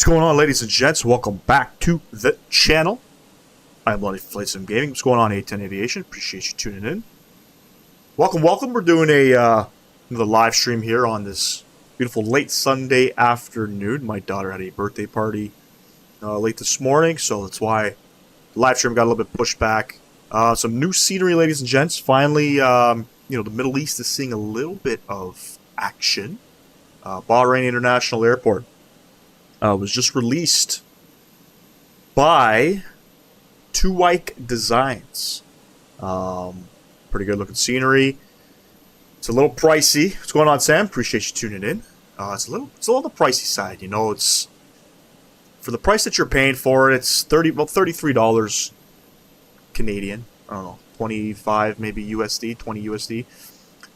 What's going on, ladies and gents? Welcome back to the channel. I'm Bloody Flight Sim Gaming. What's going on, A10 Aviation? Appreciate you tuning in. Welcome. We're doing another live stream here on this beautiful late Sunday afternoon. My daughter had a birthday party late this morning, so that's why the live stream got a little bit pushed back. Some new scenery, ladies and gents. Finally, the Middle East is seeing a little bit of action. Bahrain International Airport was just released by Yoke Designs. Pretty good looking scenery. It's a little pricey. What's going on, Sam? Appreciate you tuning in. It's a little on the pricey side. It's for the price that you're paying for it. It's about $33 Canadian. I don't know, 25 maybe USD, 20 USD.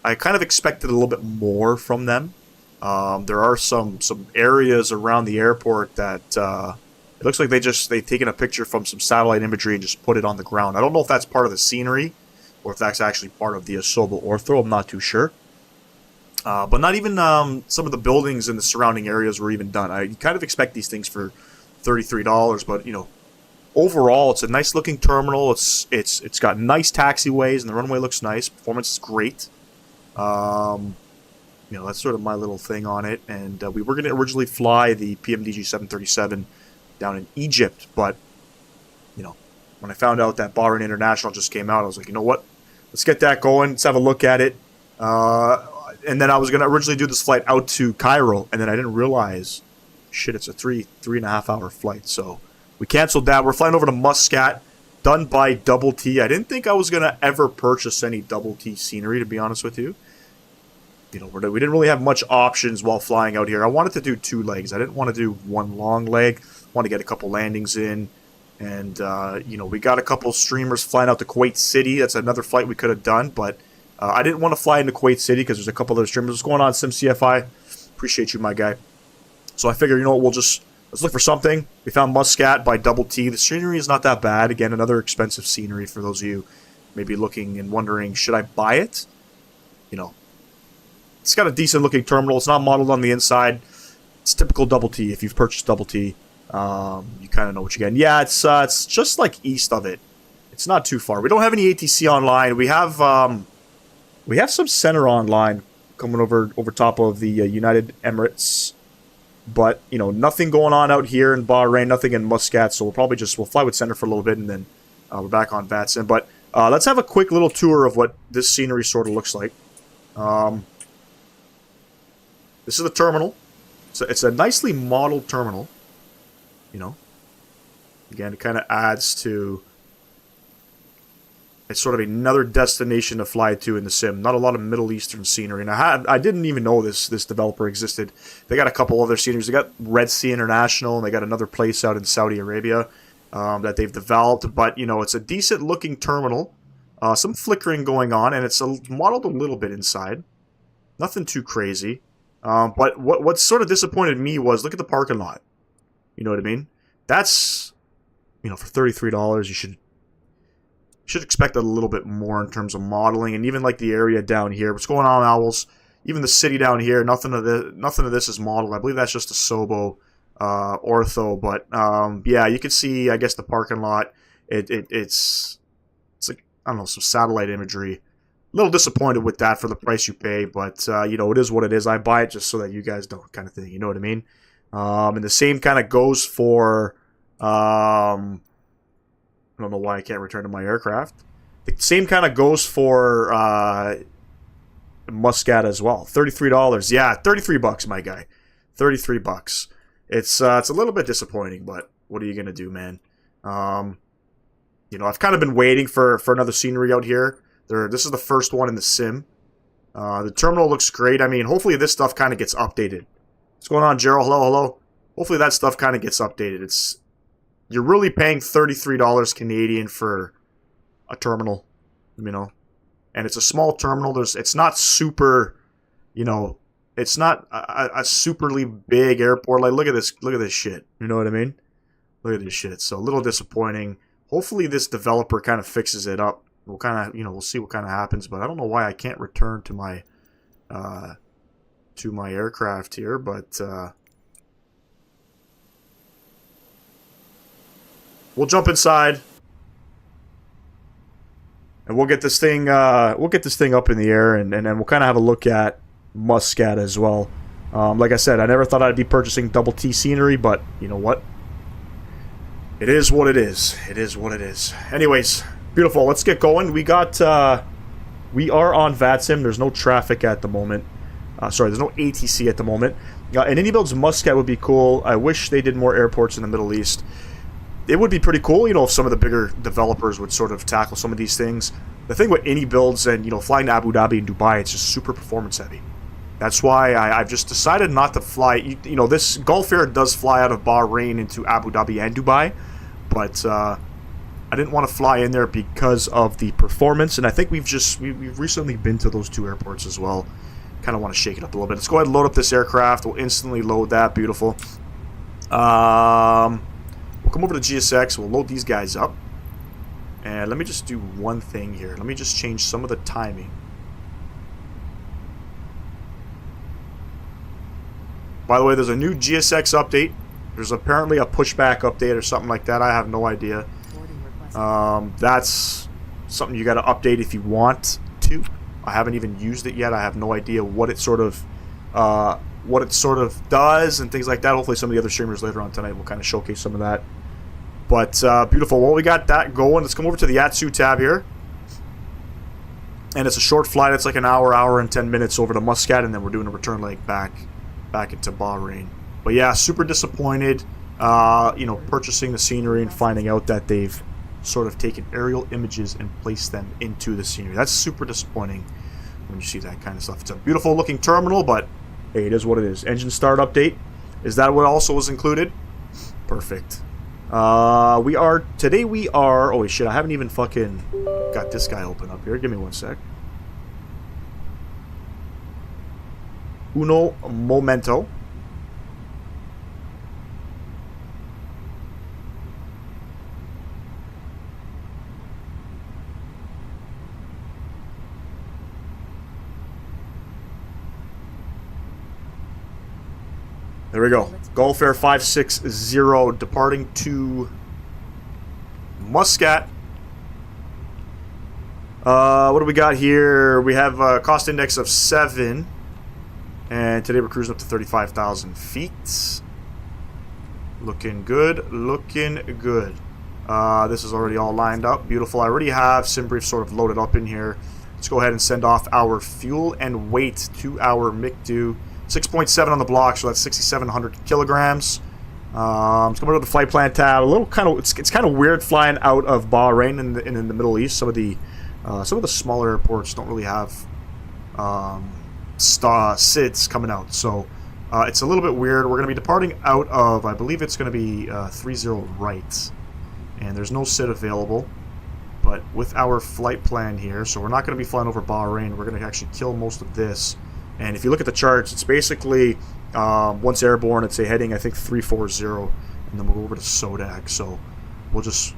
I kind of expected a little bit more from them. There are some areas around the airport that it looks like they've taken a picture from some satellite imagery and just put it on the ground. I don't know if that's part of the scenery or if that's actually part of the Asobo Ortho. I'm not too sure. But not even some of the buildings in the surrounding areas were even done. I kind of expect these things for $33, but overall it's a nice looking terminal. It's got nice taxiways and the runway looks nice. Performance is great. That's sort of my little thing on it. And we were going to originally fly the PMDG 737 down in Egypt, but when I found out that Bahrain International just came out, I was like, you know what? Let's get that going. Let's have a look at it. And then I was going to originally do this flight out to Cairo, and then I didn't realize, shit, it's a three and a half hour flight. So we canceled that. We're flying over to Muscat, done by Double T. I didn't think I was going to ever purchase any Double T scenery, to be honest with you. We didn't really have much options while flying out here. I wanted to do two legs. I didn't want to do one long leg. I wanted to get a couple landings in. And, we got a couple streamers flying out to Kuwait City. That's another flight we could have done. But I didn't want to fly into Kuwait City because there's a couple other streamers. What's going on, SimCFI? Appreciate you, my guy. So I figured, let's look for something. We found Muscat by Double T. The scenery is not that bad. Again, another expensive scenery for those of you maybe looking and wondering, should I buy it? It's got a decent looking terminal. It's not modeled on the inside. It's typical Double T. If you've purchased Double T, you kind of know what you're getting. Yeah, it's just like east of it. It's not too far. We don't have any ATC online. We have some center online coming over top of the United Emirates, but nothing going on out here in Bahrain. Nothing in Muscat. So we'll fly with center for a little bit, and then we're back on VATSIM. But let's have a quick little tour of what this scenery sort of looks like. This is the terminal. So it's a nicely modeled terminal. Again, it kind of adds to... It's sort of another destination to fly to in the sim. Not a lot of Middle Eastern scenery. And I didn't even know this developer existed. They got a couple other sceneries. They got Red Sea International, and they got another place out in Saudi Arabia that they've developed. But, it's a decent looking terminal. Some flickering going on, and it's modeled a little bit inside. Nothing too crazy. But what sort of disappointed me was, look at the parking lot. You know what I mean? That's, for $33, you should expect a little bit more in terms of modeling, and even like the area down here. What's going on, Owls? Even the city down here, nothing of this is modeled. I believe that's just a Asobo Ortho. But yeah, you can see, I guess, the parking lot. It's like, I don't know, some satellite imagery. A little disappointed with that for the price you pay, but it is what it is. I buy it just so that you guys don't, kind of thing. You know what I mean? And the same kind of goes for I don't know why I can't return to my aircraft. The same kind of goes for Muscat as well. $33. Yeah, $33, my guy. $33. It's a little bit disappointing, but what are you gonna do, man? I've kind of been waiting for another scenery out here. This is the first one in the sim. The terminal looks great. I mean, hopefully this stuff kind of gets updated. What's going on, Gerald? Hello. Hopefully that stuff kind of gets updated. You're really paying $33 Canadian for a terminal, and it's a small terminal. It's not super, it's not a superly big airport. Like, look at this shit. You know what I mean? Look at this shit. So a little disappointing. Hopefully this developer kind of fixes it up. We'll kind of, we'll see what kind of happens, but I don't know why I can't return to my aircraft here, but we'll jump inside. And we'll get this thing up in the air, and then we'll kind of have a look at Muscat as well. Like I said, I never thought I'd be purchasing double T scenery, but you know what? It is what it is. It is what it is. Anyways, beautiful. Let's get going. We are on VATSIM. There's no traffic at the moment. Sorry, there's no ATC at the moment. An indie build's Muscat would be cool. I wish they did more airports in the Middle East. It would be pretty cool, you know, if some of the bigger developers would sort of tackle some of these things. The thing with indie builds and, you know, flying to Abu Dhabi and Dubai, it's just super performance heavy. That's why I've just decided not to fly. You know, this Gulf Air does fly out of Bahrain into Abu Dhabi and Dubai, but I didn't want to fly in there because of the performance, and I think we've recently been to those two airports as well. Kind of want to shake it up a little bit. Let's go ahead and load up this aircraft. We'll instantly load that. Beautiful. We'll come over to GSX, we'll load these guys up. And let me just do one thing here. Let me just change some of the timing. By the way, there's a new GSX update. There's apparently a pushback update or something like that. I have no idea. That's something you got to update if you want to. I haven't even used it yet. I have no idea what it sort of does and things like that. Hopefully some of the other streamers later on tonight will kind of showcase some of that. But beautiful. Well, we got that going. Let's come over to the Yatsu tab here. And it's a short flight. It's like an hour and 10 minutes over to Muscat, and then we're doing a return leg back into Bahrain. But yeah, super disappointed, you know, purchasing the scenery and finding out that they've sort of taken aerial images and placed them into the scenery. That's super disappointing when you see that kind of stuff. It's a beautiful looking terminal, but hey, it is what it is. Engine start update. Is that what also was included? Perfect. Oh wait, shit, I haven't even fucking got this guy open up here. Give me one sec. Uno momento. There we go. Gulf Air 560 departing to Muscat. What do we got here? We have a cost index of 7. And today we're cruising up to 35,000 feet. Looking good. Looking good. This is already all lined up. Beautiful. I already have SimBrief sort of loaded up in here. Let's go ahead and send off our fuel and weight to our MiG-2. 6.7 on the block, so that's 6,700 kilograms. Let's come over to the flight plan tab. A little kind of, it's kind of weird flying out of Bahrain in the Middle East. Some of the smaller airports don't really have SIDS coming out, so it's a little bit weird. We're going to be departing out of, I believe it's going to be 30 right, and there's no SID available. But with our flight plan here, so we're not going to be flying over Bahrain. We're going to actually kill most of this. And if you look at the charts, it's basically once airborne, it's a heading, I think, 340, and then we'll go over to Sodak. So we'll just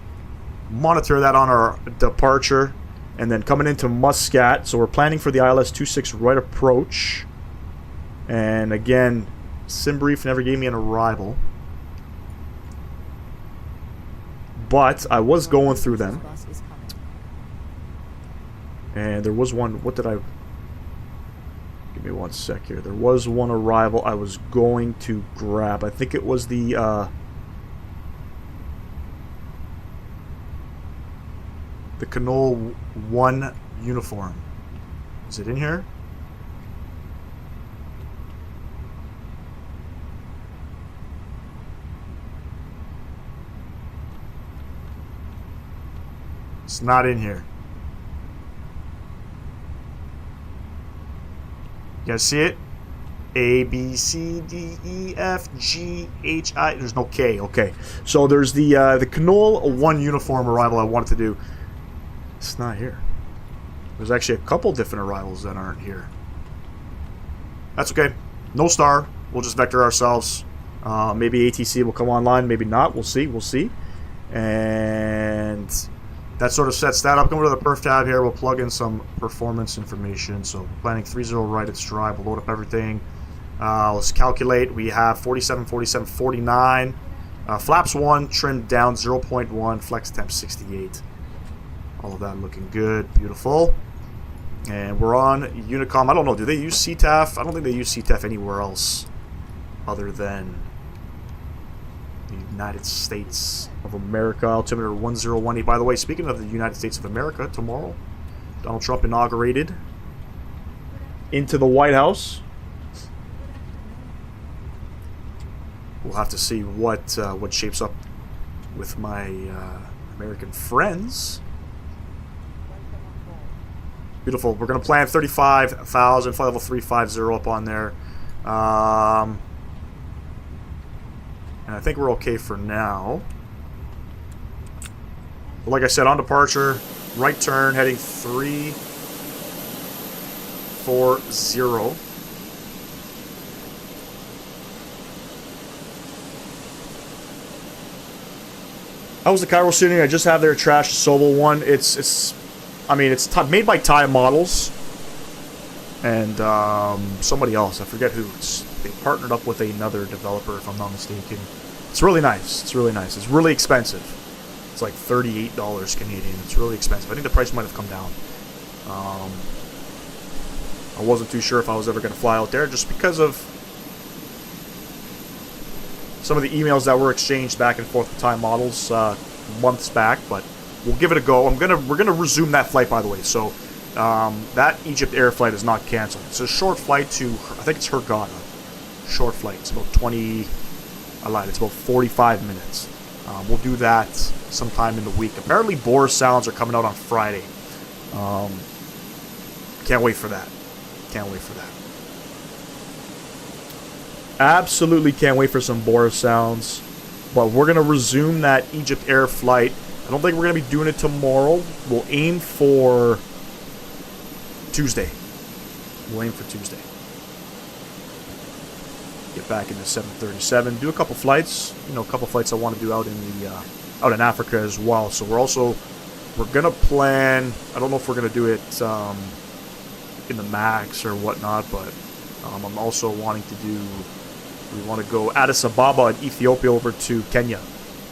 monitor that on our departure, and then coming into Muscat. So we're planning for the ILS-26 right approach. And again, SimBrief never gave me an arrival, but I was going through them, and there was one. What did I? Give me one sec here. There was one arrival I was going to grab. I think it was the Canol 1 uniform. Is it in here? It's not in here. You guys see it? A, B, C, D, E, F, G, H, I. There's no K. Okay. So there's the Canol 1 uniform arrival I wanted to do. It's not here. There's actually a couple different arrivals that aren't here. That's okay. No star. We'll just vector ourselves. Maybe ATC will come online. Maybe not. We'll see. We'll see. And that sort of sets that up. Come over to the perf tab here. We'll plug in some performance information. So planning 30 right, it's dry. We'll load up everything. Let's calculate. We have 47, 47, 49. Flaps 1, trimmed down 0.1, flex temp 68. All of that looking good, beautiful. And we're on Unicom. I don't know, do they use CTAF? I don't think they use CTAF anywhere else other than the United States of America. Altimeter 1018. By the way, speaking of the United States of America, tomorrow, Donald Trump inaugurated into the White House. We'll have to see what shapes up with my American friends. Beautiful. We're going to plan 35,000, flight level 350 up on there. And I think we're okay for now. But like I said, on departure, right turn, heading 340. How was the Cairo tuning? I just have their trash Sobel one. It's made by Thai models and somebody else. I forget who. They partnered up with another developer, if I'm not mistaken. It's really nice. It's really nice. It's really expensive. It's like $38 Canadian. It's really expensive. I think the price might have come down. I wasn't too sure if I was ever going to fly out there just because of some of the emails that were exchanged back and forth with Thai models months back, but we'll give it a go. We're gonna resume that flight, by the way. So that Egypt Air flight is not canceled. It's a short flight to, I think it's Hurghada. Short flight. It's about 20. I lied. It's about 45 minutes. We'll do that sometime in the week. Apparently, Boris sounds are coming out on Friday. Can't wait for that. Can't wait for that. Absolutely can't wait for some Boris sounds. But we're gonna resume that Egypt Air flight. I don't think we're going to be doing it tomorrow. We'll aim for Tuesday. We'll aim for Tuesday. Get back into 737. Do a couple flights. You know, a couple flights I want to do out in the out in Africa as well. So we're going to plan. I don't know if we're going to do it in the MAX or whatnot, but I'm also wanting to do. We want to go Addis Ababa and Ethiopia over to Kenya,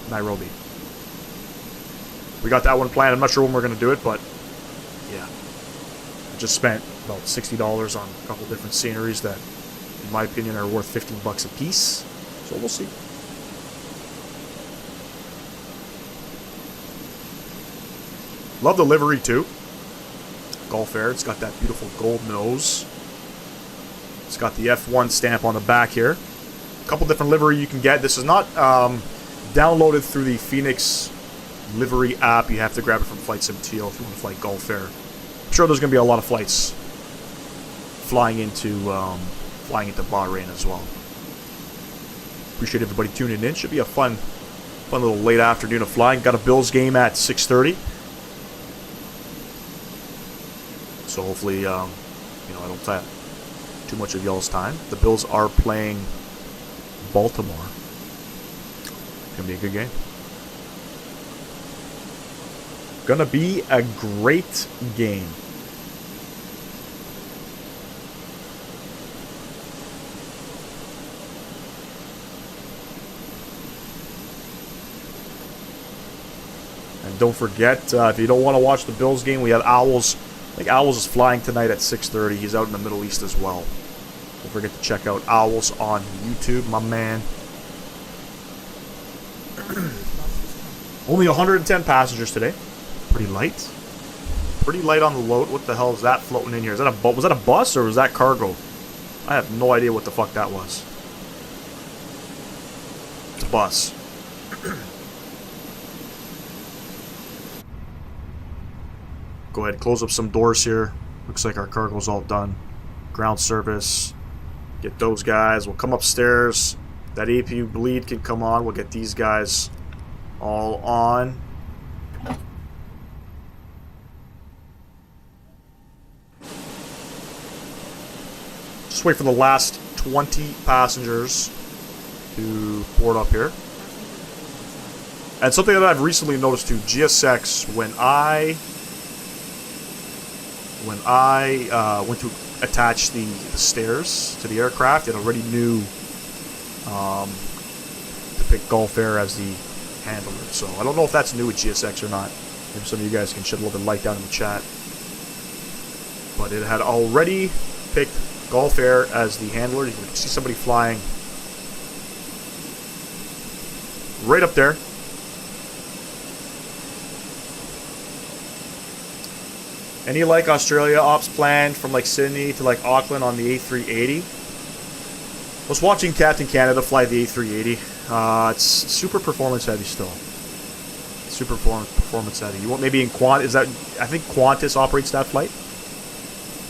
Nairobi. We got that one planned. I'm not sure when we're going to do it, but yeah. I just spent about $60 on a couple different sceneries that, in my opinion, are worth $15 a piece. So we'll see. Love the livery too. Gulf Air. It's got that beautiful gold nose. It's got the F1 stamp on the back here. A couple different livery you can get. This is not downloaded through the Fenix livery app. You have to grab it from Flight Sim Teal if you want to fly Gulf Air. I'm sure there's going to be a lot of flights flying into Bahrain as well. Appreciate everybody tuning in. Should be a fun little late afternoon of flying. Got a Bills game at 6:30. So hopefully, I don't take too much of y'all's time. The Bills are playing Baltimore. Gonna be a good game. Gonna be a great game. And don't forget, if you don't want to watch the Bills game, we have Owls. I think Owls is flying tonight at 6:30. He's out in the Middle East as well. Don't forget to check out Owls on YouTube, my man. Only 110 passengers today. Pretty light. Pretty light on the load. What the hell is that floating in here? Is that was that a bus or was that cargo? I have no idea what the fuck that was. It's a bus. Go ahead, close up some doors here. Looks like our cargo's all done. Ground service. Get those guys. We'll come upstairs. That APU bleed can come on. We'll get these guys all on. Just wait for the last 20 passengers to board up here. And something that I've recently noticed too, GSX, when I went to attach the stairs to the aircraft, it already knew to picked Gulf Air as the handler. So I don't know if that's new with GSX or not. Maybe some of you guys can shed a little bit of light down in the chat. But it had already picked Gulf Air as the handler. You can see somebody flying right up there. Any like Australia ops planned from like Sydney to like Auckland on the A380? I was watching Captain Canada fly the A380. It's super performance heavy still. Super performance heavy. You want maybe in I think Qantas operates that flight.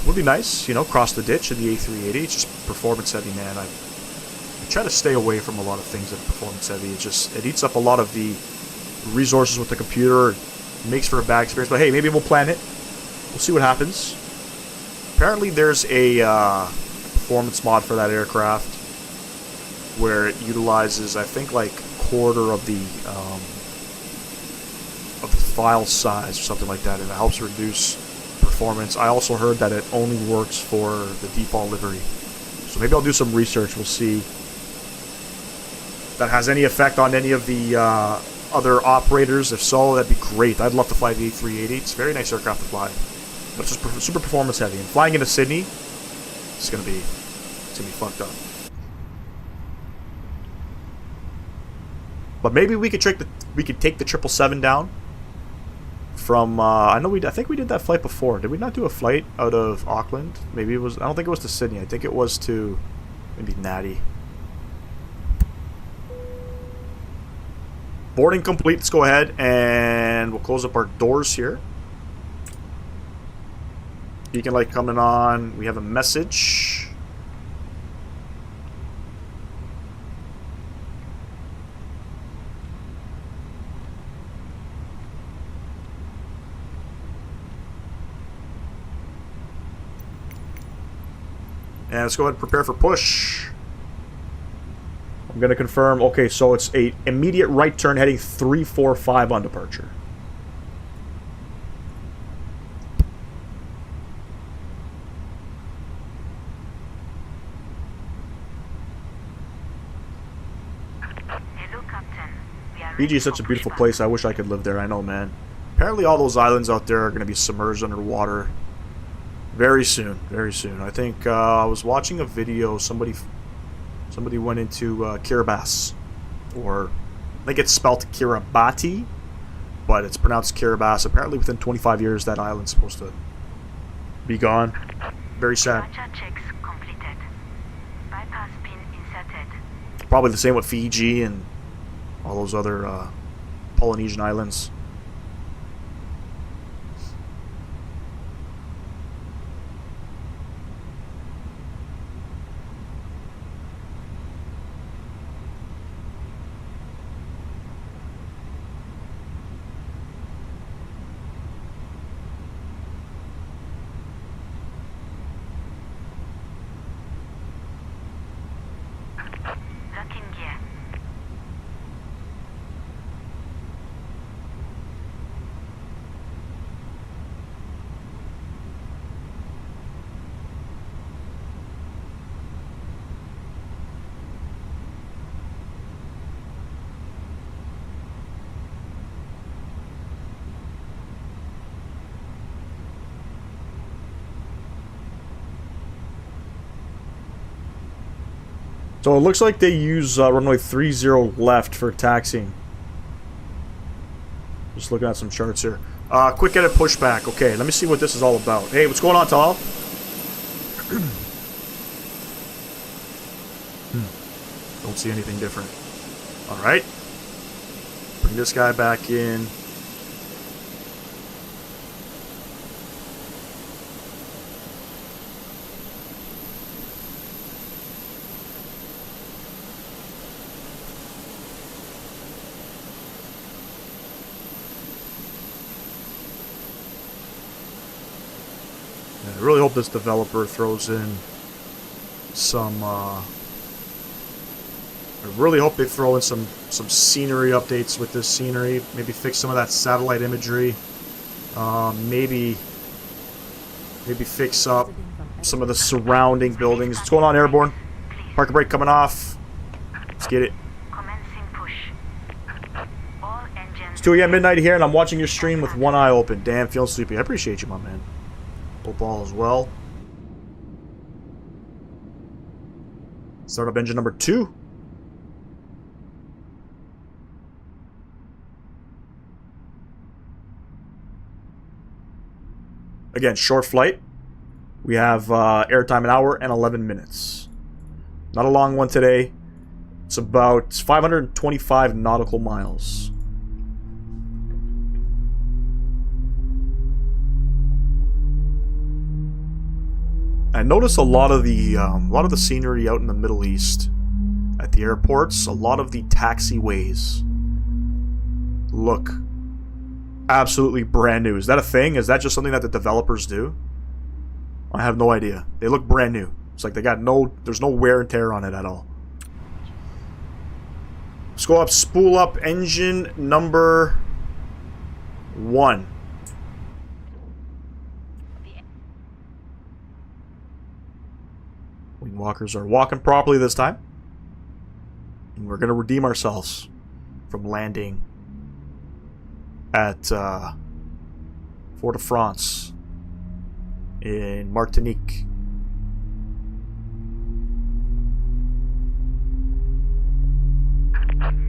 Would be nice, you know, cross the ditch in the A380. It's just performance heavy, man. I try to stay away from a lot of things that are performance heavy. It eats up a lot of the resources with the computer. It makes for a bad experience. But hey, maybe we'll plan it. We'll see what happens. Apparently there's a performance mod for that aircraft where it utilizes, I think, like quarter of the file size or something like that, and it helps reduce performance. I also heard that it only works for the default livery. So maybe I'll do some research. We'll see if that has any effect on any of the other operators. If so, that'd be great. I'd love to fly the A380. It's a very nice aircraft to fly. But it's just super performance heavy. And flying into Sydney, it's gonna be fucked up. But maybe we could take the 777 down from I think we did that flight before. Did we not do a flight out of Auckland? Maybe it was. I don't think it was to Sydney. I think it was to maybe Natty. Boarding complete. Let's go ahead and we'll close up our doors here. Beacon light coming on. We have a message. And let's go ahead and prepare for push. I'm going to confirm. Okay, so it's a immediate right turn heading 345 on departure. Fiji is such a beautiful place. I wish I could live there. I know, man. Apparently all those islands out there are going to be submerged underwater very soon. Very soon. I think I was watching a video. Somebody went into Kiribati. Or I think it's spelled Kiribati, but it's pronounced Kiribati. Apparently within 25 years that island's supposed to be gone. Very sad. Probably the same with Fiji and all those other Polynesian islands. So it looks like they use runway 30 left for taxiing. Just looking at some charts here. Quick edit pushback. Okay, let me see what this is all about. Hey, what's going on, Tal? Don't see anything different. Alright. Bring this guy back in. I really hope this developer throws in some, I really hope they throw in some scenery updates with this scenery. Maybe fix some of that satellite imagery. Maybe fix up some of the surrounding buildings. What's going on, Airborne? Parker brake coming off. Let's get it. Commencing push. 2 a.m. midnight here, and I'm watching your stream with one eye open. Damn, feeling sleepy. I appreciate you, my man. Hope all is well. Start up engine number 2. Again, short flight. We have airtime an hour and 11 minutes. Not a long one today. It's about 525 nautical miles. I notice a lot of the scenery out in the Middle East at the airports. A lot of the taxiways look absolutely brand new. Is that a thing? Is that just something that the developers do? I have no idea. They look brand new. It's like they got there's no wear and tear on it at all. Let's go up, spool up engine number 1. Wing walkers are walking properly this time. And we're going to redeem ourselves from landing at Fort-de-France in Martinique.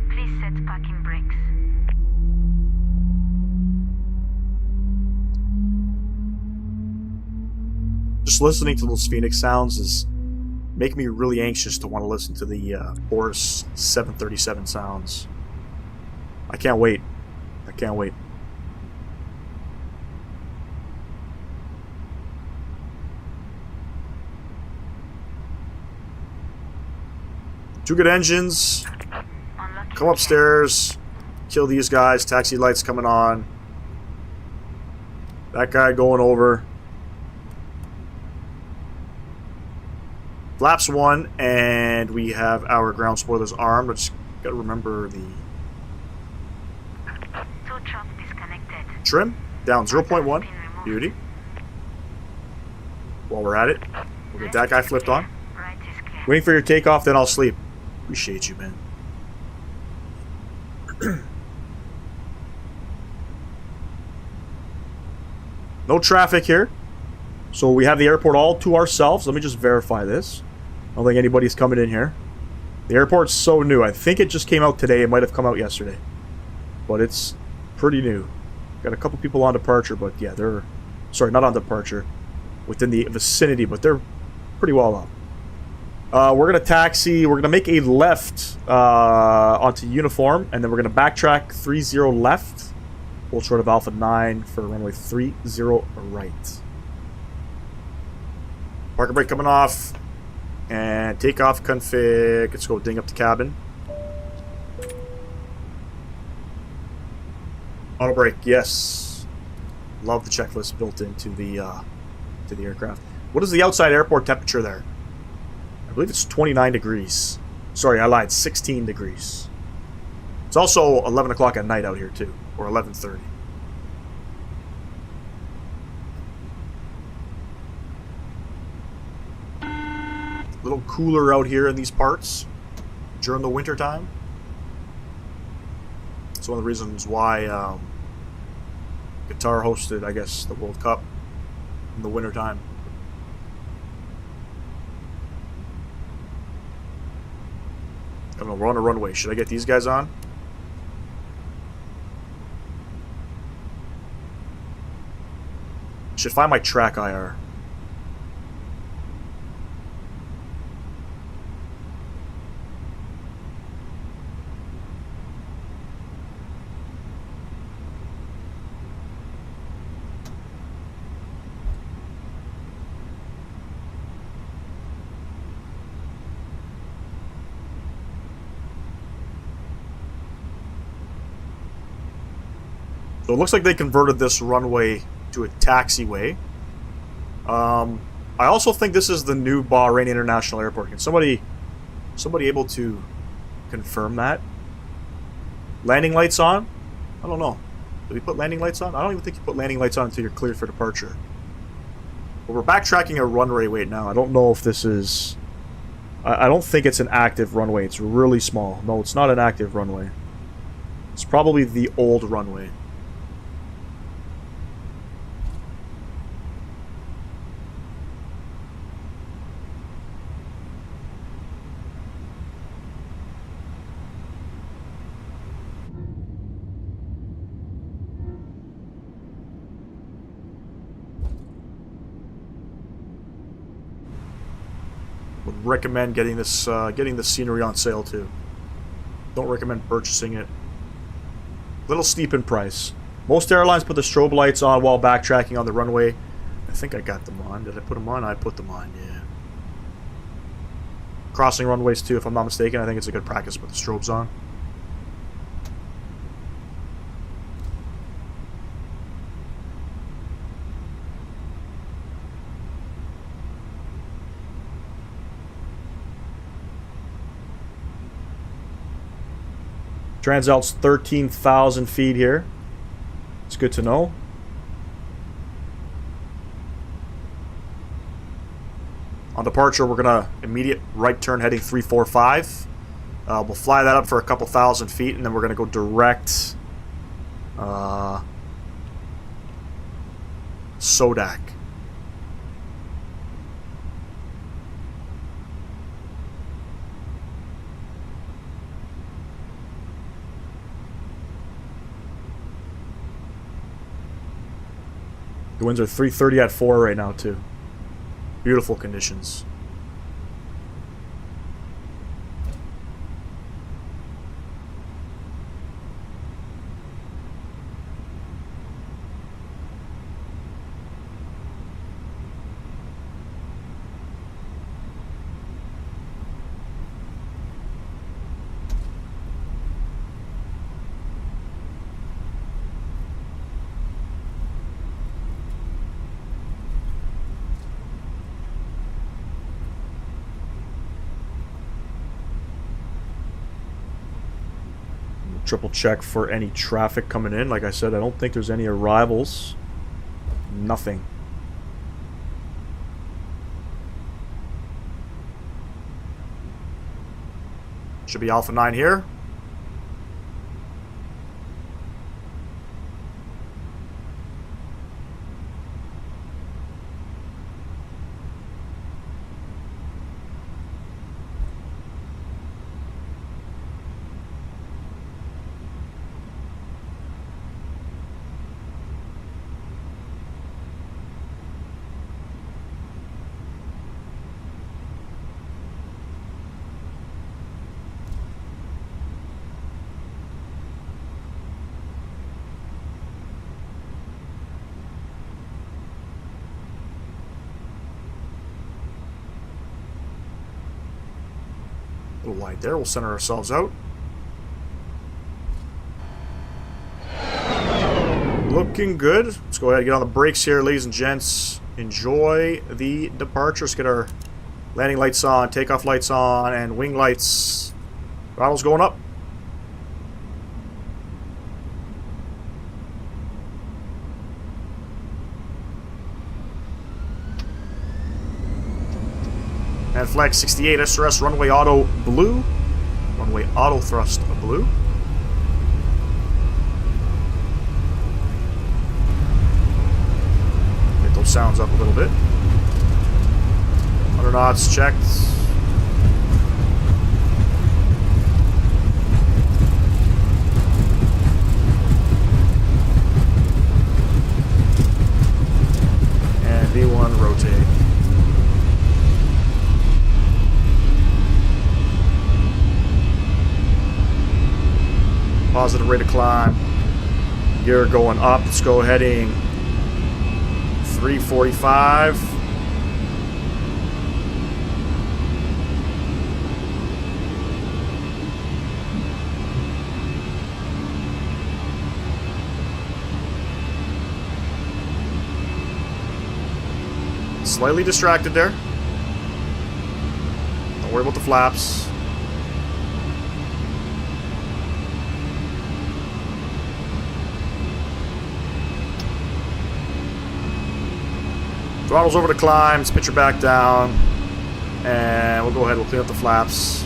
Please set parking brakes. Just listening to those Fenix sounds is making me really anxious to want to listen to the Boris 737 sounds. I can't wait. I can't wait. Two good engines. Come upstairs. Kill these guys. Taxi lights coming on. That guy going over. Flaps 1, and we have our ground spoilers armed. I just gotta remember the trim down 0.1. Beauty. While we're at it, we'll get that guy flipped on. Waiting for your takeoff, then I'll sleep. Appreciate you, man. No traffic here. So we have the airport all to ourselves. Let me just verify this. I don't think anybody's coming in here. The airport's so new. I think it just came out today. It might have come out yesterday. But it's pretty new. Got a couple people on departure, but yeah, they're... Sorry, not on departure. Within the vicinity, but they're pretty well up. We're going to taxi. We're going to make a left onto uniform, and then we're going to backtrack 30 left. Hold short of Alpha 9 for runway 30 right. Parking brake coming off. And takeoff config. Let's go ding up the cabin. Auto brake, yes. Love the checklist built into the aircraft. What is the outside airport temperature there? I believe it's 29 degrees. Sorry, I lied. 16 degrees. It's also 11 o'clock at night out here too, or 11:30. A little cooler out here in these parts during the winter time. It's one of the reasons why Qatar hosted, I guess, the World Cup in the winter time. I don't know, we're on a runway. Should I get these guys on? Should find my track IR. So it looks like they converted this runway to a taxiway. I also think this is the new Bahrain International Airport. Can somebody able to confirm that? Landing lights on? I don't know. Did we put landing lights on? I don't even think you put landing lights on until you're cleared for departure. But we're backtracking a runway right now. I don't know if this is... I don't think it's an active runway. It's really small. No, it's not an active runway. It's probably the old runway. Would recommend getting this scenery on sale too. Don't recommend purchasing it. Little steep in price. Most airlines put the strobe lights on while backtracking on the runway. I think I got them on. Did I put them on? I put them on, yeah. Crossing runways too, if I'm not mistaken. I think it's a good practice to put the strobes on. Transalt's 13,000 feet here. It's good to know. On departure, we're gonna immediate right turn heading 345. We'll fly that up for a couple thousand feet, and then we're gonna go direct Sodak. The winds are 330 at 4 right now, too. Beautiful conditions. Triple check for any traffic coming in. Like I said, I don't think there's any arrivals. Nothing. Should be Alpha 9 here. A little wide there. We'll center ourselves out. Looking good. Let's go ahead and get on the brakes here, ladies and gents. Enjoy the departure. Let's get our landing lights on, takeoff lights on, and wing lights. Throttle's going up. And flag 68 SRS runway auto blue. Runway auto thrust blue. Get those sounds up a little bit. 100 knots checked. And V1 rotate. Positive rate of climb. You're going up. Let's go heading 345. Slightly distracted there. Don't worry about the flaps. Throttle's over to climb, let's pitch her back down, and we'll go ahead, we'll clean up the flaps.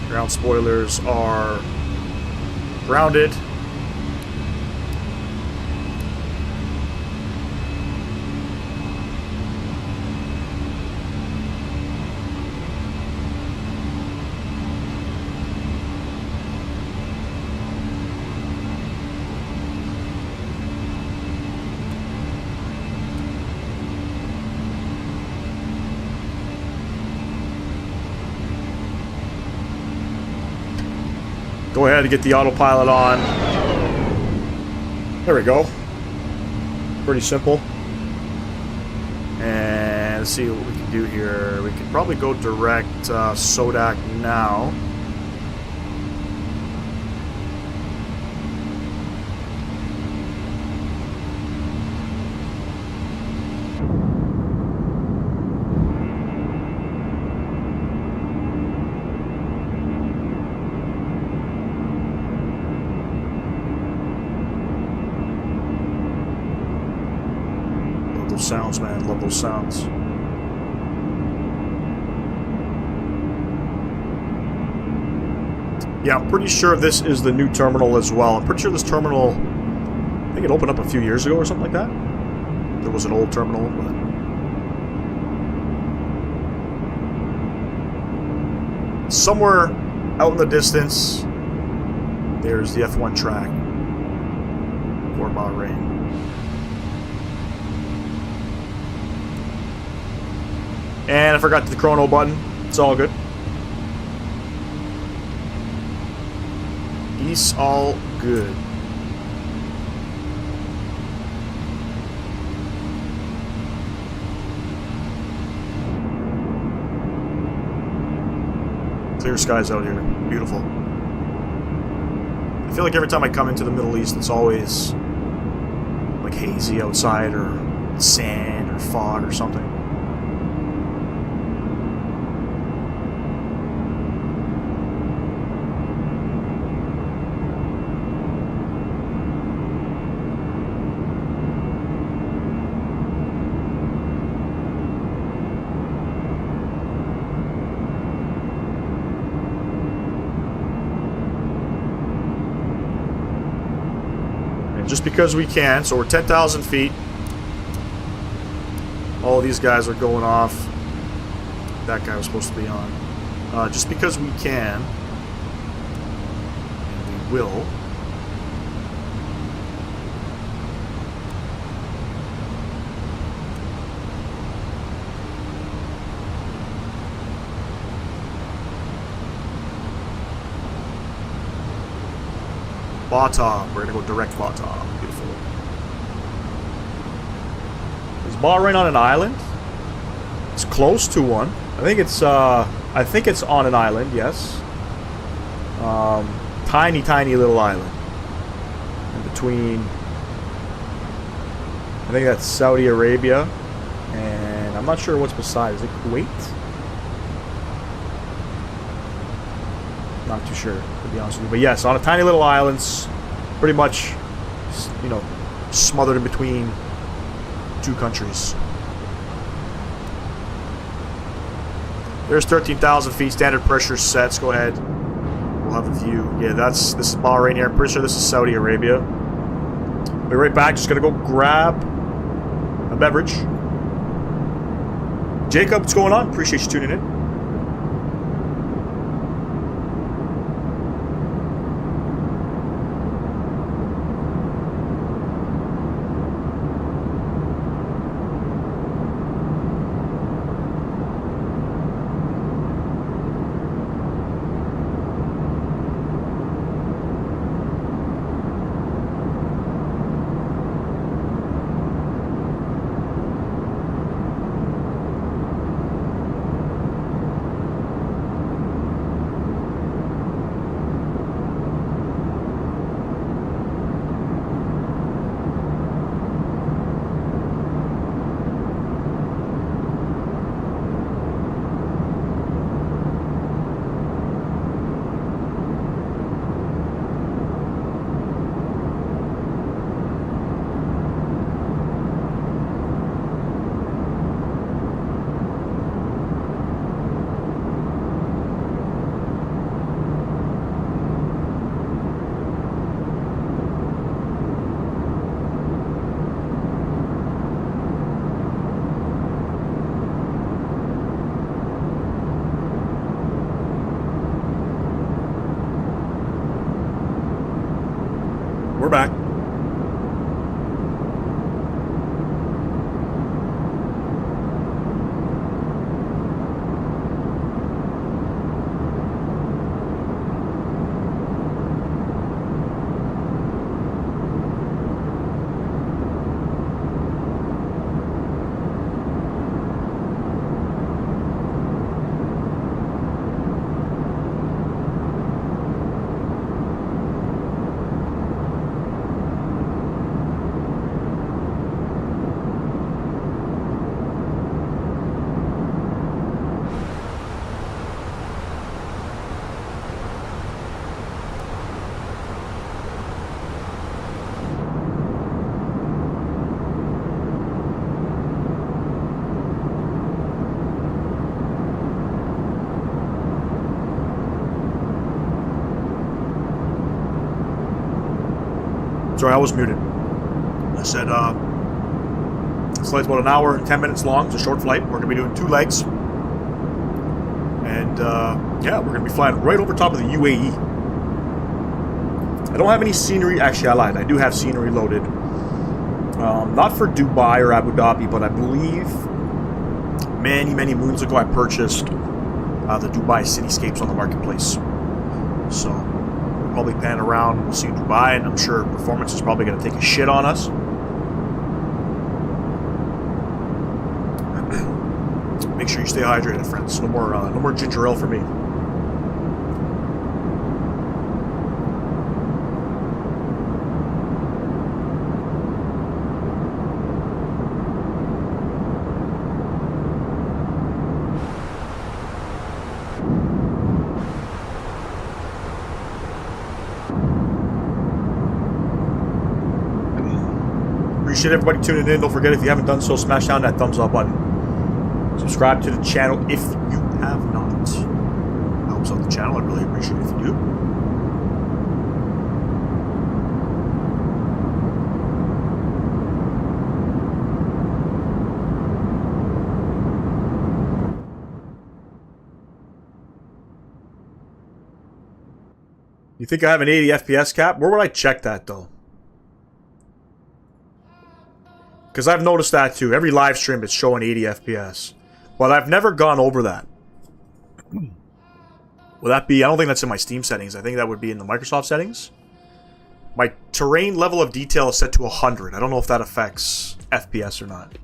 Ground spoilers are Grounded. Go ahead and get the autopilot on. There we go. Pretty simple. And let's see what we can do here. We can probably go direct Sodak now. Sounds, man. Love those sounds. Yeah, I'm pretty sure this is the new terminal as well. I'm pretty sure this terminal, I think it opened up a few years ago or something like that. There was an old terminal, but... somewhere out in the distance, there's the F1 track for Bahrain. And I forgot the chrono button. It's all good. It's all good. Clear skies out here. Beautiful. I feel like every time I come into the Middle East, it's always like hazy outside or sand or fog or something. Just because we can, so we're 10,000 feet. All these guys are going off. That guy was supposed to be on. Just because we can, and we will. Batam. We're gonna go direct Batam. Beautiful. Is Bahrain on an island? It's close to one. I think it's on an island. Yes. Tiny, tiny little island. In between. I think that's Saudi Arabia, and I'm not sure what's beside. Is it Kuwait? Not too sure, to be honest with you. But yes, on a tiny little island, pretty much, you know, smothered in between two countries. There's 13,000 feet. Standard pressure sets. Go ahead. We'll have a view. Yeah, this is Bahrain here. I'm pretty sure this is Saudi Arabia. Be right back. Just gonna go grab a beverage. Jacob, what's going on? Appreciate you tuning in. Sorry, I was muted. I said, this flight's about an hour and 10 minutes long. It's a short flight. We're going to be doing 2 legs. And, yeah, we're going to be flying right over top of the UAE. I don't have any scenery. Actually, I lied. I do have scenery loaded. Not for Dubai or Abu Dhabi, but I believe many, many moons ago I purchased the Dubai cityscapes on the marketplace. So, we'll probably pan around. We'll see Dubai, and I'm sure performance is probably going to take a shit on us. Make sure you stay hydrated, friends. No more ginger ale for me. Appreciate everybody tuning in. Don't forget, if you haven't done so, smash down that thumbs up button. Subscribe to the channel if you have not. It helps out the channel. I'd really appreciate it if you do. You think I have an 80 FPS cap? Where would I check that, though? Because I've noticed that, too. Every live stream, it's showing 80 FPS. But I've never gone over that. Will that be... I don't think that's in my Steam settings. I think that would be in the Microsoft settings. My terrain level of detail is set to 100. I don't know if that affects FPS or not.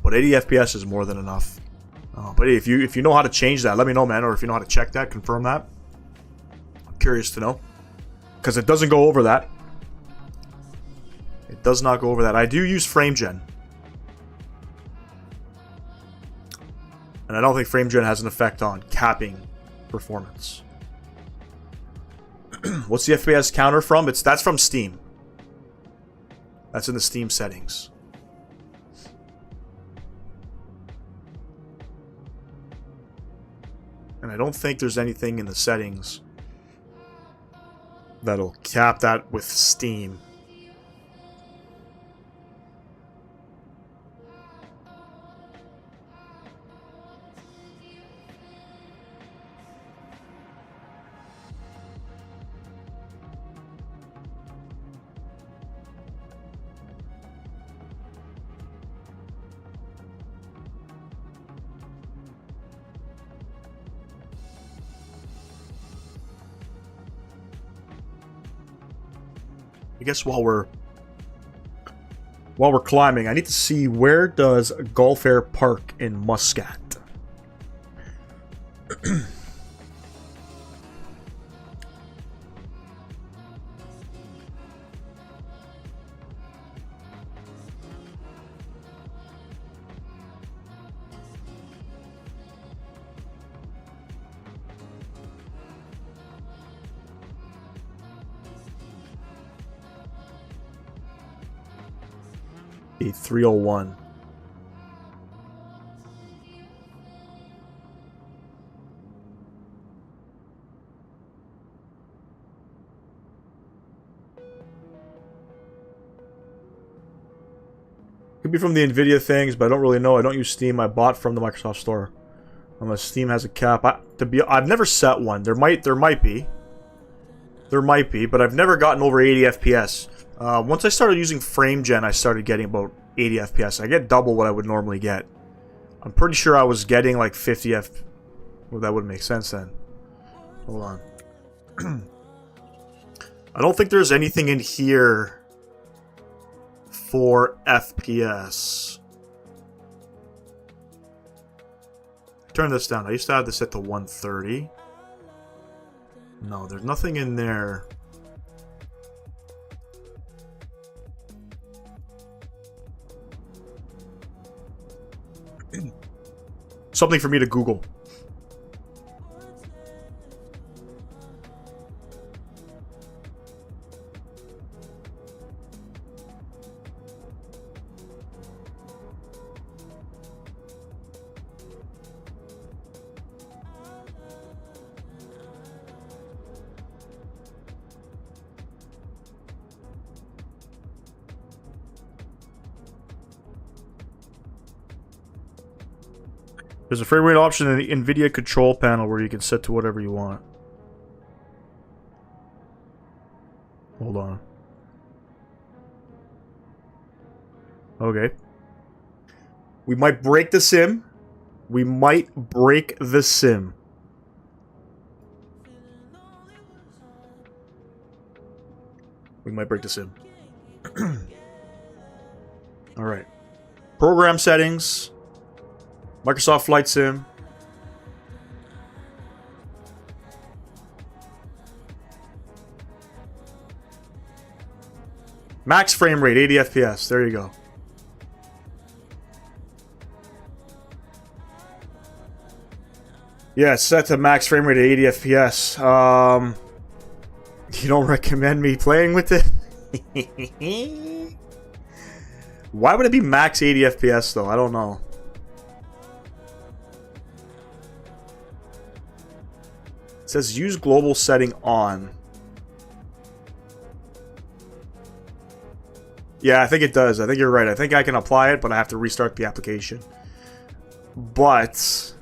But 80 FPS is more than enough. But if you know how to change that, let me know, man. Or if you know how to check that, confirm that. I'm curious to know. Because it doesn't go over that. It does not go over that. I do use FrameGen. And I don't think FrameGen has an effect on capping performance. What's the FPS counter from? That's from Steam. That's in the Steam settings. And I don't think there's anything in the settings that'll cap that with Steam. I guess while we're climbing, I need to see, where does Gulf Air park in Muscat? A 301. Could be from the Nvidia things, but I don't really know. I don't use Steam. I bought from the Microsoft Store. Unless Steam has a cap. I've never set one. There might be. There might be, but I've never gotten over 80 FPS. Once I started using FrameGen, I started getting about 80 FPS. I get double what I would normally get. I'm pretty sure I was getting like 50 Well, that wouldn't make sense then. Hold on. I don't think there's anything in here for FPS. Turn this down. I used to have this set to 130. No, there's nothing in there. Something for me to Google. There's a frame rate option in the NVIDIA control panel where you can set to whatever you want. Hold on. Okay. We might break the sim. We might break the sim. We might break the sim. Alright. Program settings. Microsoft Flight Sim. Max frame rate, 80 FPS. There you go. Yeah, it's set to max frame rate at 80 FPS. You don't recommend me playing with it? Why would it be max 80 FPS though? I don't know. It says use global setting on. Yeah, I think it does. I think you're right. I think I can apply it, but I have to restart the application. But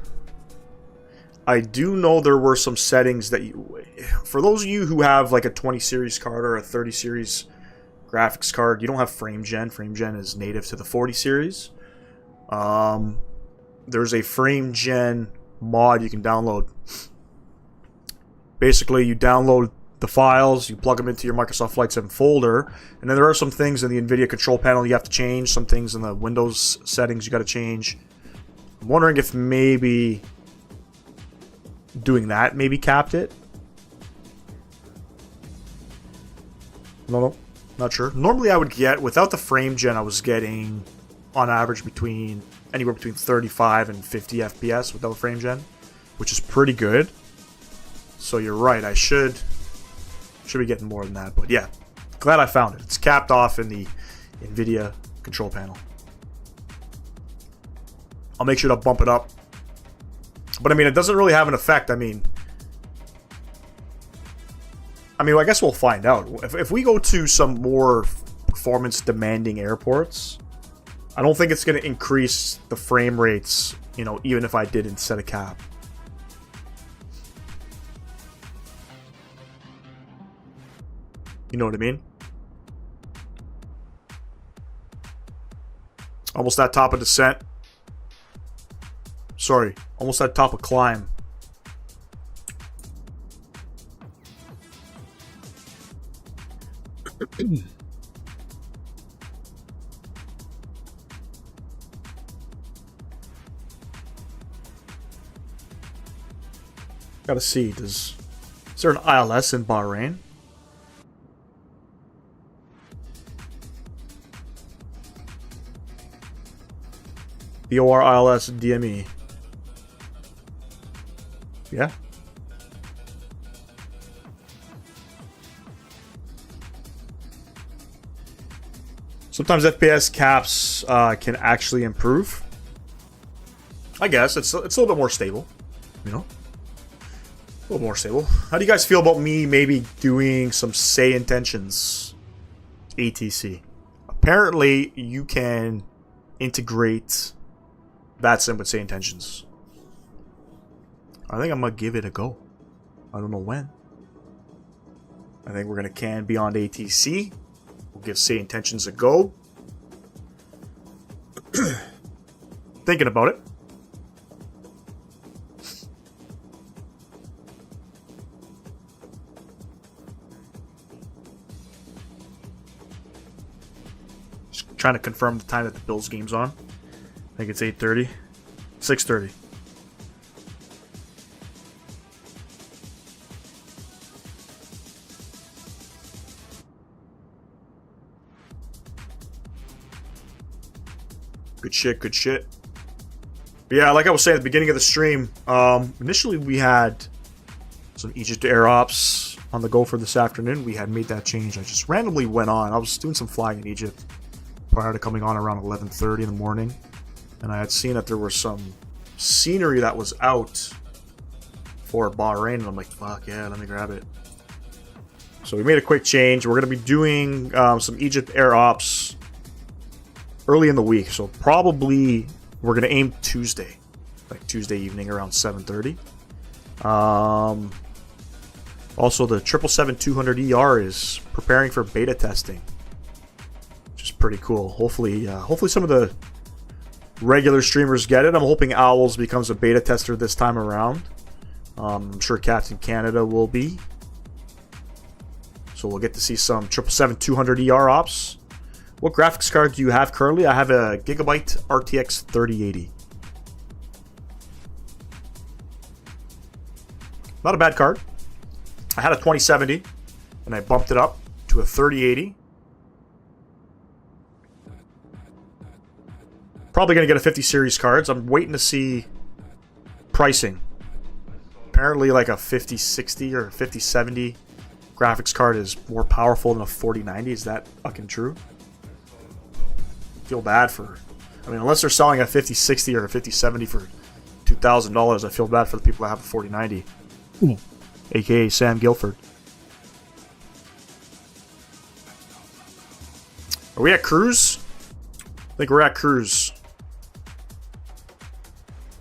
I do know there were some settings that you... For those of you who have like a 20 series card or a 30 series graphics card, you don't have frame gen. Frame gen is native to the 40 series. There's a frame gen mod you can download. Basically, you download the files, you plug them into your Microsoft Flight Sim folder, and then there are some things in the NVIDIA control panel you have to change, some things in the Windows settings you got to change. I'm wondering if maybe doing that maybe capped it. No, not sure. Normally I would get, without the frame gen, I was getting on average anywhere between 35 and 50 FPS without frame gen, which is pretty good. So you're right, I should be getting more than that. But yeah, glad I found it. It's capped off in the NVIDIA control panel. I'll make sure to bump it up. But I mean, it doesn't really have an effect. I mean, I guess we'll find out. If we go to some more performance demanding airports, I don't think it's going to increase the frame rates, you know, even if I didn't set a cap. You know what I mean? Almost at top of descent. Sorry, almost at top of climb. Gotta see, is there an ILS in Bahrain? BOR ILS DME. Yeah. Sometimes FPS caps can actually improve. I guess it's a little bit more stable, you know. A little more stable. How do you guys feel about me maybe doing some say intentions ATC? Apparently, you can integrate VATSIM with say intentions. I think I'm gonna give it a go. I don't know when. I think we're gonna can BeyondATC. We'll give say intentions a go. Thinking about it. Just trying to confirm the time that the Bills game's on. I think it's 8:30. 6:30. Good shit, good shit. But yeah, like I was saying at the beginning of the stream, initially we had some Egypt Air Ops on the go for this afternoon. We had made that change. I just randomly went on. I was doing some flying in Egypt prior to coming on around 11:30 in the morning. And I had seen that there was some scenery that was out for Bahrain. And I'm like, fuck yeah, let me grab it. So we made a quick change. We're going to be doing some Egypt Air Ops early in the week. So probably we're going to aim Tuesday. like Tuesday evening around 7:30. Also, the 777-200ER is preparing for beta testing, which is pretty cool. Hopefully some of the regular streamers get it. I'm hoping Owls becomes a beta tester this time around. I'm sure Captain Canada will be. So we'll get to see some 777-200ER ops. What graphics card do you have currently? I have a Gigabyte RTX 3080. Not a bad card. I had a 2070, and I bumped it up to a 3080. Probably going to get a 50 series cards. I'm waiting to see pricing. Apparently like a 5060 or 5070 graphics card is more powerful than a 4090. Is that fucking true? Feel bad for... I mean, unless they're selling a 5060 or a 5070 for $2,000, I feel bad for the people that have a 4090. AKA Sam Guilford. Are we at cruise? I think we're at cruise.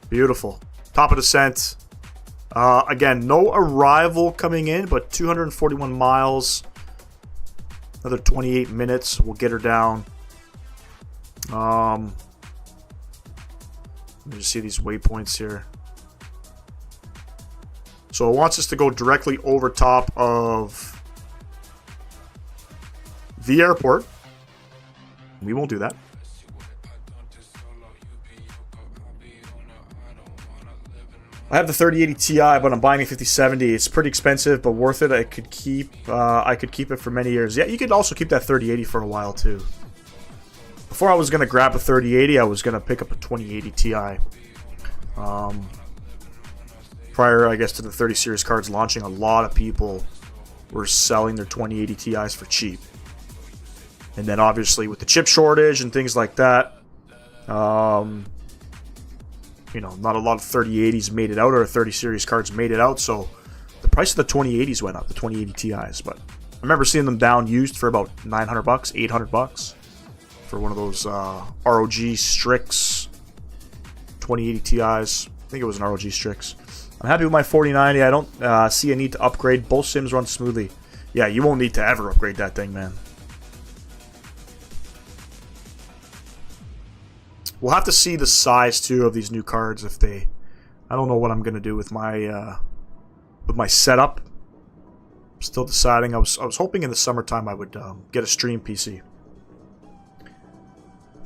Beautiful. Top of descent. Again, no arrival coming in, but 241 miles. Another 28 minutes. We'll get her down. Let me just see these waypoints here. So it wants us to go directly over top of the airport. We won't do that. I have the 3080 Ti, but I'm buying a 5070. It's pretty expensive, but worth it. I could keep it for many years. Yeah, you could also keep that 3080 for a while too. Before I was gonna grab a 3080, I was gonna pick up a 2080 Ti. Prior, I guess, to the 30 series cards launching, a lot of people were selling their 2080 Ti's for cheap. And then obviously with the chip shortage and things like that, you know, not a lot of 3080s made it out, or 30 series cards made it out, so the price of the 2080s went up, the 2080 Ti's. But I remember seeing them down used for about $900, $800 for one of those ROG Strix 2080 Ti's. I think it was an ROG Strix. I'm happy with my 4090. I don't see a need to upgrade. Both sims run smoothly. Yeah, you won't need to ever upgrade that thing, man. We'll have to see the size too of these new cards if they... I don't know what I'm gonna do with my setup. I'm still deciding. I was hoping in the summertime I would get a stream PC.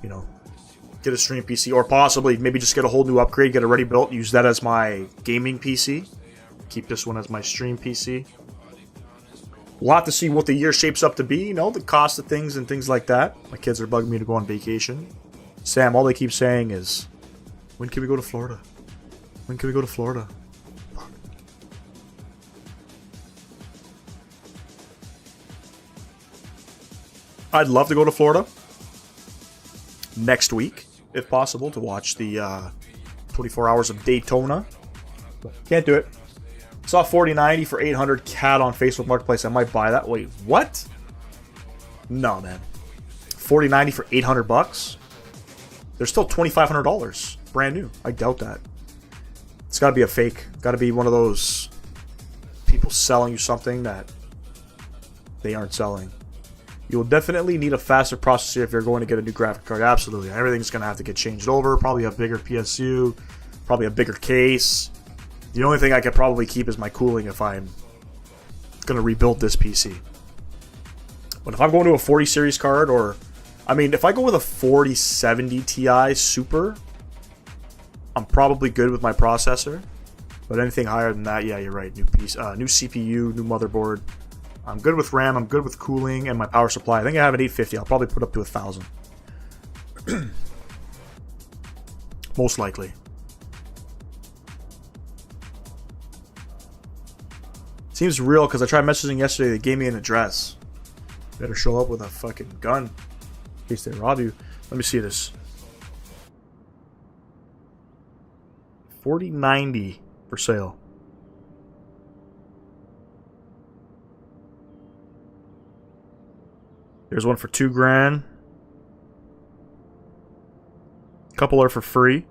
You know, get a stream PC, or possibly maybe just get a whole new upgrade, get it ready built, use that as my gaming PC. Keep this one as my stream PC. We'll have to see what the year shapes up to be. You know, the cost of things and things like that. My kids are bugging me to go on vacation. Sam, all they keep saying is, when can we go to Florida? When can we go to Florida? Fuck. I'd love to go to Florida next week, if possible, to watch the 24 Hours of Daytona. But can't do it. Saw 4090 for 800 CAD on Facebook Marketplace. I might buy that. Wait, what? No, man. 4090 for 800 bucks? They're still $2,500 brand new. I doubt that. It's got to be a fake. Got to be one of those people selling you something that they aren't selling. You'll definitely need a faster processor if you're going to get a new graphic card. Absolutely. Everything's going to have to get changed over. Probably a bigger PSU. Probably a bigger case. The only thing I could probably keep is my cooling if I'm going to rebuild this PC. But if I'm going to a 40 series card, or... I mean, if I go with a 4070 Ti Super, I'm probably good with my processor. But anything higher than that, yeah, you're right. New piece, new CPU, new motherboard. I'm good with RAM. I'm good with cooling and my power supply. I think I have an 850. I'll probably put up to 1,000. Most likely. Seems real because I tried messaging yesterday. They gave me an address. Better show up with a fucking gun in case they rob you. Let me see this. 4090 for sale. There's one for $2,000. A couple are for free.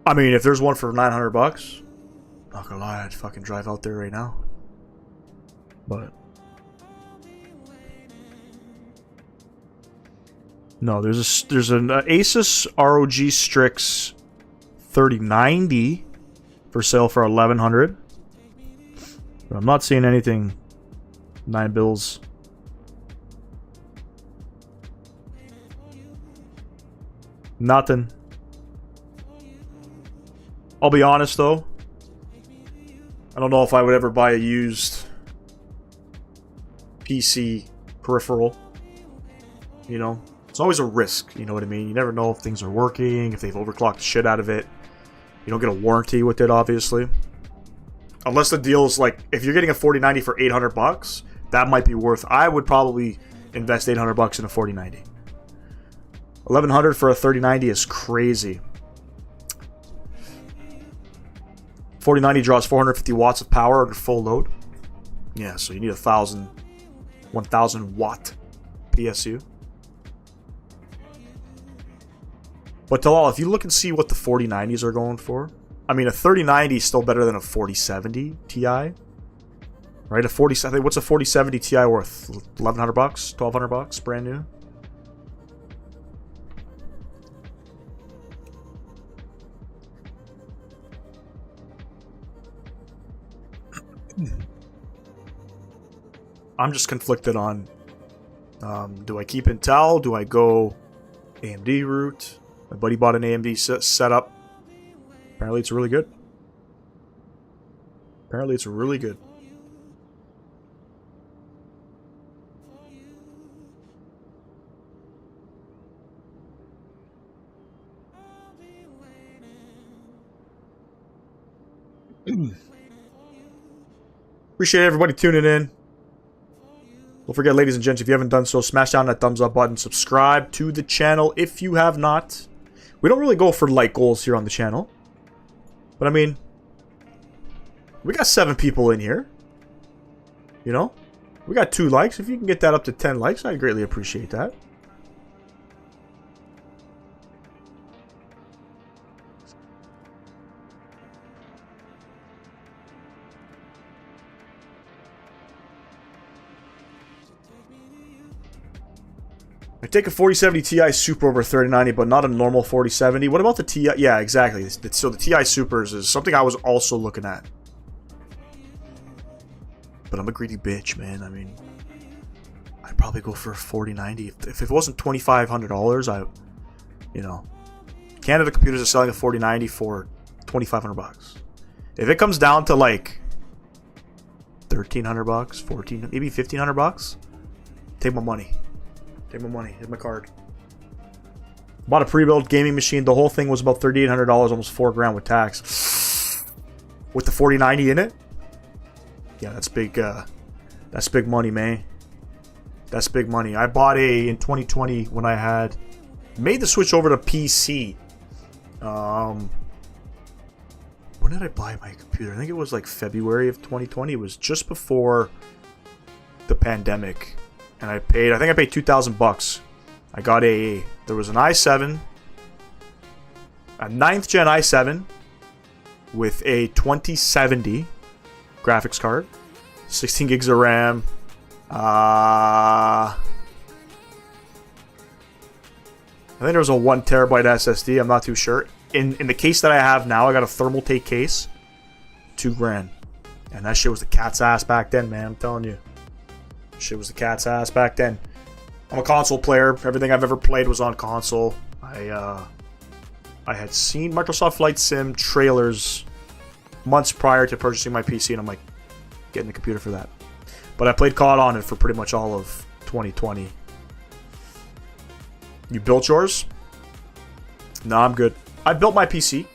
I mean, if there's one for 900 bucks, not gonna lie, I'd fucking drive out there right now. But no, there's an Asus ROG Strix 3090 for sale for 1100. But I'm not seeing anything 9 bills. Nothing. I'll be honest though, I don't know if I would ever buy a used PC peripheral. You know, it's always a risk, you know what I mean? You never know if things are working, if they've overclocked the shit out of it. You don't get a warranty with it, obviously. Unless the deal's like, if you're getting a 4090 for 800 bucks, that might be worth. I would probably invest 800 bucks in a 4090. 1100 for a 3090 is crazy. 4090 draws 450 watts of power under full load. Yeah, so you need 1000 watt PSU. But Talal, if you look and see what the 4090s are going for, I mean, a 3090 is still better than a 4070 Ti. Right? A 4070, what's a 4070 Ti worth? 1100 bucks? 1200 bucks? Brand new? I'm just conflicted on, do I keep Intel? Do I go AMD route? My buddy bought an AMD setup. Apparently it's really good. Apparently it's really good. Appreciate everybody tuning in. Don't forget, ladies and gents, if you haven't done so, smash down that thumbs up button. Subscribe to the channel if you have not. We don't really go for like goals here on the channel. But I mean, we got 7 people in here. You know? We got 2 likes. If you can get that up to 10 likes, I'd greatly appreciate that. I take a 4070 Ti Super over 3090, but not a normal 4070. What about the Ti? Yeah, exactly. So the Ti Supers is something I was also looking at. But I'm a greedy bitch, man. I mean, I'd probably go for a 4090. If it wasn't $2,500, you know, Canada Computers are selling a 4090 for $2,500. If it comes down to like $1,300, 14, maybe $1,500, take my money. Take my money. Hit my card. Bought a pre-built gaming machine. The whole thing was about $3,800, almost $4,000 with tax. With the 4090 in it. Yeah, that's big. That's big money, man. That's big money. I bought in 2020 when I had made the switch over to PC. When did I buy my computer? I think it was like February of 2020. It was just before the pandemic. And I think I paid $2,000. I got there was an i7, a 9th gen i7 with a 2070 graphics card, 16 gigs of RAM. I think there was a 1 terabyte SSD. I'm not too sure. In the case that I have now, I got a thermal take case, $2,000, and that shit was the cat's ass back then, man. I'm telling you. Shit was the cat's ass back then. I'm a console player. Everything I've ever played was on console. I had seen Microsoft Flight Sim trailers months prior to purchasing my PC, and I'm like, getting the computer for that. But I played COD on it for pretty much all of 2020. You built yours? No, I'm good. I built my PC.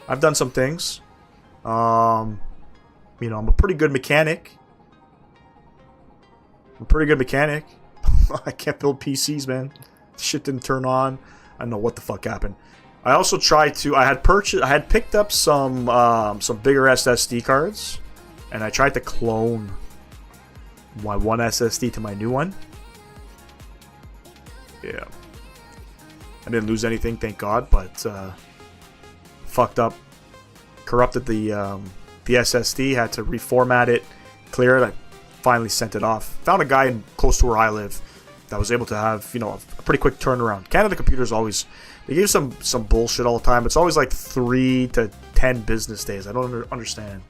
I've done some things. You know, I'm a pretty good mechanic. I can't build PCs, man. Shit didn't turn on. I don't know what the fuck happened. I also tried to. I had picked up some bigger SSD cards, and I tried to clone my one SSD to my new one. Yeah, I didn't lose anything, thank God. But fucked up, corrupted the SSD, had to reformat it, clear it. I finally sent it off. Found a guy close to where I live that was able to have, you know, a pretty quick turnaround. Canada Computers always, they give some bullshit all the time. It's always like 3 to 10 business days. I don't understand.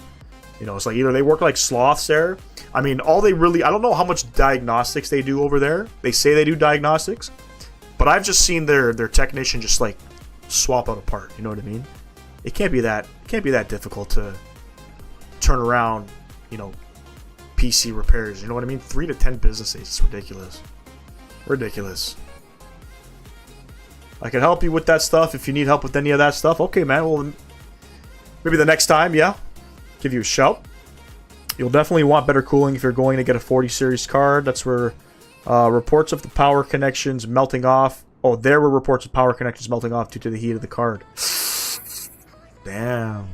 You know, it's like either they work like sloths there. I mean, all they really, I don't know how much diagnostics they do over there. They say they do diagnostics, but I've just seen their technician just like swap out a part. You know what I mean? It can't be that difficult to turn around, you know, PC repairs. You know what I mean? 3 to 10 business days. It's ridiculous. Ridiculous. I can help you with that stuff if you need help with any of that stuff. Okay, man. Well, maybe the next time, yeah. Give you a shout. You'll definitely want better cooling if you're going to get a 40 series card. That's where reports of the power connections melting off. Oh, there were reports of power connections melting off due to the heat of the card. Damn.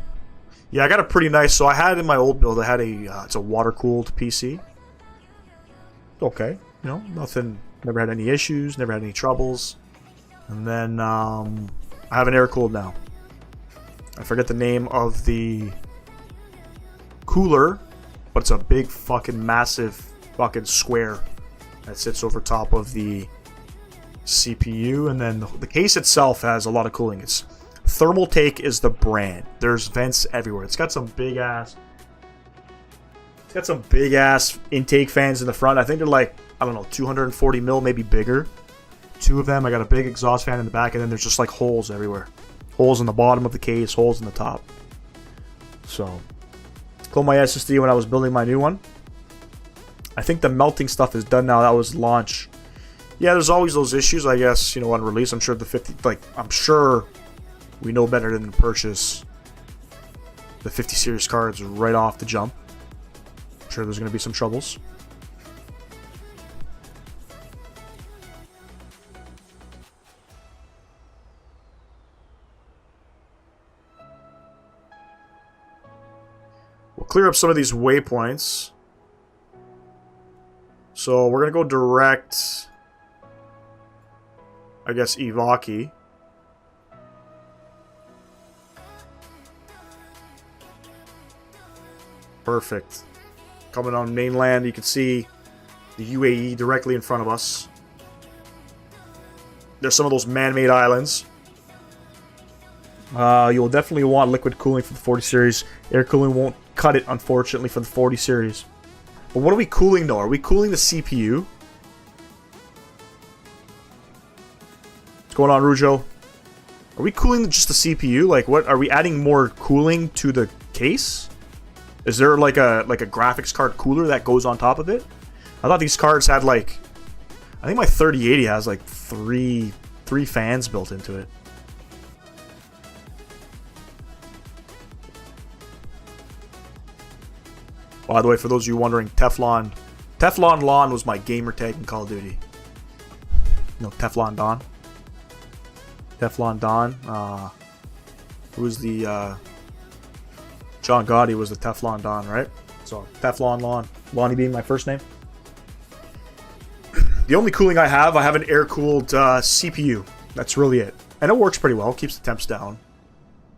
Yeah, I got a pretty nice. So I had in my old build, I had it's a water cooled PC. Okay, you know, nothing. Never had any issues. Never had any troubles. And then I have an air cooled now. I forget the name of the cooler, but it's a big fucking massive fucking square that sits over top of the CPU, and then the case itself has a lot of cooling. It's Thermaltake is the brand. There's vents everywhere. It's got some big ass intake fans in the front. I think they're like, I don't know, 240 mil, maybe bigger. 2 of them. I got a big exhaust fan in the back, and then there's just like holes everywhere. Holes in the bottom of the case, holes in the top. So cloned my SSD when I was building my new one. I think the melting stuff is done now. That was launch. Yeah, there's always those issues, I guess, you know, on release. I'm sure the 50, like, I'm sure we know better than to purchase the 50 series cards right off the jump. I'm sure there's going to be some troubles. We'll clear up some of these waypoints. So we're going to go direct, I guess, Ivaki. Perfect. Coming on mainland, you can see the UAE directly in front of us. There's some of those man-made islands. You'll definitely want liquid cooling for the 40 series. Air cooling won't cut it, unfortunately, for the 40 series. But what are we cooling, though? Are we cooling the CPU? What's going on, Rujo? Are we cooling just the CPU? Like, what? Are we adding more cooling to the case? Is there like a graphics card cooler that goes on top of it? I thought these cards had like, I think my 3080 has like three fans built into it. By the way, for those of you wondering, Teflon Lawn was my gamer tag in Call of Duty. You know, Teflon Don. Teflon Don. Who was the John Gotti was the Teflon Don, right? So Teflon Lawn. Lonnie being my first name. The only cooling I have an air-cooled CPU. That's really it. And it works pretty well. Keeps the temps down.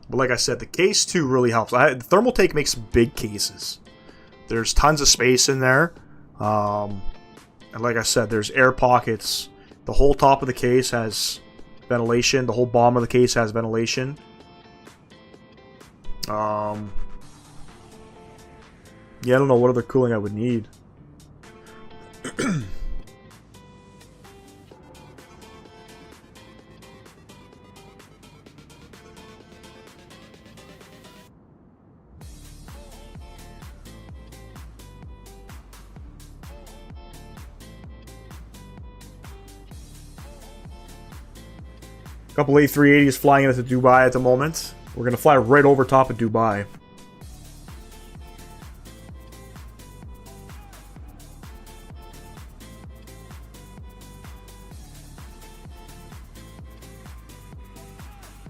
But like I said, the case too really helps. Thermaltake makes big cases. There's tons of space in there. And like I said, there's air pockets. The whole top of the case has ventilation. The whole bottom of the case has ventilation. Yeah, I don't know what other cooling I would need. A couple A380s flying into Dubai at the moment. We're going to fly right over top of Dubai.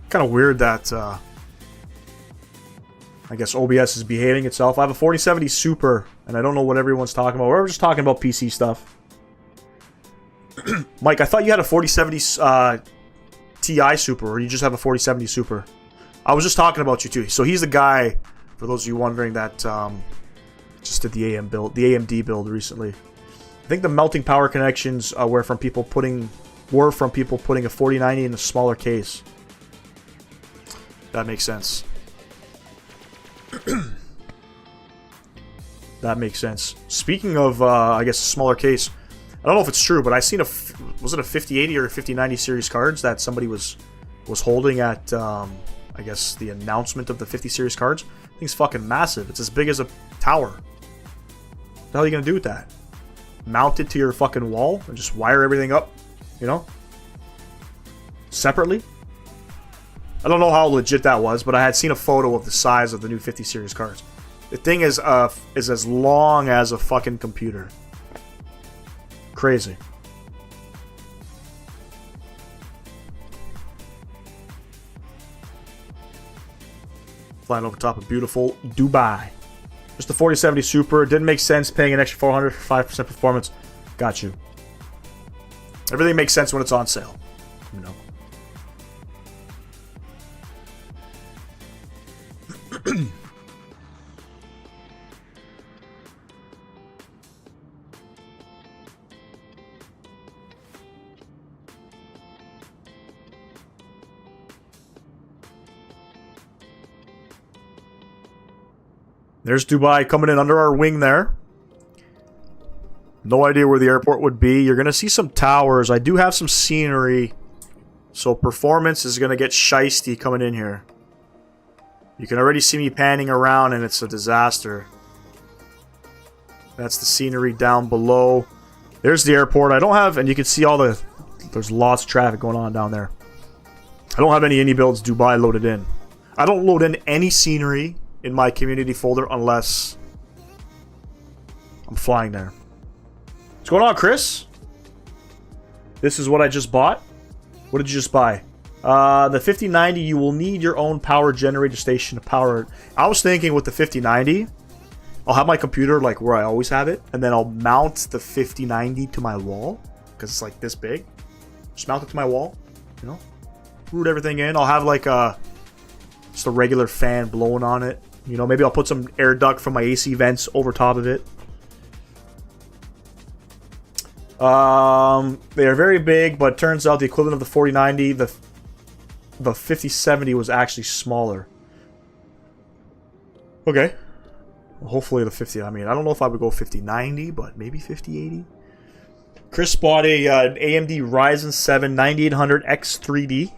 Kind of weird that I guess OBS is behaving itself. I have a 4070 Super, and I don't know what everyone's talking about. We're just talking about PC stuff. Mike, I thought you had a 4070 Ti Super, or you just have a 4070 Super? I was just talking about you too. So he's the guy, for those of you wondering, that just did the AMD build recently. I think the melting power connections were from people putting a 4090 in a smaller case. That makes sense. That makes sense. Speaking of, I guess, a smaller case, I don't know if it's true, but I seen was it a 5080 or a 5090 series cards that somebody was holding at, I guess, the announcement of the 50 series cards. I think it's fucking massive. It's as big as a tower. What the hell are you gonna do with that? Mount it to your fucking wall and just wire everything up, you know? Separately? I don't know how legit that was, but I had seen a photo of the size of the new 50 series cards. The thing is as long as a fucking computer. Crazy. Flying over top of beautiful Dubai. Just the 4070 Super. It didn't make sense paying an extra $400 for 5% performance. Got you. Everything makes sense when it's on sale. You know. There's Dubai coming in under our wing there. No idea where the airport would be. You're going to see some towers. I do have some scenery. So performance is going to get shiesty coming in here. You can already see me panning around and it's a disaster. That's the scenery down below. There's the airport. I don't have, and you can see all the, there's lots of traffic going on down there. I don't have any indie builds Dubai loaded in. I don't load in any scenery in my community folder unless I'm flying there. What's going on, Chris? This is what I just bought. What did you just buy? The 5090, you will need your own power generator station to power it. I was thinking with the 5090, I'll have my computer like where I always have it, and then I'll mount the 5090 to my wall, because it's like this big. Just mount it to my wall, you know? Root everything in. I'll have like just a regular fan blowing on it. You know, maybe I'll put some air duct from my AC vents over top of it. They are very big, but turns out the equivalent of the 4090, the 5070 was actually smaller. Okay. Well, hopefully the 50, I mean, I don't know if I would go 5090, but maybe 5080. Chris bought an AMD Ryzen 7 9800X 3D.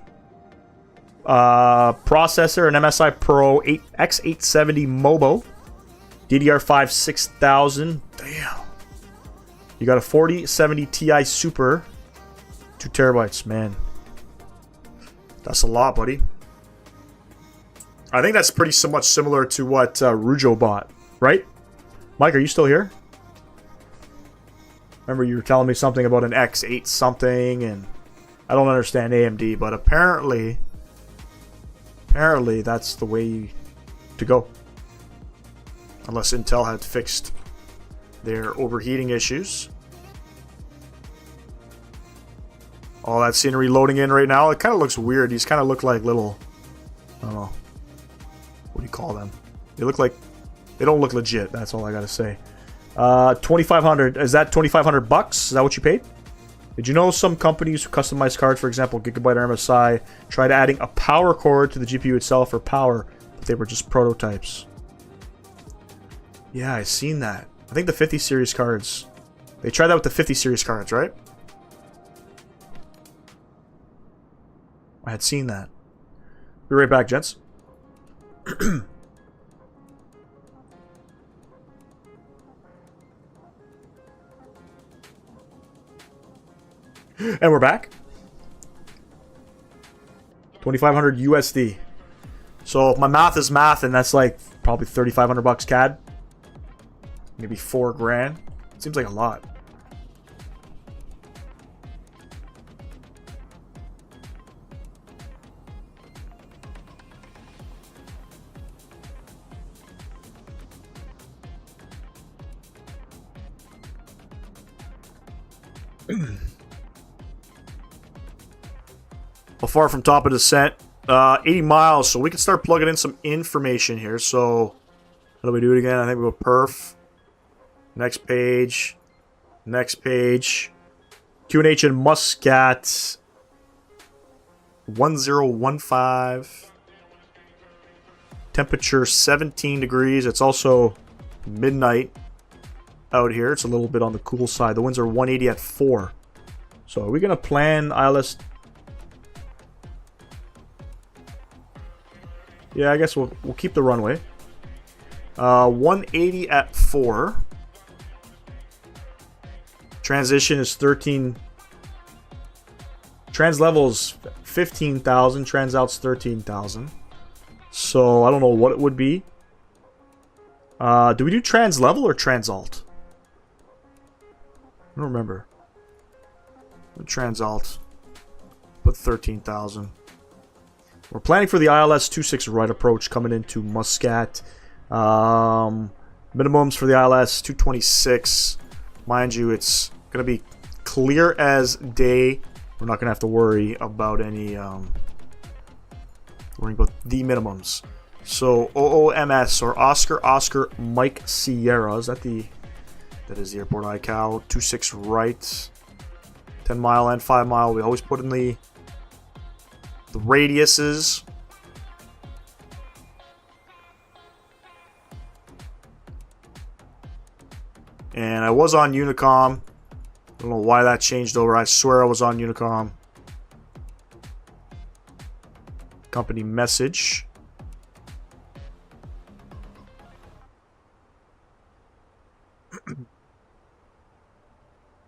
Processor, an MSI Pro X870 Mobo. DDR5 6000. Damn. You got a 4070 Ti Super. 2 terabytes, man. That's a lot, buddy. I think that's pretty much similar to what Rujo bought, right? Mike, are you still here? Remember you were telling me something about an X8 something, and I don't understand AMD, but apparently that's the way to go. Unless Intel had fixed their overheating issues. All that scenery loading in right now. It kind of looks weird. These kind of look like little, I don't know, what do you call them? They look like, they don't look legit. That's all I gotta say. 2,500. Is that 2,500 bucks? Is that what you paid? Did you know some companies who customize cards, for example, Gigabyte or MSI, tried adding a power cord to the GPU itself for power, but they were just prototypes? Yeah, I seen that. I think the 50 series cards. They tried that with the 50 series cards, right? I had seen that. Be right back, gents. And we're back. 2,500 USD. So if my math is math, and that's like probably 3,500 bucks CAD. Maybe $4 grand. Seems like a lot. How far from top of descent? 80 miles, so we can start plugging in some information here. So, how do we do it again? I think we go perf. Next page. Next page. QNH in Muscat. 1015. Temperature 17 degrees. It's also midnight out here. It's a little bit on the cool side. The winds are 180 at 4. So are we going to plan ILS? Yeah, I guess we'll keep the runway. 180 at 4. Transition is 13. Trans level is 15,000. Trans out's 13,000. So I don't know what it would be. Do we do trans level or trans alt? I don't remember. Trans alt. Put 13,000. We're planning for the ILS 26 right approach coming into Muscat. Minimums for the ILS 226. Mind you, it's going to be clear as day. We're not going to have to worry about any worrying about the minimums. So OOMS or Oscar Mike Sierra, is that is the airport iCal 26 right. 10 mile and 5 mile. We always put in the radiuses. And I was on Unicom. I don't know why that changed over. I swear I was on Unicom. Company message.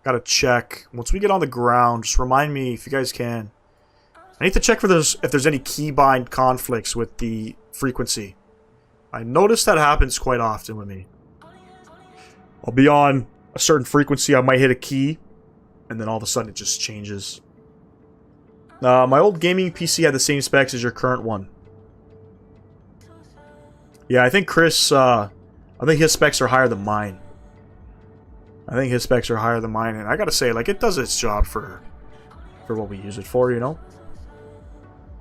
Gotta check. Once we get on the ground, just remind me if you guys can. I need to check for if there's any keybind conflicts with the frequency. I notice that happens quite often with me. I'll be on a certain frequency, I might hit a key, and then all of a sudden it just changes. My old gaming PC had the same specs as your current one. Yeah, I think Chris, I think his specs are higher than mine. And I gotta say, like, it does its job for what we use it for, you know?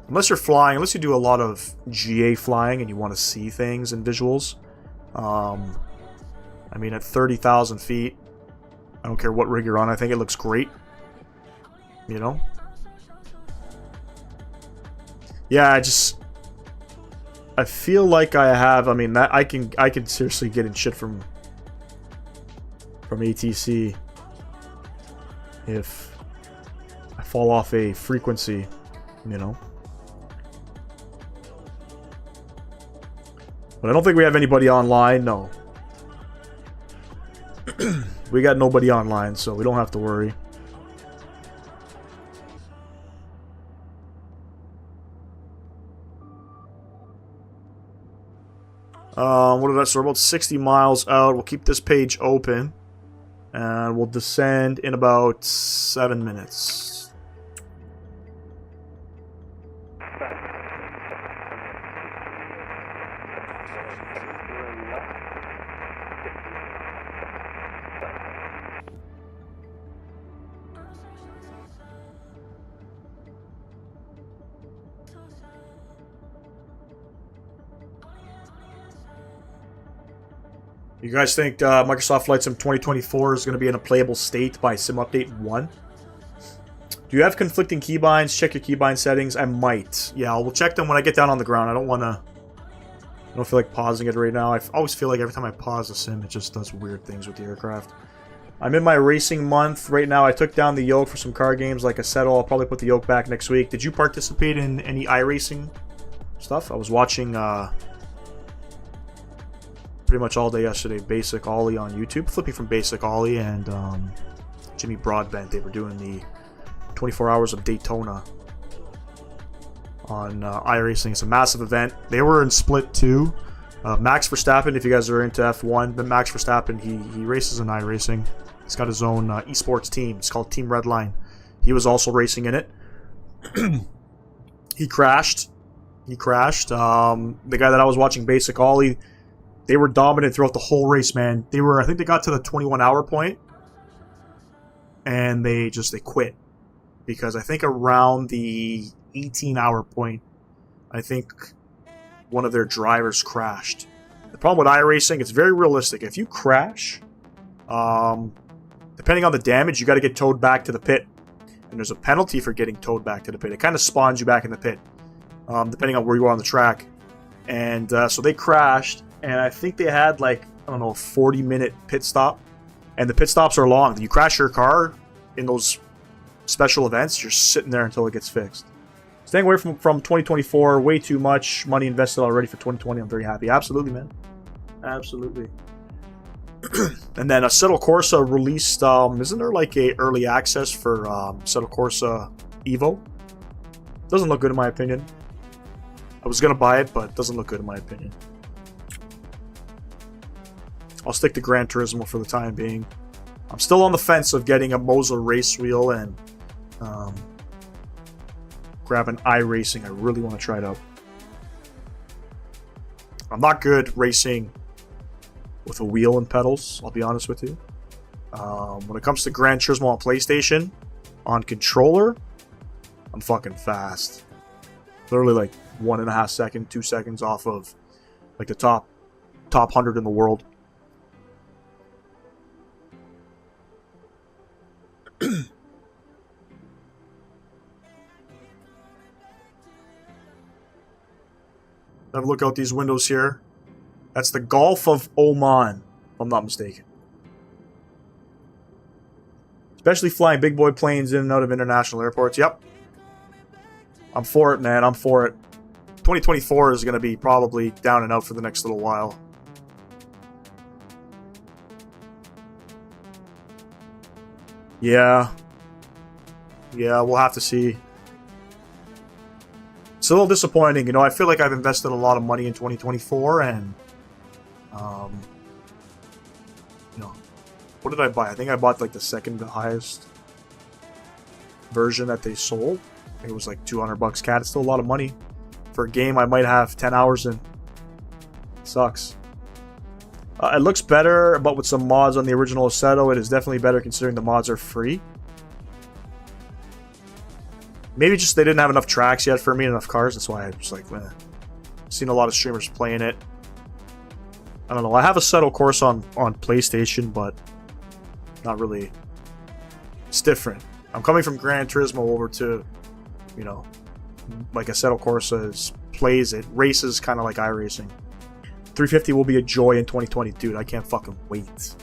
Unless you're flying, unless you do a lot of GA flying and you want to see things and visuals. I mean, at 30,000 feet, I don't care what rig you're on, I think it looks great. You know? Yeah, I feel like I have, I mean, that I can seriously get in shit from ATC if I fall off a frequency, you know. But I don't think we have anybody online, no. We got nobody online, so we don't have to worry. What did I say? We're about 60 miles out. We'll keep this page open. And we'll descend in about 7 minutes. You guys think Microsoft Flight Sim 2024 is going to be in a playable state by Sim Update 1? Do you have conflicting keybinds? Check your keybind settings. I might. Yeah, I will check them when I get down on the ground. I don't feel like pausing it right now. I always feel like every time I pause the sim, it just does weird things with the aircraft. I'm in my racing month right now. I took down the Yoke for some car games. Like I said, I'll probably put the Yoke back next week. Did you participate in any iRacing stuff? I was watching pretty much all day yesterday Basic Ollie on YouTube. Flipping from Basic Ollie and Jimmy Broadbent. They were doing the 24 Hours of Daytona on iRacing. It's a massive event. They were in Split 2. Max Verstappen, if you guys are into F1, but Max Verstappen, he races in iRacing. He's got his own esports team. It's called Team Redline. He was also racing in it. He crashed. The guy that I was watching Basic Ollie, they were dominant throughout the whole race, man. I think they got to the 21-hour point, and they quit. Because I think around the 18-hour point, I think one of their drivers crashed. The problem with iRacing, it's very realistic. If you crash, depending on the damage, you got to get towed back to the pit. And there's a penalty for getting towed back to the pit. It kind of spawns you back in the pit, depending on where you are on the track. And so they crashed, and I think they had like, I don't know, a 40-minute pit stop. And the pit stops are long. You crash your car in those special events, you're sitting there until it gets fixed. Staying away from 2024, way too much money invested already for 2020. I'm very happy. Absolutely, man. Absolutely. And then Assetto Corsa released, isn't there like a early access for Assetto Corsa EVO? Doesn't look good in my opinion. I was going to buy it, but it doesn't look good in my opinion. I'll stick to Gran Turismo for the time being. I'm still on the fence of getting a Moza race wheel and grab an iRacing. I really want to try it out. I'm not good racing with a wheel and pedals, I'll be honest with you. When it comes to Gran Turismo on PlayStation, on controller, I'm fucking fast. Literally like 1.5 seconds, 2 seconds off of like the top 100 in the world. Have a look out these windows here. That's the Gulf of Oman, if I'm not mistaken. Especially flying big boy planes in and out of international airports. Yep. I'm for it, man. I'm for it. 2024 is going to be probably down and out for the next little while. Yeah. Yeah, we'll have to see. It's a little disappointing. You know, I feel like I've invested a lot of money in 2024 and... you know, what did I buy? I think I bought like the second highest version that they sold. I think it was like $200 CAD. It's still a lot of money for a game I might have 10 hours in. Sucks. It looks better, but with some mods on the original Assetto, it is definitely better considering the mods are free. Maybe just they didn't have enough tracks yet for me, enough cars. That's why I was like, meh. Seen a lot of streamers playing it. I don't know. I have a Assetto Corsa on PlayStation, but not really. It's different. I'm coming from Gran Turismo over to, you know, like Assetto Corsa plays it, races kind of like iRacing. 350 will be a joy in 2020. Dude, I can't fucking wait.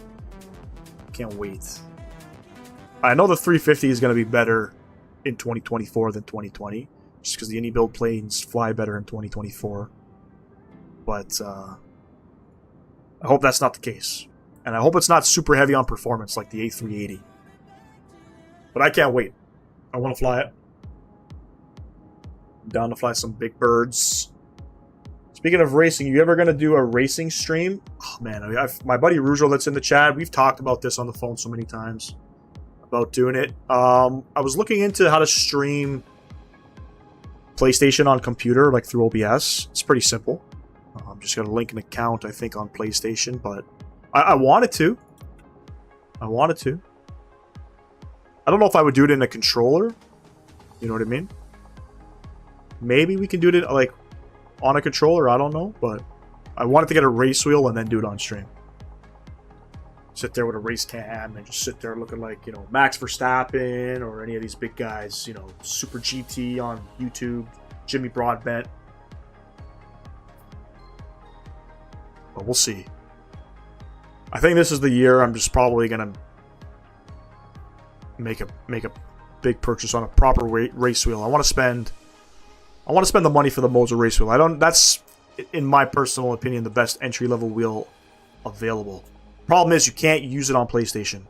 Can't wait. I know the 350 is going to be better in 2024 than 2020, just because the indie build planes fly better in 2024. But I hope that's not the case. And I hope it's not super heavy on performance like the A380. But I can't wait. I want to fly it. I'm down to fly some big birds. Speaking of racing, you ever going to do a racing stream? Oh man, my buddy Rujo that's in the chat, we've talked about this on the phone so many times. About doing it. I was looking into how to stream PlayStation on computer, like through OBS. It's pretty simple. I'm just going to link an account, I think, on PlayStation, but I wanted to. I wanted to. I don't know if I would do it in a controller. You know what I mean? Maybe we can do it like on a controller, I don't know, but I wanted to get a race wheel and then do it on stream. Sit there with a race cam and just sit there looking like, you know, Max Verstappen or any of these big guys, you know, Super GT on YouTube, Jimmy Broadbent. But we'll see. I think this is the year I'm just probably gonna make a big purchase on a proper race wheel. I want to spend the money for the Moza race wheel. That's, in my personal opinion, the best entry-level wheel available. Problem is, you can't use it on PlayStation.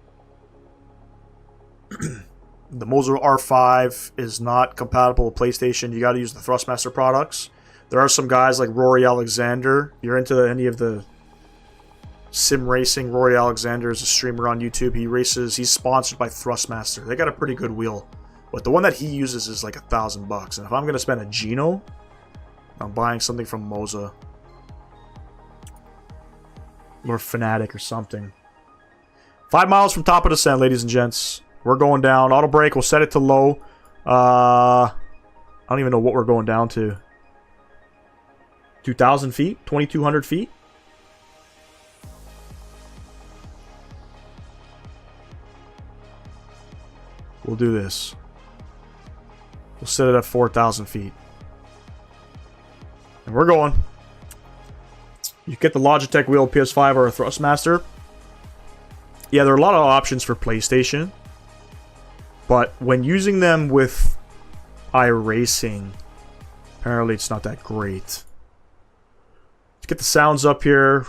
The Moza R5 is not compatible with PlayStation. You got to use the Thrustmaster products. There are some guys like Rory Alexander. If you're into any of the sim racing, Rory Alexander is a streamer on YouTube. He's sponsored by Thrustmaster. They got a pretty good wheel. But the one that he uses is like $1,000. And if I'm going to spend a Geno, I'm buying something from Moza. Or Fanatic or something. 5 miles from top of descent, ladies and gents. We're going down. Auto brake, we'll set it to low. I don't even know what we're going down to. 2,000 feet? 2,200 feet? We'll do this. We'll set it at 4,000 feet. And we're going. You get the Logitech wheel, PS5, or a Thrustmaster. Yeah, there are a lot of options for PlayStation. But when using them with iRacing, apparently it's not that great. Let's get the sounds up here.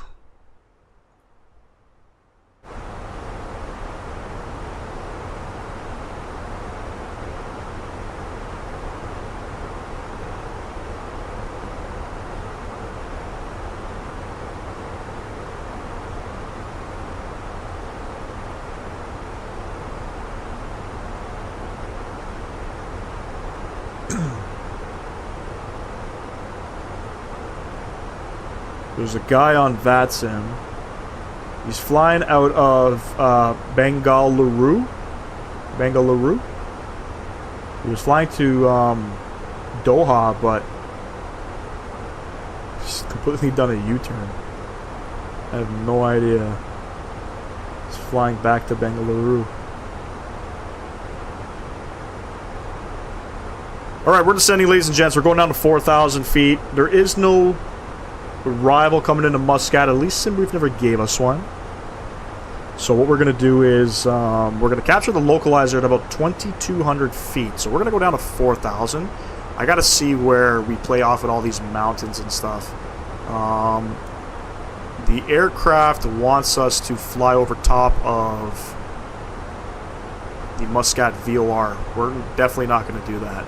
There's a guy on VATSIM. He's flying out of Bengaluru. He was flying to Doha, but he's completely done a U-turn. I have no idea. He's flying back to Bengaluru. Alright, we're descending, ladies and gents. We're going down to 4,000 feet. There is no rival coming into Muscat. At least SimBrief never gave us one. So what we're going to do is we're going to capture the localizer at about 2,200 feet. So we're going to go down to 4,000. I got to see where we play off at all these mountains and stuff. The aircraft wants us to fly over top of the Muscat VOR. We're definitely not going to do that.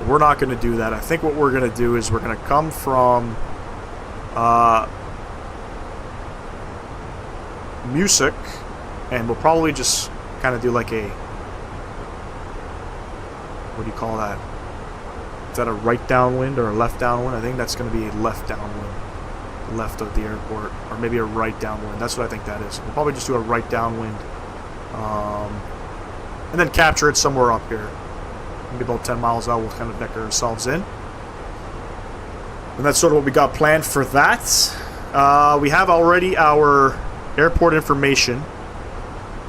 We're not going to do that. I think what we're going to do is we're going to come from Muscat, and we'll probably just kind of do like a, what do you call that? Is that a right downwind or a left downwind? I think that's going to be a left downwind, left of the airport, or maybe a right downwind. That's what I think that is. We'll probably just do a right downwind, and then capture it somewhere up here. Maybe about 10 miles out, we'll kind of deck ourselves in. And that's sort of what we got planned for that. We have already our airport information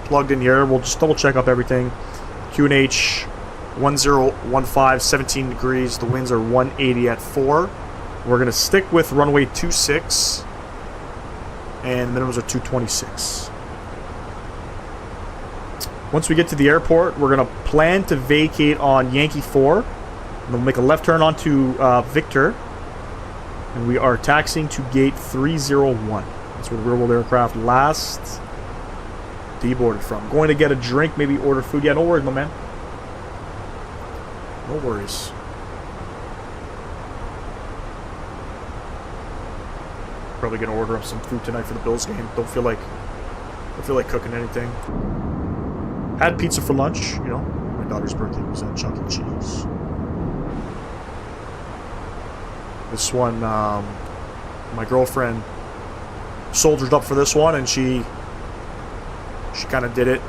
plugged in here. We'll just double check up everything. QNH 1015, 17 degrees. The winds are 180 at 4. We're going to stick with runway 26. And the minimums are 226. Once we get to the airport, we're going to plan to vacate on Yankee 4. And we'll make a left turn onto Victor. And we are taxiing to gate 301. That's where the real-world aircraft last deboarded from. Going to get a drink, maybe order food. Yeah, no worries, my man. No worries. Probably going to order up some food tonight for the Bills game. Don't feel like cooking anything. Had pizza for lunch, you know. My daughter's birthday was at Chuck E. Cheese. This one, my girlfriend soldiered up for this one, and she kind of did it.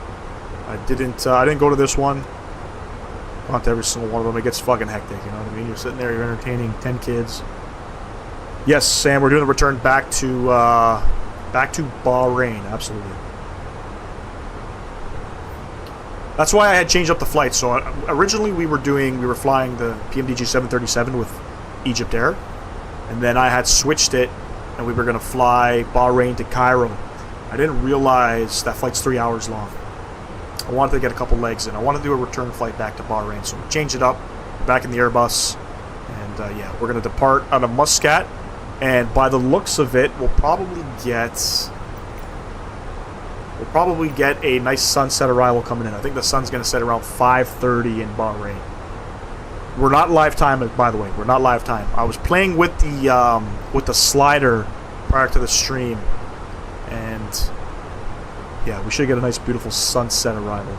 I didn't go to this one. Not to every single one of them. It gets fucking hectic, you know what I mean? You're sitting there, you're entertaining 10 kids. Yes, Sam, we're doing the return back to Bahrain, absolutely. That's why I had changed up the flight. So originally we were flying the PMDG 737 with Egypt Air, and then I had switched it, and we were going to fly Bahrain to Cairo. I didn't realize that flight's 3 hours long. I wanted to get a couple legs in. I wanted to do a return flight back to Bahrain, so we changed it up. We're back in the Airbus, and yeah, we're going to depart out of Muscat, and by the looks of it, we'll probably get a nice sunset arrival coming in. I think the sun's going to set around 5:30 in Bahrain. We're not live time, by the way. We're not live time. I was playing with the slider prior to the stream, and yeah, we should get a nice, beautiful sunset arrival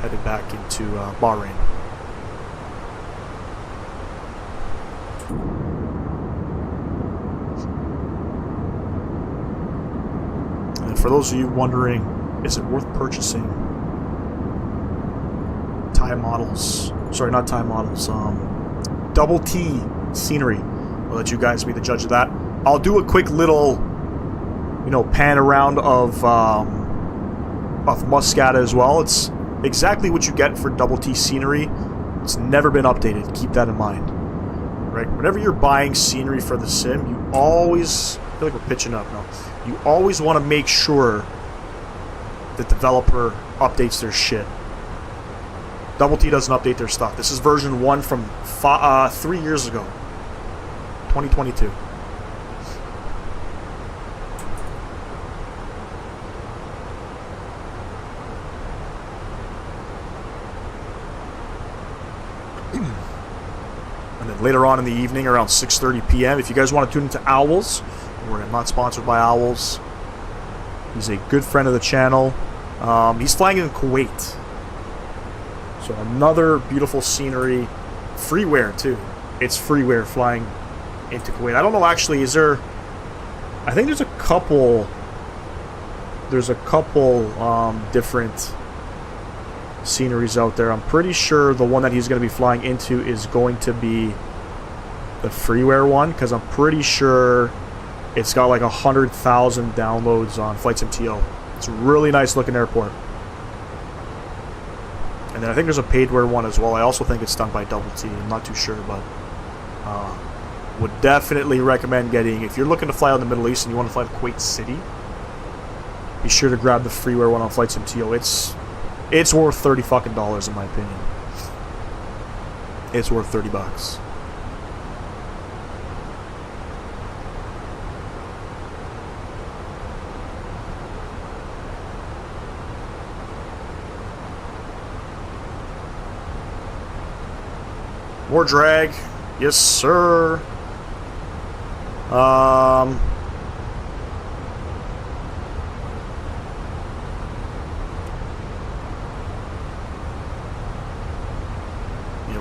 headed back into Bahrain. And for those of you wondering, is it worth purchasing Thai models? Sorry, not Thai models. Double T scenery. I'll let you guys be the judge of that. I'll do a quick little, you know, pan around of Muscat as well. It's exactly what you get for double T scenery. It's never been updated. Keep that in mind. Right? Whenever you're buying scenery for the sim, you always... I feel like we're pitching up now. You always want to make sure the developer updates their shit. Double T doesn't update their stuff. This is version 1 from 3 years ago. 2022. And then later on in the evening, around 6:30 p.m., if you guys want to tune into Owls, we're not sponsored by Owls. He's a good friend of the channel. He's flying in Kuwait. So another beautiful scenery. Freeware, too. It's freeware flying into Kuwait. I don't know, actually, is there... I think there's a couple... different sceneries out there. I'm pretty sure the one that he's going to be flying into is going to be the freeware one, because I'm pretty sure it's got like 100,000 downloads on Flight Sim TO. It's a really nice looking airport. And then I think there's a paidware one as well. I also think it's done by Double T. I'm not too sure, but would definitely recommend getting, if you're looking to fly out in the Middle East and you want to fly to Kuwait City, be sure to grab the freeware one on Flight Sim TO. It's worth $30 fucking in my opinion. It's worth $30. More drag. Yes, sir.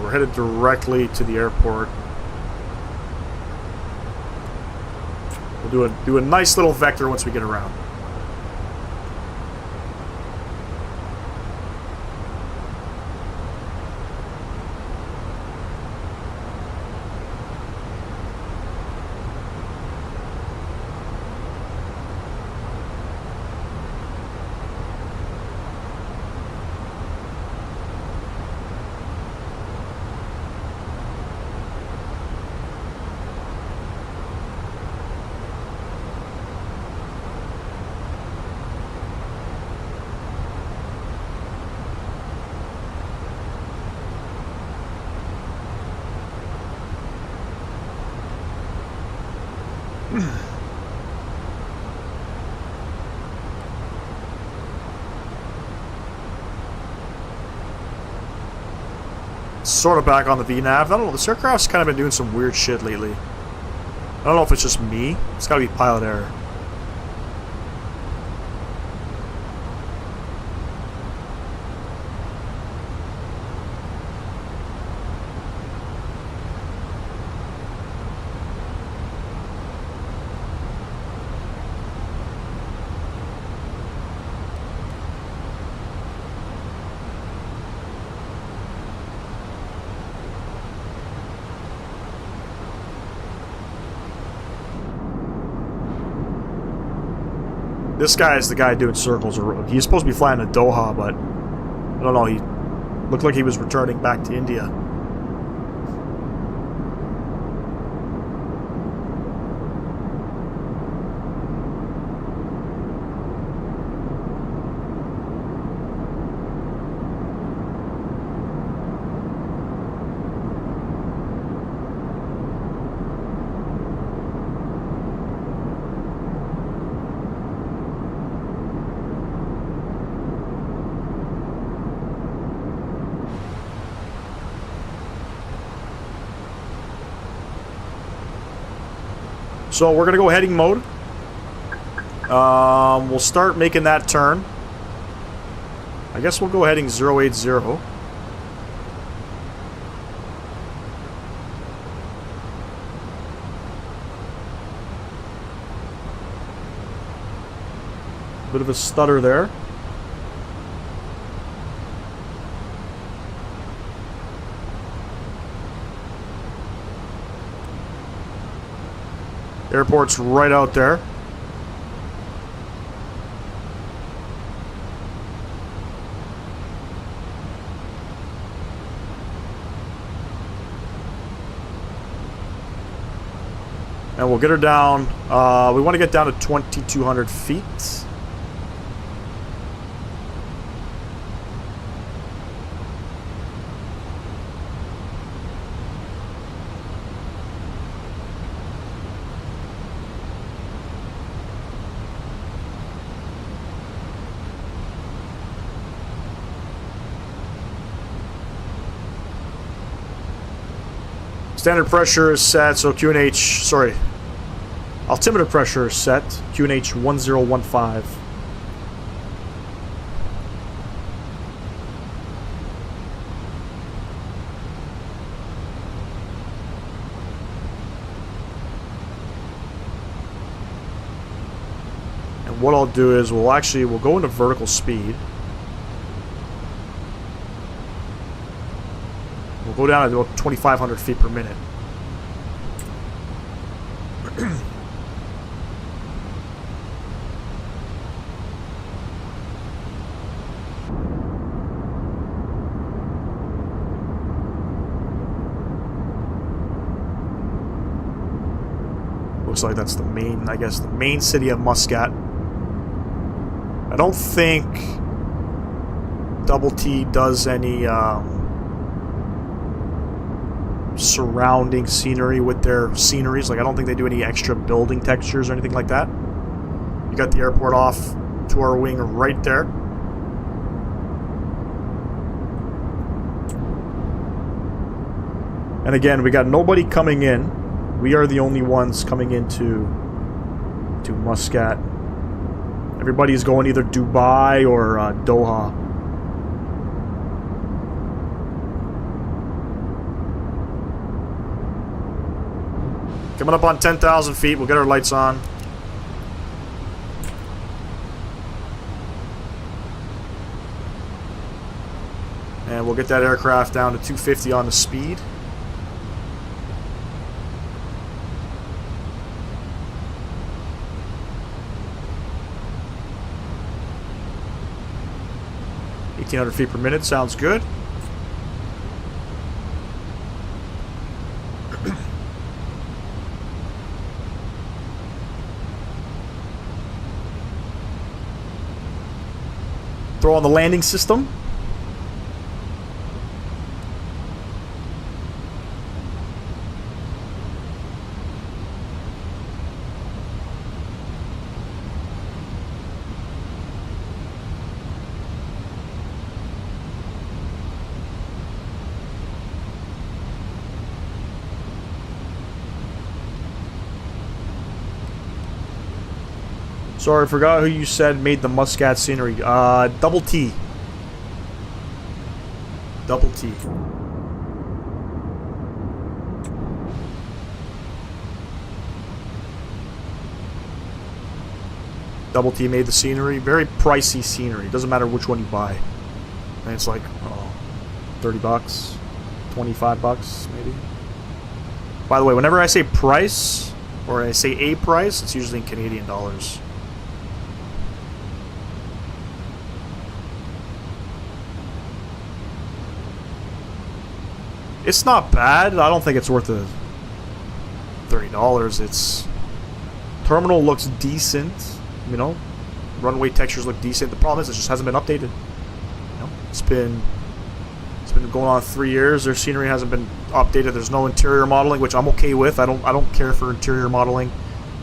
We're headed directly to the airport. We'll do a nice little vector once we get around. Sort of back on the VNav. I don't know, this aircraft's kind of been doing some weird shit lately. I don't know if it's just me. It's gotta be pilot error. This guy is the guy doing circles. He's supposed to be flying to Doha, but I don't know. He looked like he was returning back to India. So we're gonna go heading mode. We'll start making that turn. I guess we'll go heading 080. Bit of a stutter there. Airport's right out there. And we'll get her down. We want to get down to 2,200 feet. Standard pressure is set, so QNH, sorry. Altimeter pressure is set, QNH 1015. And what I'll do is we'll go into vertical speed. We'll go down to about 2,500 feet per minute. Looks like that's the main, I guess, the main city of Muscat. I don't think Double T does any surrounding scenery with their sceneries. Like, I don't think they do any extra building textures or anything like that. You got the airport off to our wing right there. And again, we got nobody coming in. We are the only ones coming into Muscat. Everybody's going either Dubai or Doha. Coming up on 10,000 feet, we'll get our lights on. And we'll get that aircraft down to 250 on the speed. $1,800 feet per minute sounds good. Throw on the landing system. Sorry, I forgot who you said made the Muscat scenery. Double T. Double T. Double T made the scenery. Very pricey scenery. Doesn't matter which one you buy. And it's like, oh, 30 bucks, 25 bucks, maybe. By the way, whenever I say price, or I say a price, it's usually in Canadian dollars. It's not bad. I don't think it's worth the $30. It's terminal looks decent, you know. Runway textures look decent. The problem is it just hasn't been updated. You know, it's been going on 3 years. Their scenery hasn't been updated. There's no interior modeling, which I'm okay with. I don't care for interior modeling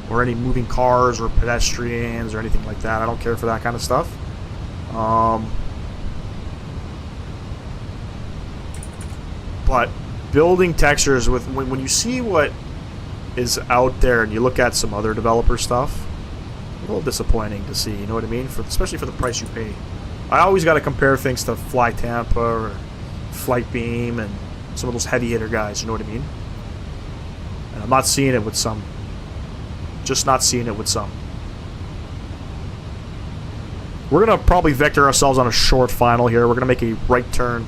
or any moving cars or pedestrians or anything like that. I don't care for that kind of stuff. But building textures with when you see what is out there and you look at some other developer stuff, a little disappointing to see. You know what I mean? Especially for the price you pay. I always got to compare things to Fly Tampa or Flight Beam and some of those heavy hitter guys. You know what I mean? And I'm not seeing it with some. Just not seeing it with some. We're gonna probably vector ourselves on a short final here. We're gonna make a right turn.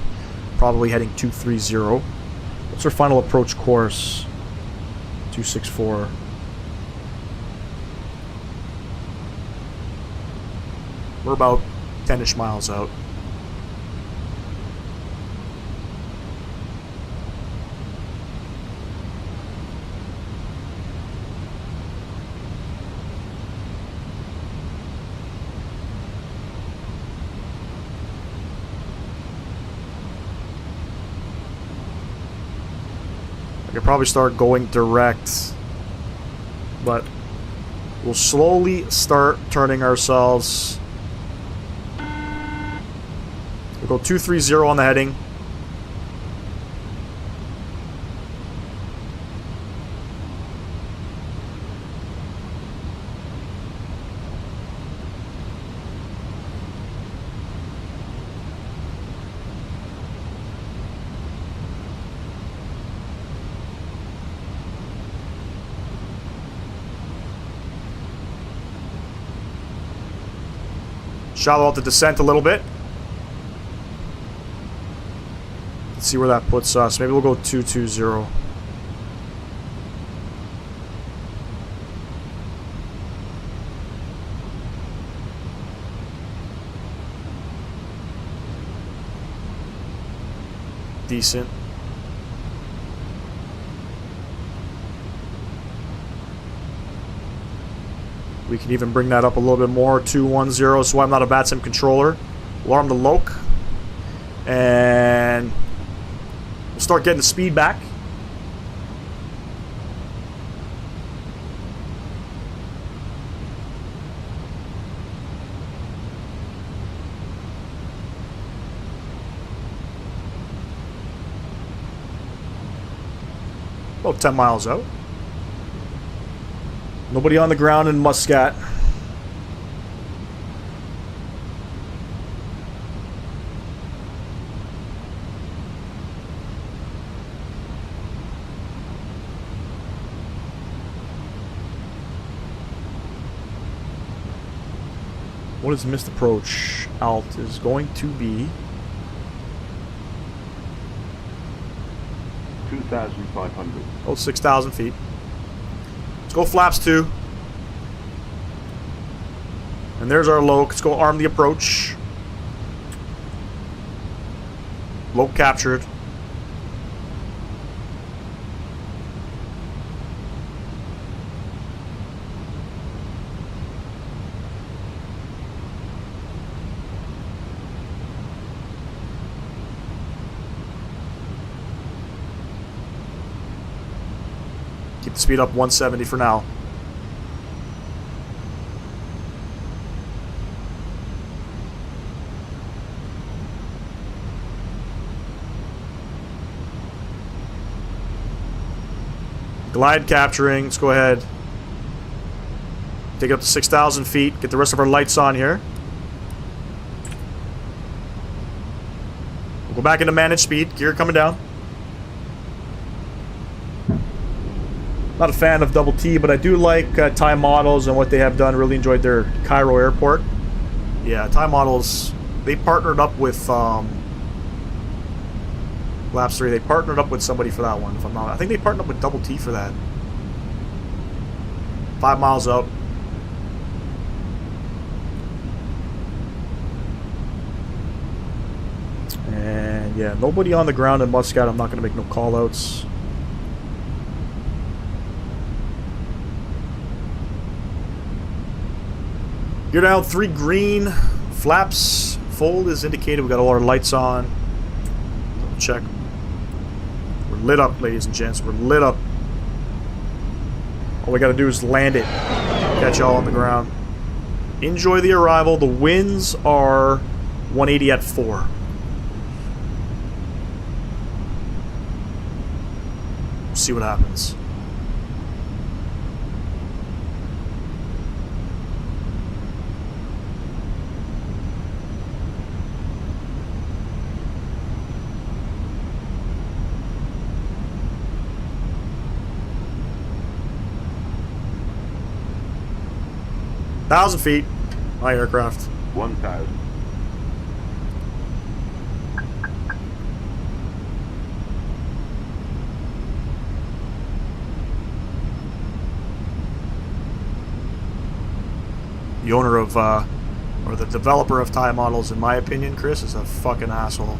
Probably heading 230. What's our final approach course? 264. We're about 10-ish miles out. I could probably start going direct, but we'll slowly start turning ourselves. We'll go 230 on the heading. Shallow out the descent a little bit. Let's see where that puts us. Maybe we'll go 220. Decent. We can even bring that up a little bit more, 210, so I'm not a VATSIM controller. We'll arm the Yoke. And we'll start getting the speed back. About 10 miles out. Nobody on the ground in Muscat. What is missed approach? Alt is going to be 2,500. oh, 6,000 feet. Let's go flaps 2. And there's our Yoke. Let's go arm the approach. Yoke captured. Keep the speed up 170 for now. Glide capturing. Let's go ahead. Take it up to 6,000 feet. Get the rest of our lights on here. We'll go back into managed speed. Gear coming down. Not a fan of Double T, but I do like Thai Models and what they have done. Really enjoyed their Cairo airport. Yeah, Thai Models, they partnered up with Laps 3. They partnered up with somebody for that one, if I'm not. I think they partnered up with Double T for that. 5 miles out. And yeah, nobody on the ground in Muscat. I'm not going to make no call-outs. You're down 3 green. Flaps fold is indicated. We got all our lights on. Double check. We're lit up, ladies and gents. We're lit up. All we got to do is land it. Catch y'all on the ground. Enjoy the arrival. The winds are 180 at 4. See what happens. Thousand feet. My aircraft. 1,000. The owner of Or the developer of TIE models, in my opinion, Chris, is a fucking asshole.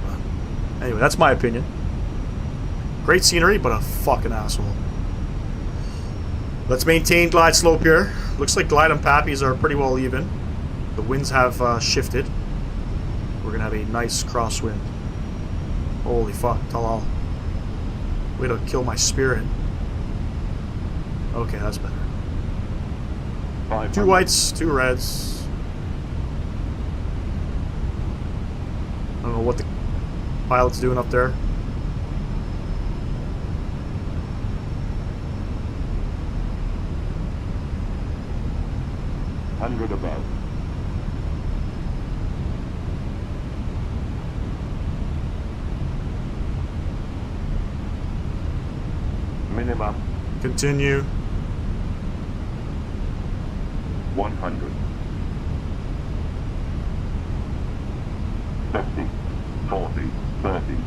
But anyway, that's my opinion. Great scenery, but a fucking asshole. Let's maintain glide slope here. Looks like glide and pappies are pretty well even. The winds have shifted. We're gonna have a nice crosswind. Holy fuck, Talal. Way to kill my spirit. Okay, that's better. 500. 2 whites, 2 reds. I don't know what the pilot's doing up there. Hundred above. Minimum Continue. 100. 50, 40, 30,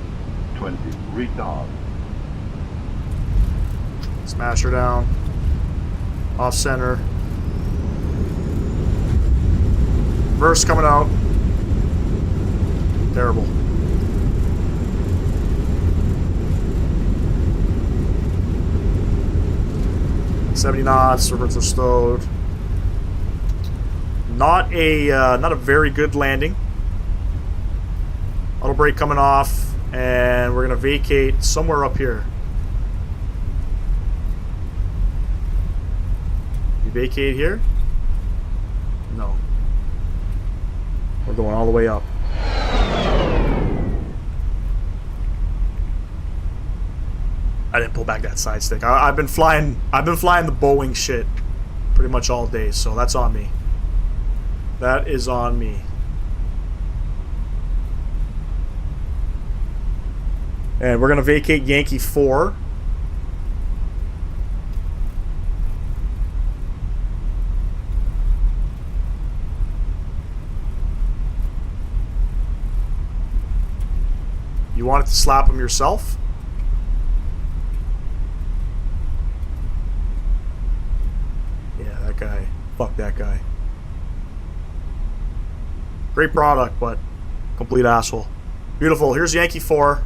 20. Retard. Smash her down. Off center. Reverse coming out. Terrible. $70 knots. Reverse are stowed. Not a very good landing. Auto brake coming off, and we're gonna vacate somewhere up here. You vacate here? No. We're going all the way up. I didn't pull back that side stick. I've been flying the Boeing shit pretty much all day, so that's on me. That is on me. And we're gonna vacate Yankee 4. You wanted to slap him yourself? Yeah, that guy. Fuck that guy. Great product, but complete asshole. Beautiful. Here's Yankee 4.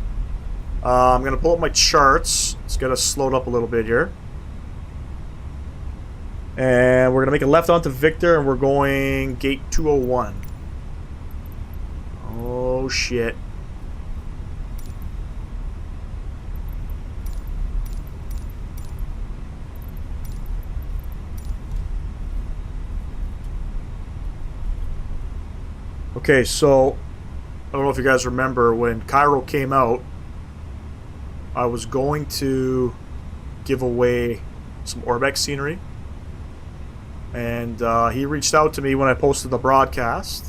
I'm going to pull up my charts. Let's get us slowed up a little bit here. And we're going to make a left onto Victor, and we're going gate 201. Oh, shit. Okay, so I don't know if you guys remember when Cairo came out, I was going to give away some Orbex scenery, and he reached out to me when I posted the broadcast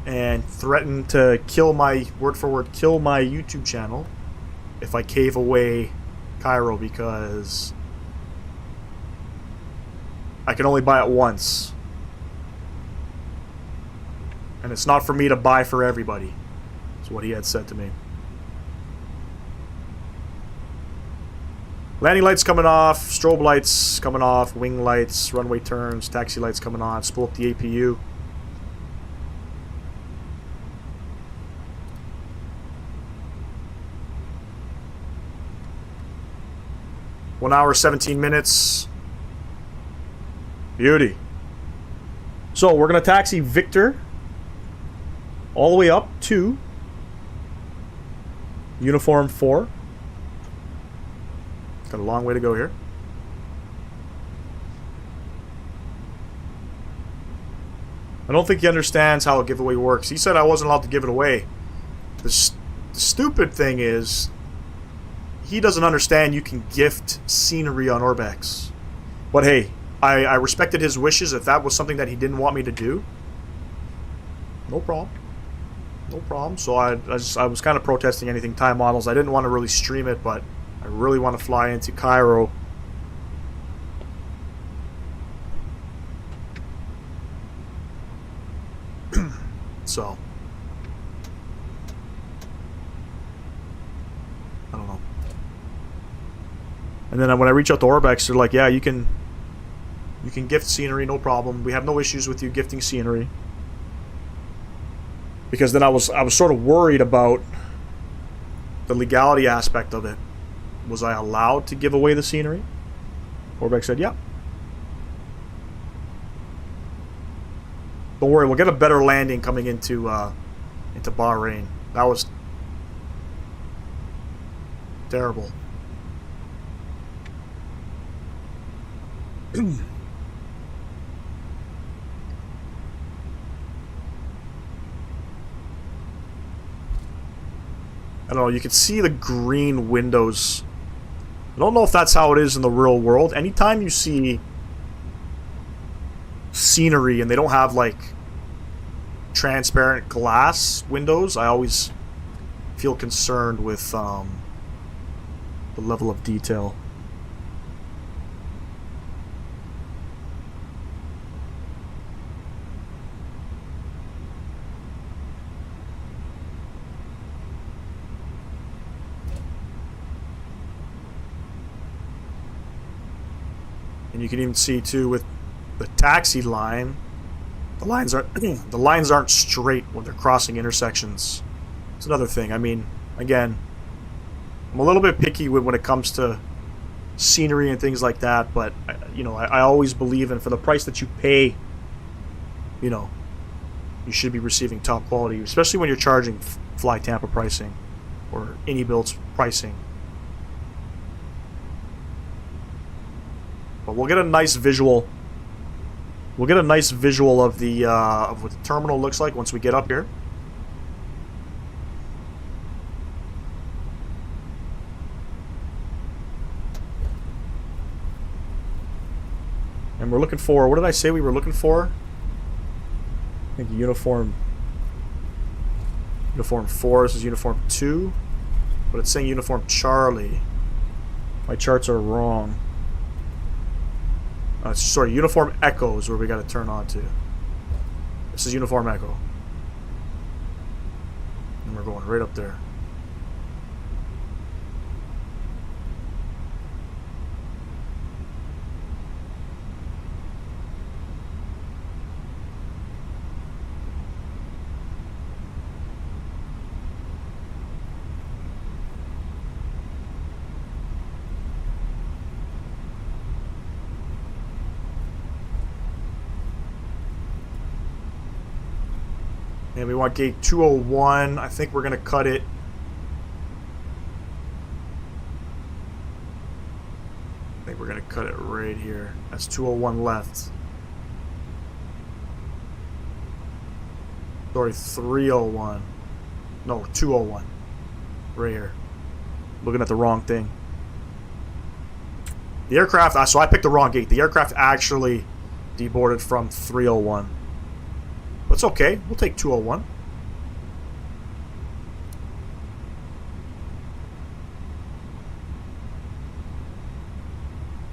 and threatened to kill my, word for word, kill my YouTube channel if I gave away Cairo, because I can only buy it once. And it's not for me to buy for everybody. That's what he had said to me. Landing lights coming off, strobe lights coming off, wing lights, runway turns, taxi lights coming on. Spool up the APU. One hour, 17 minutes. Beauty. So we're going to taxi Victor all the way up to Uniform 4. Got a long way to go here. I don't think he understands how a giveaway works. He said I wasn't allowed to give it away. The stupid thing is, he doesn't understand you can gift scenery on Orbex. But hey, I respected his wishes. If that was something that he didn't want me to do, no problem. No problem. So I was kind of protesting anything TIE models. I didn't want to really stream it, but I really want to fly into Cairo. So I don't know. And then when I reach out to Orbex, they're like, yeah, you can You can gift scenery, no problem. We have no issues with you gifting scenery. Because then I was sort of worried about the legality aspect of it. Was I allowed to give away the scenery? Orbeck said, yep. Don't worry, we'll get a better landing coming into Bahrain. That was terrible. I don't know, you can see the green windows. I don't know if that's how it is in the real world. Anytime you see scenery and they don't have like transparent glass windows, I always feel concerned with the level of detail. And you can even see too with the taxi line, the lines aren't straight when they're crossing intersections. It's another thing. I mean, again, I'm a little bit picky when it comes to scenery and things like that, but you know, I always believe in, for the price that you pay, you know, you should be receiving top quality, especially when you're charging Fly Tampa pricing or AnyBuilds pricing. But we'll get a nice visual. We'll get a nice visual of the of what the terminal looks like once we get up here. And we're looking for, what did I say we were looking for? I think uniform 4. This is uniform 2, but it's saying uniform Charlie. My charts are wrong. Sorry, uniform Echo is where we got to turn on to. This is uniform Echo. And we're going right up there. And we want gate 201. I think we're going to cut it. I think we're going to cut it right here. That's 201 left. Sorry, 301. No, 201. Right here. Looking at the wrong thing. The aircraft, so I picked the wrong gate. The aircraft actually deboarded from 301. But it's okay. We'll take 201.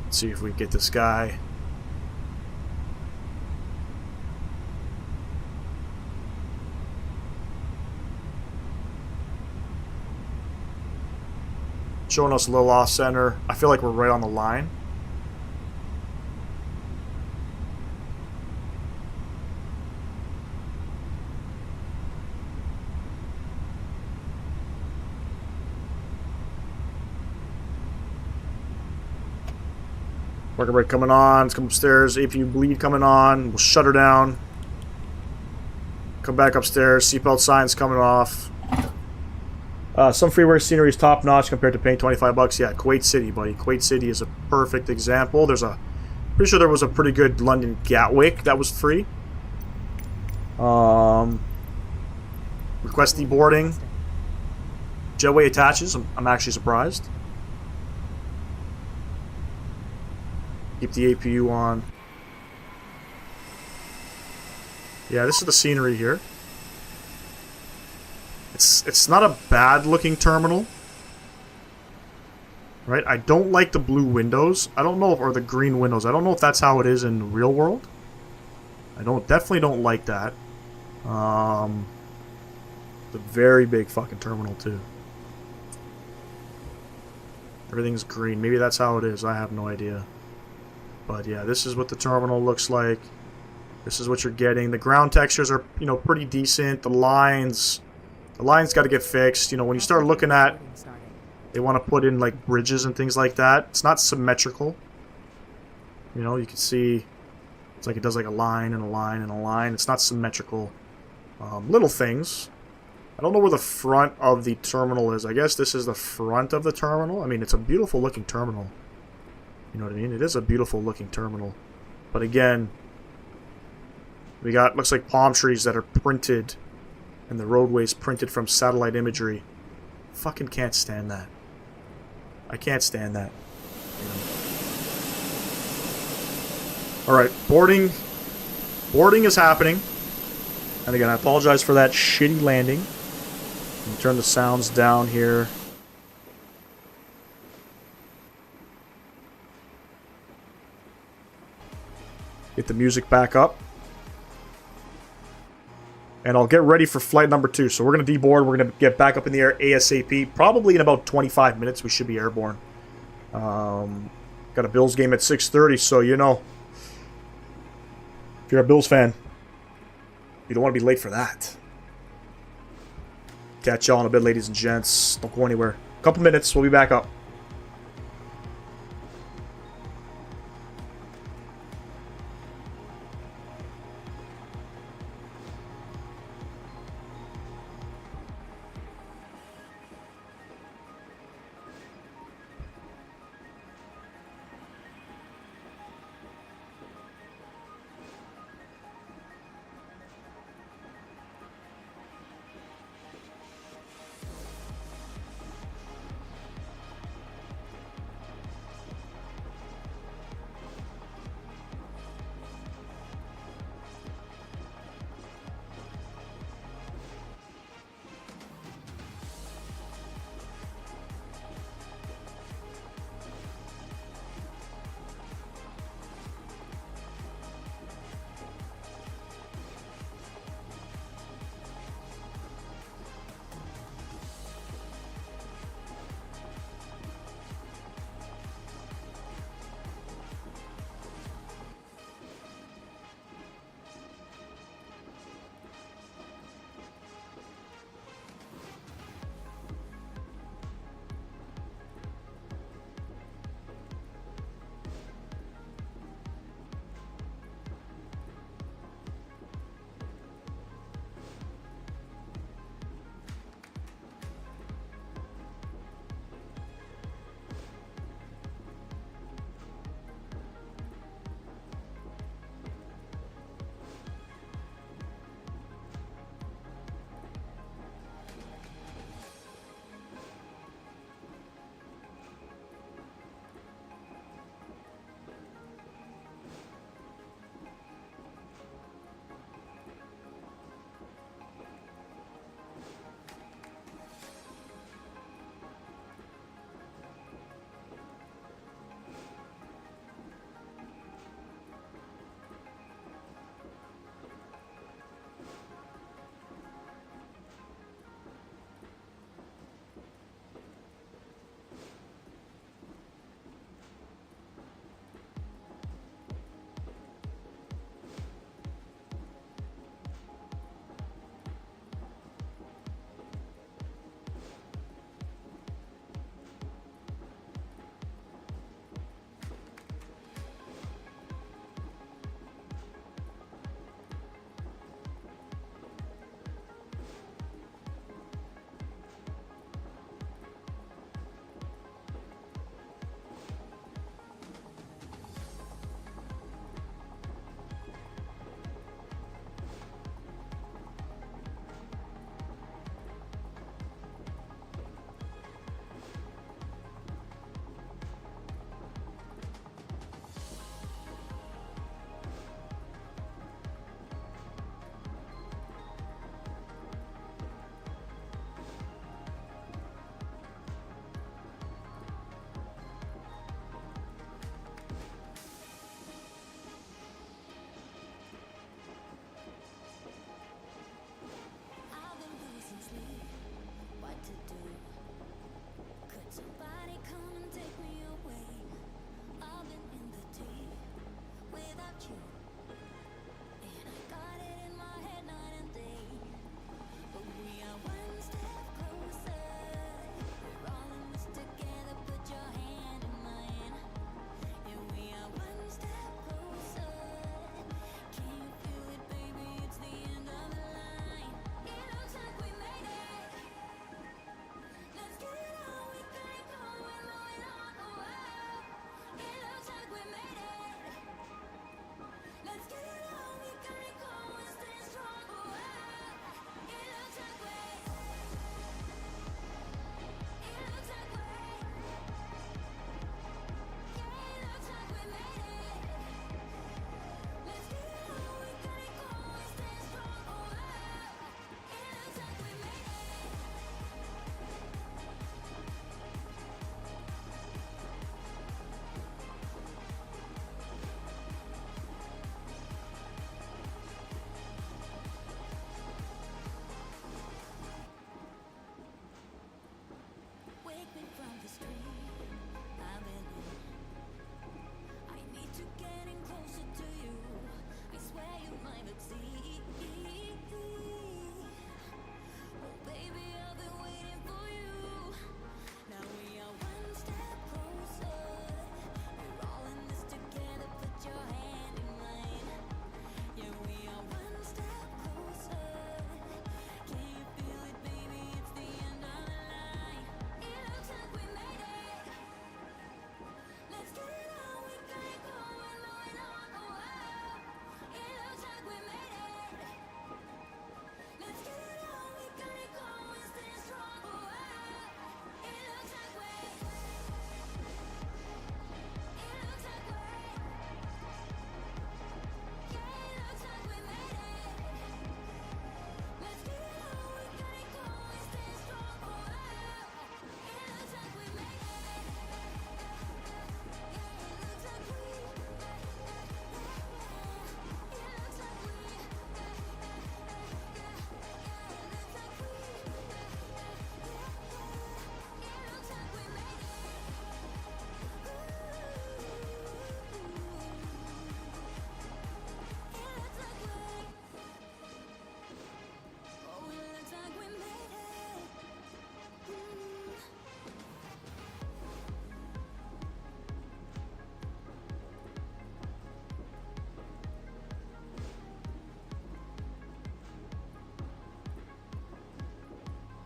Let's see if we get this guy. Showing us a little off center. I feel like we're right on the line. Worker brake coming on. Let's come upstairs. APU bleed coming on. We'll shut her down. Come back upstairs. Seatbelt signs coming off. Some freeware scenery is top notch compared to paying $25. Yeah, Kuwait City, buddy. Kuwait City is a perfect example. There's a pretty sure there was a pretty good London Gatwick that was free. Request deboarding. Jetway attaches. I'm actually surprised. Keep the APU on. Yeah, this is the scenery here. It's not a bad looking terminal. Right? I don't like the blue windows. I don't know if, or the green windows. I don't know if that's how it is in the real world. I definitely don't like that. It's a very big fucking terminal too. Everything's green. Maybe that's how it is. I have no idea. But yeah, this is what the terminal looks like. This is what you're getting. The ground textures are, you know, pretty decent. The lines got to get fixed. You know, when you start looking at, they want to put in like bridges and things like that. It's not symmetrical. You know, you can see it's like it does like a line and a line and a line. It's not symmetrical. Little things. I don't know where the front of the terminal is. I guess this is the front of the terminal. I mean, it's a beautiful looking terminal. You know what I mean? It is a beautiful looking terminal. But again, we got, looks like palm trees that are printed, and the roadways printed from satellite imagery. Fucking can't stand that. I can't stand that. You know. Alright, boarding. Boarding is happening. And again, I apologize for that shitty landing. Let me turn the sounds down here. Get the music back up. And I'll get ready for flight number 2. So we're going to deboard. We're going to get back up in the air ASAP. Probably in about 25 minutes we should be airborne. Got a Bills game at 6:30, so you know. If you're a Bills fan, you don't want to be late for that. Catch y'all in a bit, ladies and gents. Don't go anywhere. A couple minutes, we'll be back up.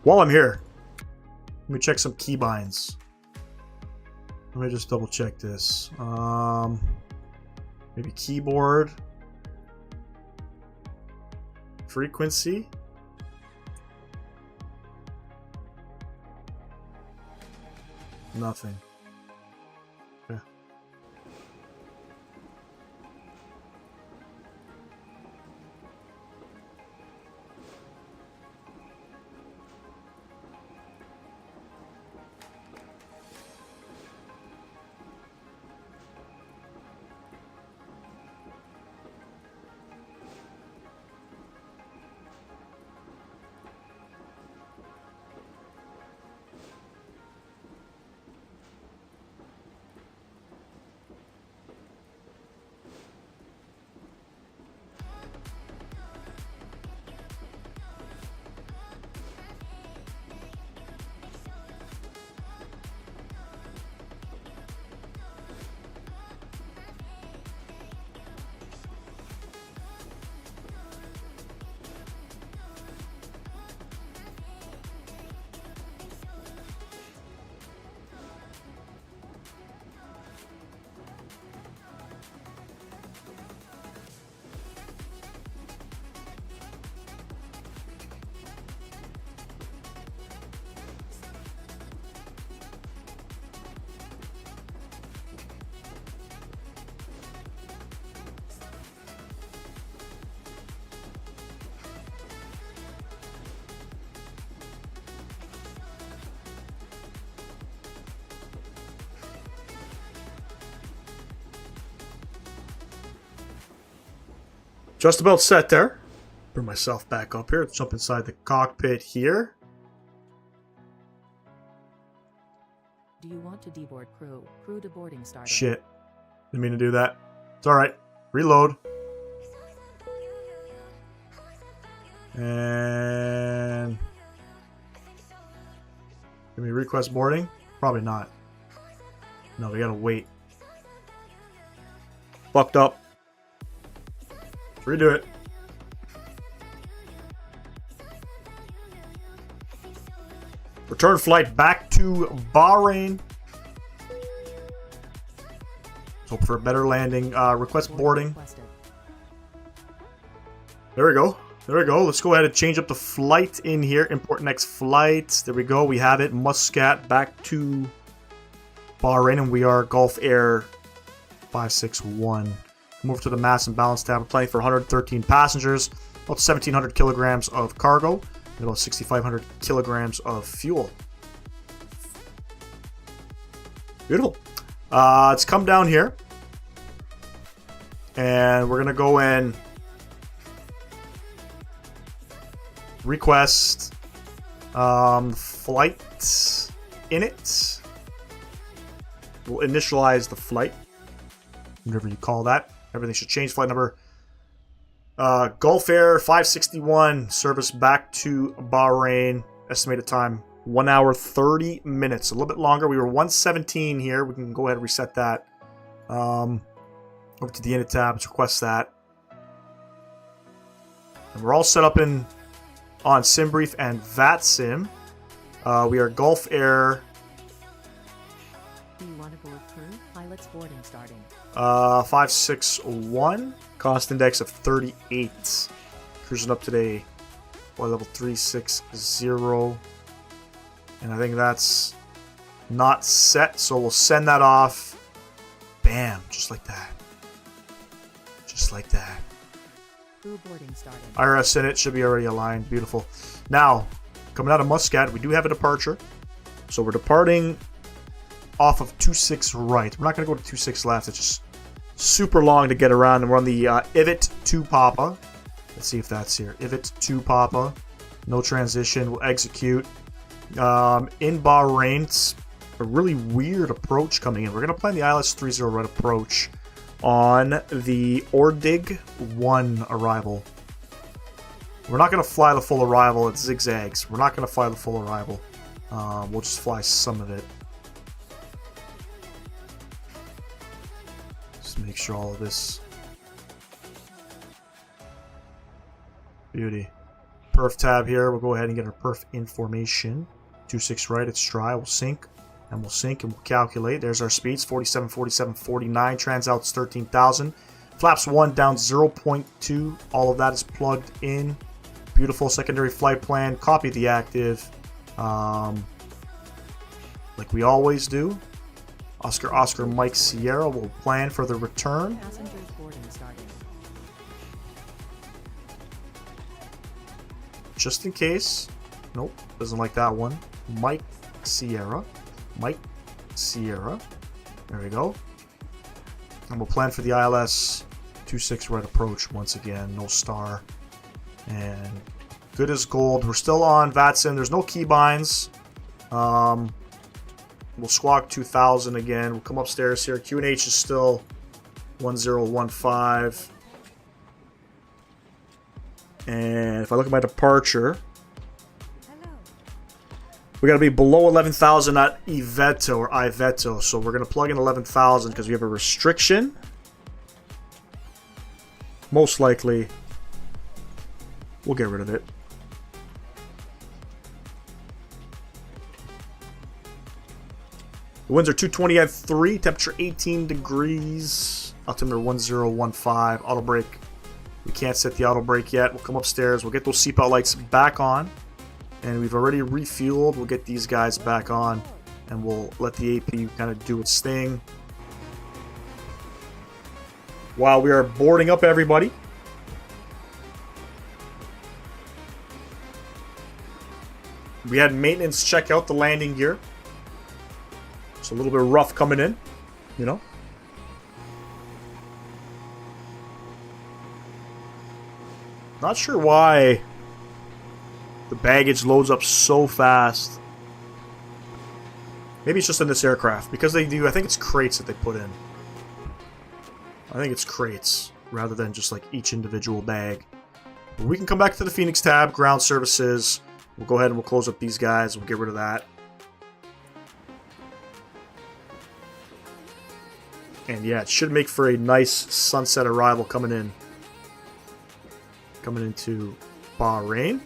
While I'm here, let me check some keybinds. Let me just double check this. Maybe keyboard. Frequency. Nothing. Okay. Just about set there. Bring myself back up here. Let's jump inside the cockpit here. Do you want to deboard crew? Crew to boarding starting. Shit. Didn't mean to do that. It's alright. Reload. And... Can we request boarding? Probably not. No, we gotta wait. Fucked up. Redo it. Return flight back to Bahrain. Let's hope for a better landing. Request boarding. There we go. There we go. Let's go ahead and change up the flight in here. Import next flight. There we go. We have it. Muscat back to Bahrain, and we are Gulf Air 561. Move to the mass and balance tab. We're planning for 113 passengers, about 1,700 kilograms of cargo, and about 6,500 kilograms of fuel. Beautiful. Let's come down here, and we're gonna go and request flight in it. We'll initialize the flight, whatever you call that. Everything should change. Flight number Gulf Air 561, service back to Bahrain. Estimated time 1 hour 30 minutes. A little bit longer. We were 117 here. We can go ahead and reset that. Over to the init tab. Let's request that. And we're all set up on SimBrief and VATSIM. We are Gulf Air. Do you want to board crew? Pilots boarding starting. 561. Cost index of 38. Cruising up today. Flight level 360. And I think that's not set, so we'll send that off. Bam, just like that. Just like that. Crew boarding starting. IRS in it should be already aligned. Beautiful. Now, coming out of Muscat, we do have a departure. So we're departing off of 26 right. We're not going to go to 26 left. It's just super long to get around. And we're on the IVT 2 Papa. Let's see if that's here. IVT 2 Papa. No transition. We'll execute. In Bahrain, it's a really weird approach coming in. We're going to plan the ILS 30 right approach on the Ordig 1 arrival. We're not going to fly the full arrival. It zigzags. We're not going to fly the full arrival. We'll just fly some of it. Just make sure all of this. Beauty. perf tab here. We'll go ahead and get our perf information. 26 right, it's dry. We'll sync, and we'll calculate. There's our speeds, 47, 47, 49. Transouts 13,000. Flaps 1 down 0.2. All of that is plugged in. Beautiful secondary flight plan. Copy the active. Like we always do. Oscar, Oscar, Mike, Sierra will plan for the return. Passengers boarding started. Just in case. Nope, doesn't like that one. Mike, Sierra. Mike, Sierra. There we go. And we'll plan for the ILS 26 right approach once again. No star. And good as gold. We're still on VATSIM. There's no keybinds. We'll squawk 2000 again. We'll come upstairs here. QNH is still 1015. And if I look at my departure, we got to be below 11,000 at EVETO or IVETO. So we're going to plug in 11,000 because we have a restriction. Most likely, we'll get rid of it. The winds are 220 at 3, temperature 18 degrees, altimeter 1015, auto brake. We can't set the auto brake yet. We'll come upstairs, we'll get those seatbelt lights back on, and we've already refueled. We'll get these guys back on, and we'll let the AP kind of do its thing. While we are boarding up everybody, we had maintenance check out the landing gear. It's a little bit rough coming in, you know. Not sure why the baggage loads up so fast. Maybe it's just in this aircraft because they do. I think it's crates that they put in. I think it's crates rather than just like each individual bag. But we can come back to the Fenix tab, ground services. We'll go ahead and we'll close up these guys. We'll get rid of that. And yeah, it should make for a nice sunset arrival coming in. Coming into Bahrain.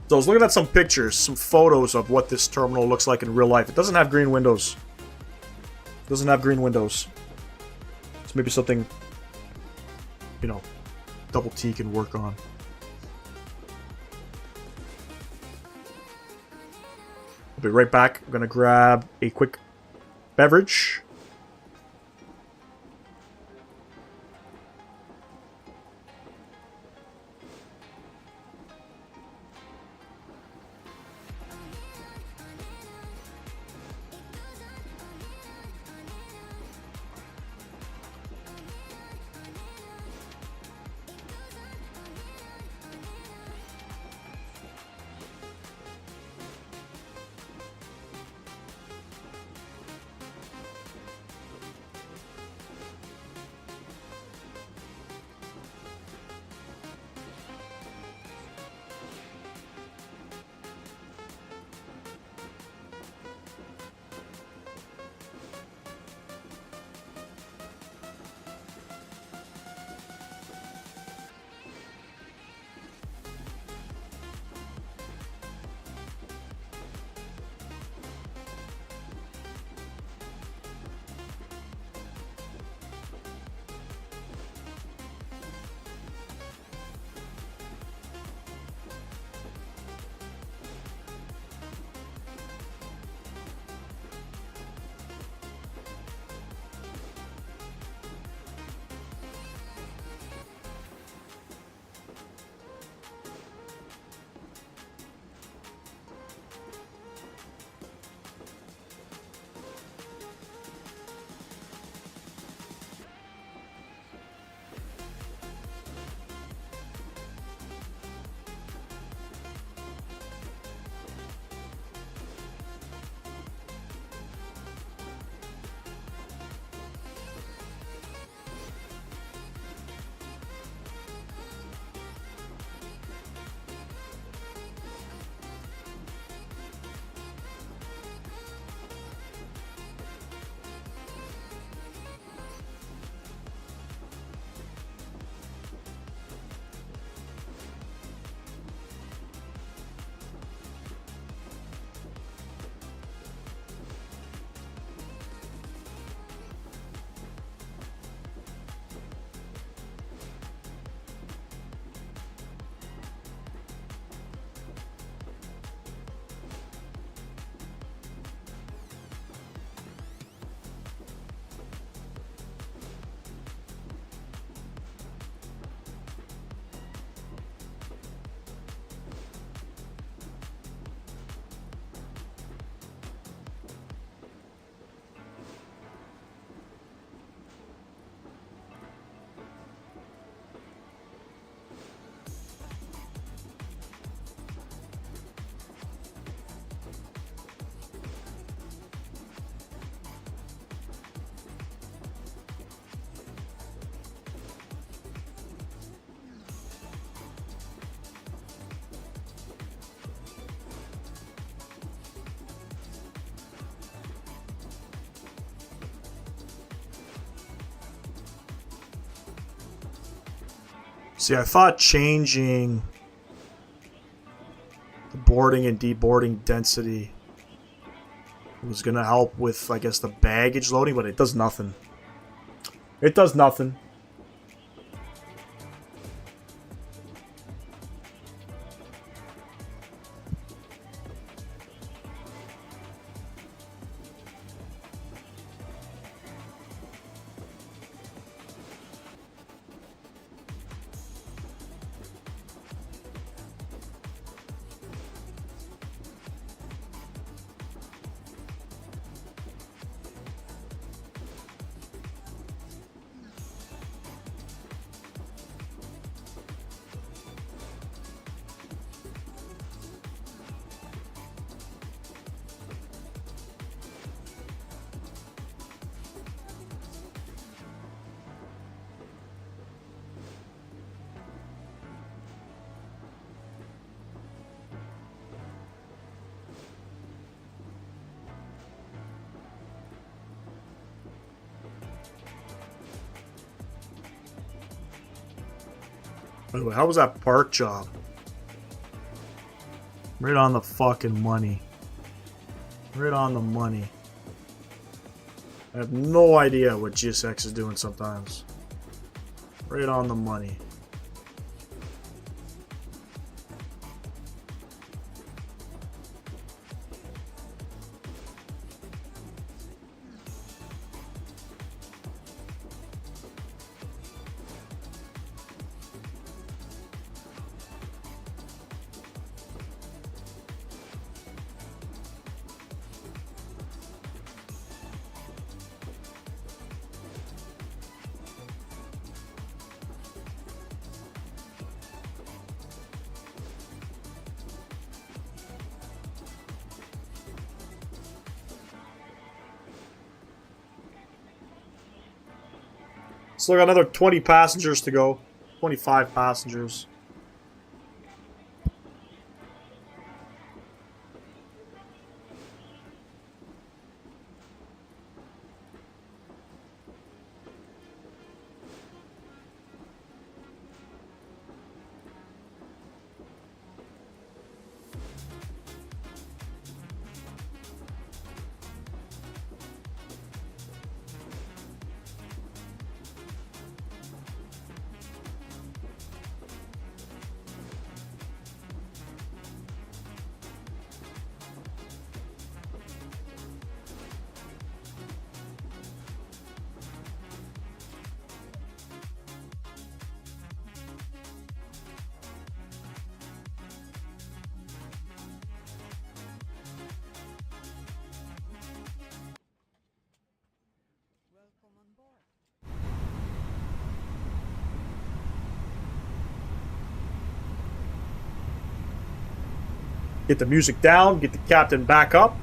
So I was looking at some pictures, some photos of what this terminal looks like in real life. It doesn't have green windows. Doesn't have green windows. So maybe something, you know, Double T can work on. I'll be right back. I'm going to grab a quick beverage. See, I thought changing the boarding and deboarding density was going to help with, I guess, the baggage loading, but it does nothing. It does nothing. By the way, how was that park job? Right on the fucking money. Right on the money. I have no idea what GSX is doing sometimes. Right on the money. Still got another 20 passengers to go. 25 passengers. Get the music down, get the captain back up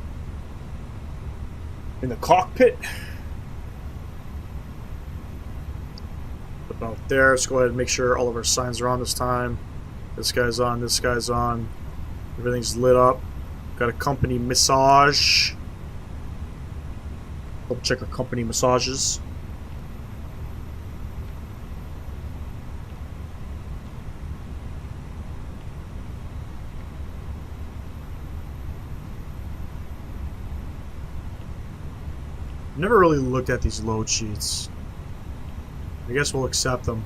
in the cockpit. About there, let's go ahead and make sure all of our signs are on this time. This guy's on, this guy's on. Everything's lit up. Got a company massage. Double check our company massages. Never really looked at these load sheets. I guess we'll accept them.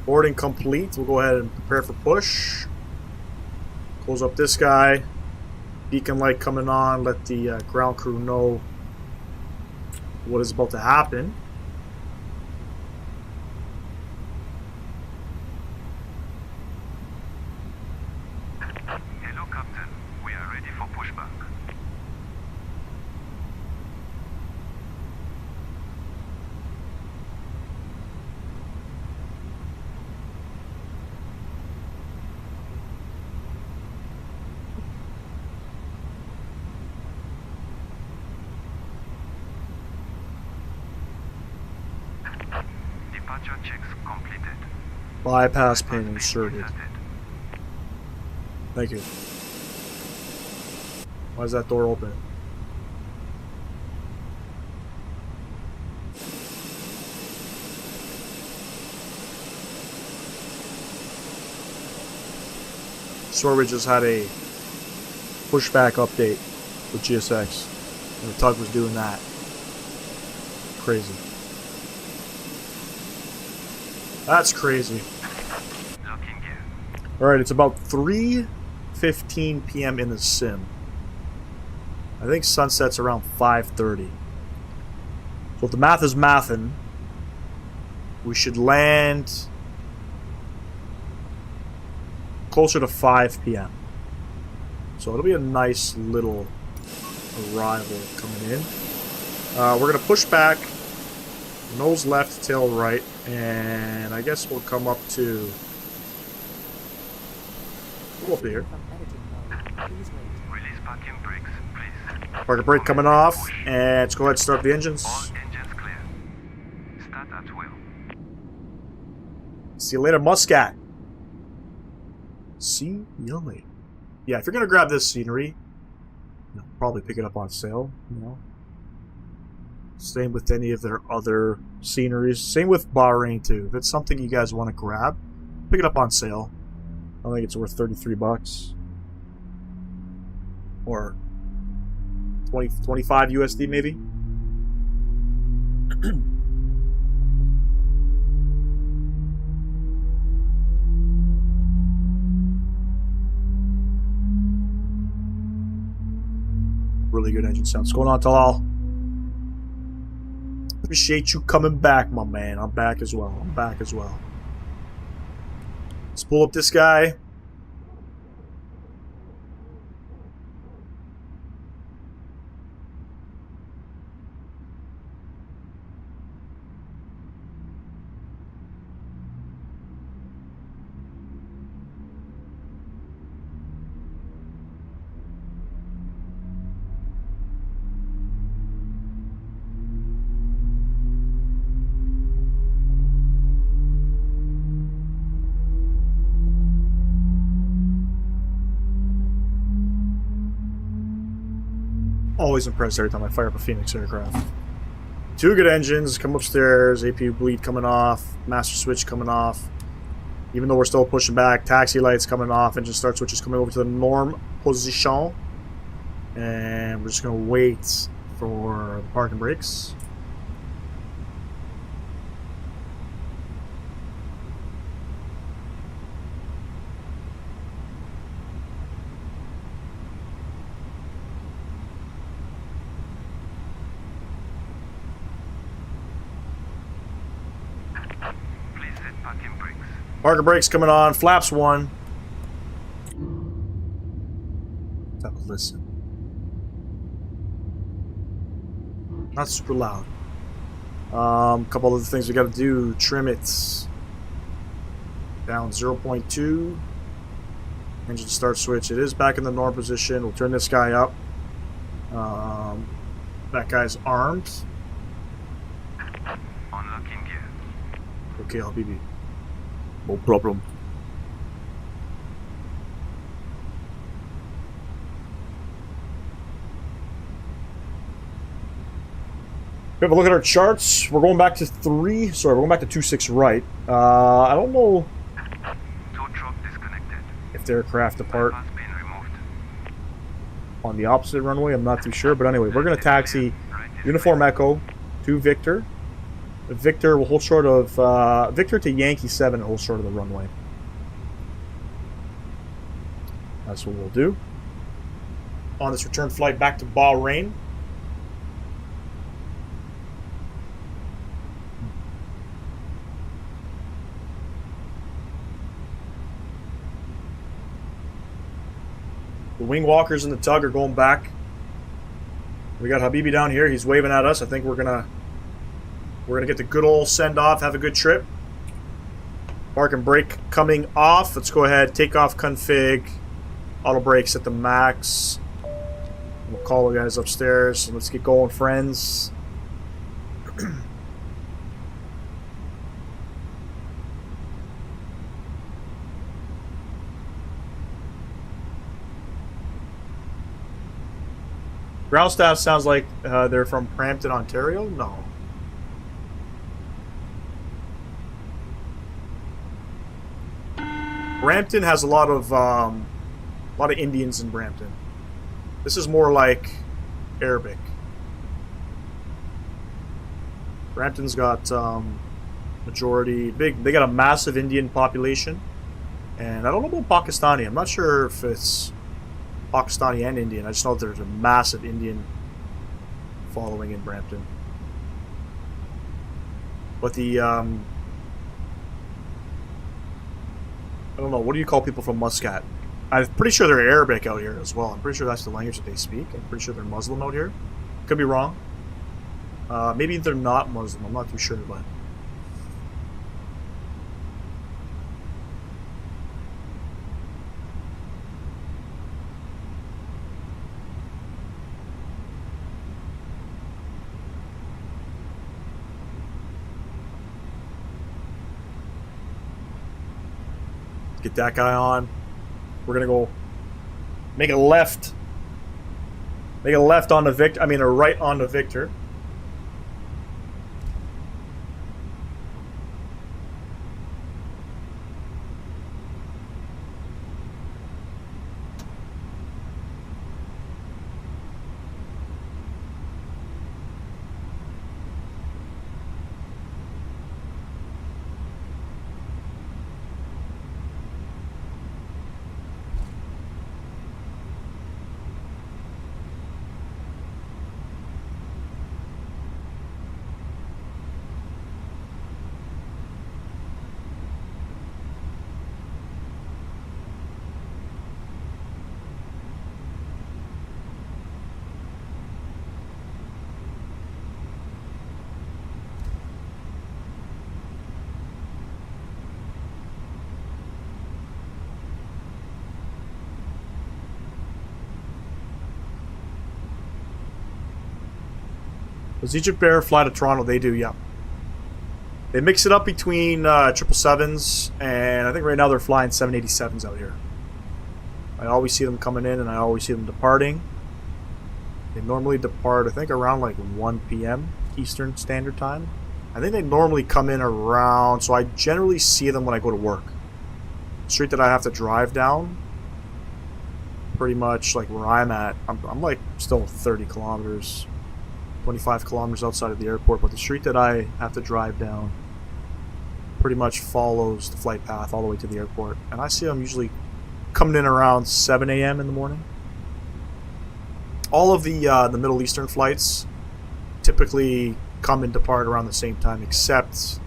Boarding complete. We'll go ahead and prepare for push. Close up this guy. Beacon light coming on. Let the ground crew know what is about to happen. Hello, Captain. We are ready for pushback. Departure checks completed. Bypass pin inserted. Thank you. Why is that door open? Swear we just had a pushback update with GSX. And the tug was doing that. Crazy. That's crazy. Locking gear. Alright, it's about 3:15 p.m. in the sim. I think sunset's around 5:30. So if the math is mathin', we should land closer to 5 p.m. So it'll be a nice little arrival coming in. We're going to push back, nose left, tail right, and I guess we'll come up to... We'll up here. From editing mode. Please wait. Release parking brakes, please. Parking brake coming off, and let's go ahead and start the engines. All engines clear. Start at will. See you later, Muscat. See you later. Yeah, if you're gonna grab this scenery, you'll probably pick it up on sale, you know. Same with any of their other sceneries. Same with Bahrain too. If it's something you guys want to grab, pick it up on sale. I think it's worth 33 bucks. Or 25 USD maybe. Really good engine sound. What's going on, Talal? Appreciate you coming back, my man. I'm back as well. I'm back as well. Let's pull up this guy. Always impressed every time I fire up a Phoenix aircraft. Two good engines, come upstairs, APU bleed coming off, master switch coming off. Even though we're still pushing back, taxi lights coming off, engine start switches coming over to the norm position. And we're just going to wait for the parking brakes. Please set parking brakes. Parking brakes coming on, flaps one. Let's have a listen. Not super loud. Couple other things we got to do. Trim it down 0.2. Engine start switch. It is back in the norm position. We'll turn this guy up. That guy's armed. Unlocking gear. Okay, Habibi. No problem. We have a look at our charts. We're going back to 2.6 right. I don't know Tow truck disconnected. if the aircraft depart Bypass being removed. on the opposite runway. I'm not too sure. But anyway, we're going to taxi Uniform Echo to Victor. Victor will hold short of... Victor to Yankee 7 will hold short of the runway. That's what we'll do. On this return flight back to Bahrain. The wing walkers and the tug are going back. We got Habibi down here. He's waving at us. I think we're gonna get the good old send off. Have a good trip. Park and brake coming off. Let's go ahead. Take off config. Auto brakes at the max. We'll call the guys upstairs. Let's get going, friends. Ground staff sounds like they're from Brampton, Ontario? No. Brampton has a lot of A lot of Indians in Brampton. This is more like Arabic. Brampton's got majority big. They got a massive Indian population, and I don't know about Pakistani. I'm not sure if it's Pakistani and Indian. I just know there's a massive Indian following in Brampton. But the I don't know. What do you call people from Muscat? I'm pretty sure they're Arabic out here as well. I'm pretty sure that's the language that they speak. I'm pretty sure they're Muslim out here. Could be wrong. Maybe they're not Muslim. I'm not too sure, but get that guy on. We're gonna go make a left. Make a left on the Victor. I mean, a right on the Victor. Does Egypt Air fly to Toronto? They do, yeah. They mix it up between 777s, and I think right now they're flying 787s out here. I always see them coming in, and I always see them departing. They normally depart, I think, around like 1 p.m. Eastern Standard Time. I think they normally come in around, so I generally see them when I go to work. The street that I have to drive down, pretty much like where I'm at, I'm like still 30 kilometers. 25 kilometers outside of the airport, but the street that I have to drive down pretty much follows the flight path all the way to the airport. And I see them usually coming in around 7 a.m. in the morning. All of the Middle Eastern flights typically come and depart around the same time, except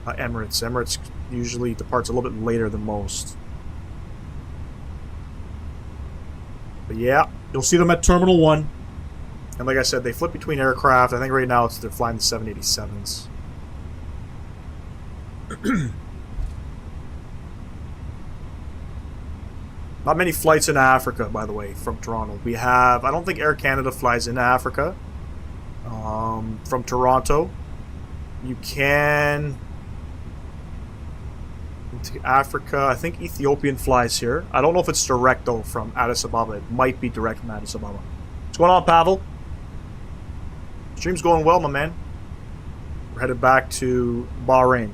Emirates. Emirates usually departs a little bit later than most. But yeah, you'll see them at Terminal 1. And like I said, they flip between aircraft. I think right now they're flying the 787s. Not many flights in Africa, by the way, from Toronto. We have, I don't think Air Canada flies into Africa. From Toronto. You can... into Africa. I think Ethiopian flies here. I don't know if it's direct, though, from Addis Ababa. It might be direct from Addis Ababa. What's going on, Pavel? Stream's going well, my man. We're headed back to Bahrain.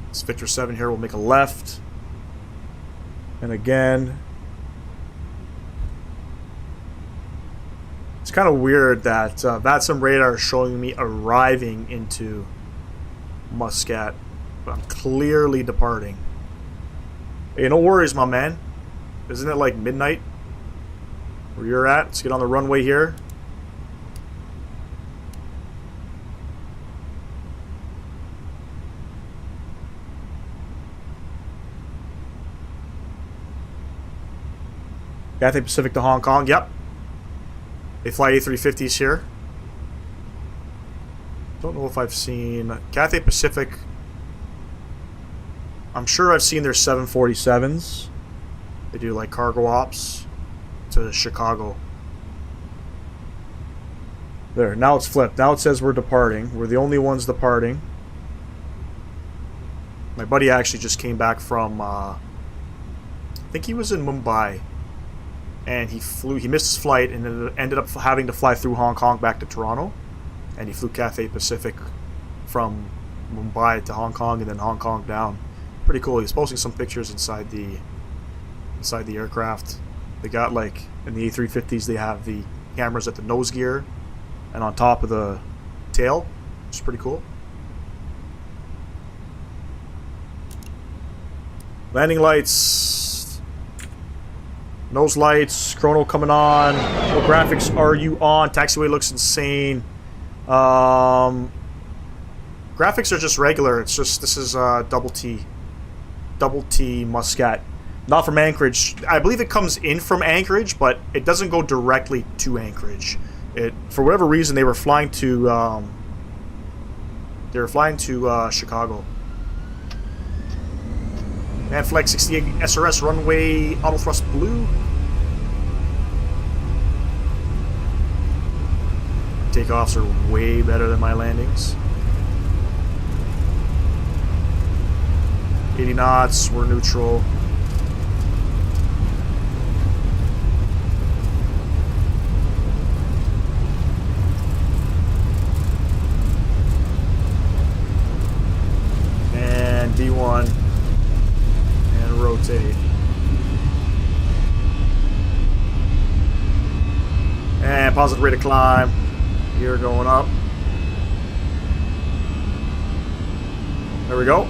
This Victor 7 here will make a left. And again, it's kind of weird that VATSIM radar is showing me arriving into Muscat, but I'm clearly departing. Hey, no worries, my man. Isn't it like midnight where you're at? Let's get on the runway here. Cathay Pacific to Hong Kong, yep. They fly A350s here. Don't know if I've seen Cathay Pacific. I'm sure I've seen their 747s. They do like cargo ops to Chicago. There, now it's flipped. Now it says we're departing. We're the only ones departing. My buddy actually just came back from, I think he was in Mumbai. And he missed his flight and ended up having to fly through Hong Kong back to Toronto. And he flew Cathay Pacific from Mumbai to Hong Kong and then Hong Kong down. Pretty cool. He's posting some pictures inside the aircraft. They got, like, in the A350s, they have the cameras at the nose gear and on top of the tail, which is pretty cool. Landing lights, nose lights, chrono coming on. What graphics are you on? Taxiway looks insane. Graphics are just regular. It's just, this is double T Muscat. Not from Anchorage. I believe it comes in from Anchorage, but it doesn't go directly to Anchorage. For whatever reason, they were flying to Chicago. And Flight 68 SRS runway auto thrust blue. Takeoffs are way better than my landings. 80 knots, we're neutral. And D1. And rotate. And positive rate of climb. Gear going up. There we go.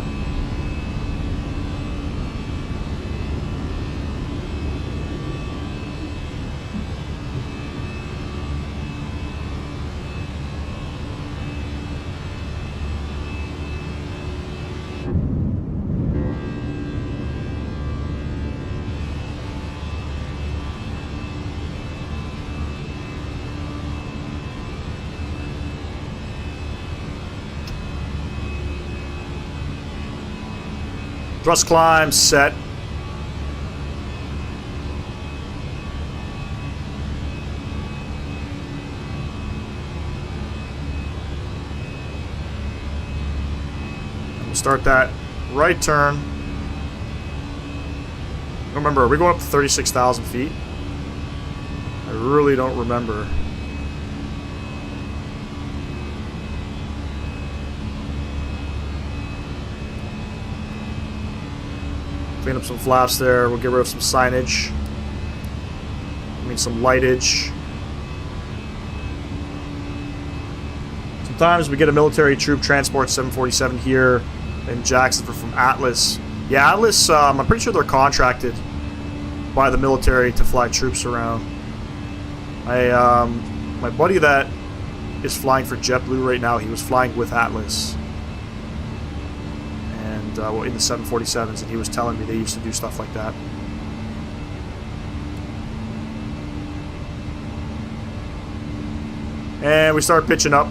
Thrust climb set. We'll start that right turn. Remember, are we going up to 36,000 feet? I really don't remember. Clean up some flaps there. We'll get rid of some signage. I mean, some lightage. Sometimes we get a military troop transport 747 here in Jacksonville from Atlas. Yeah, Atlas, I'm pretty sure they're contracted by the military to fly troops around. My buddy that is flying for JetBlue right now, he was flying with Atlas. Well, in the 747s, and he was telling me they used to do stuff like that. And we start pitching up.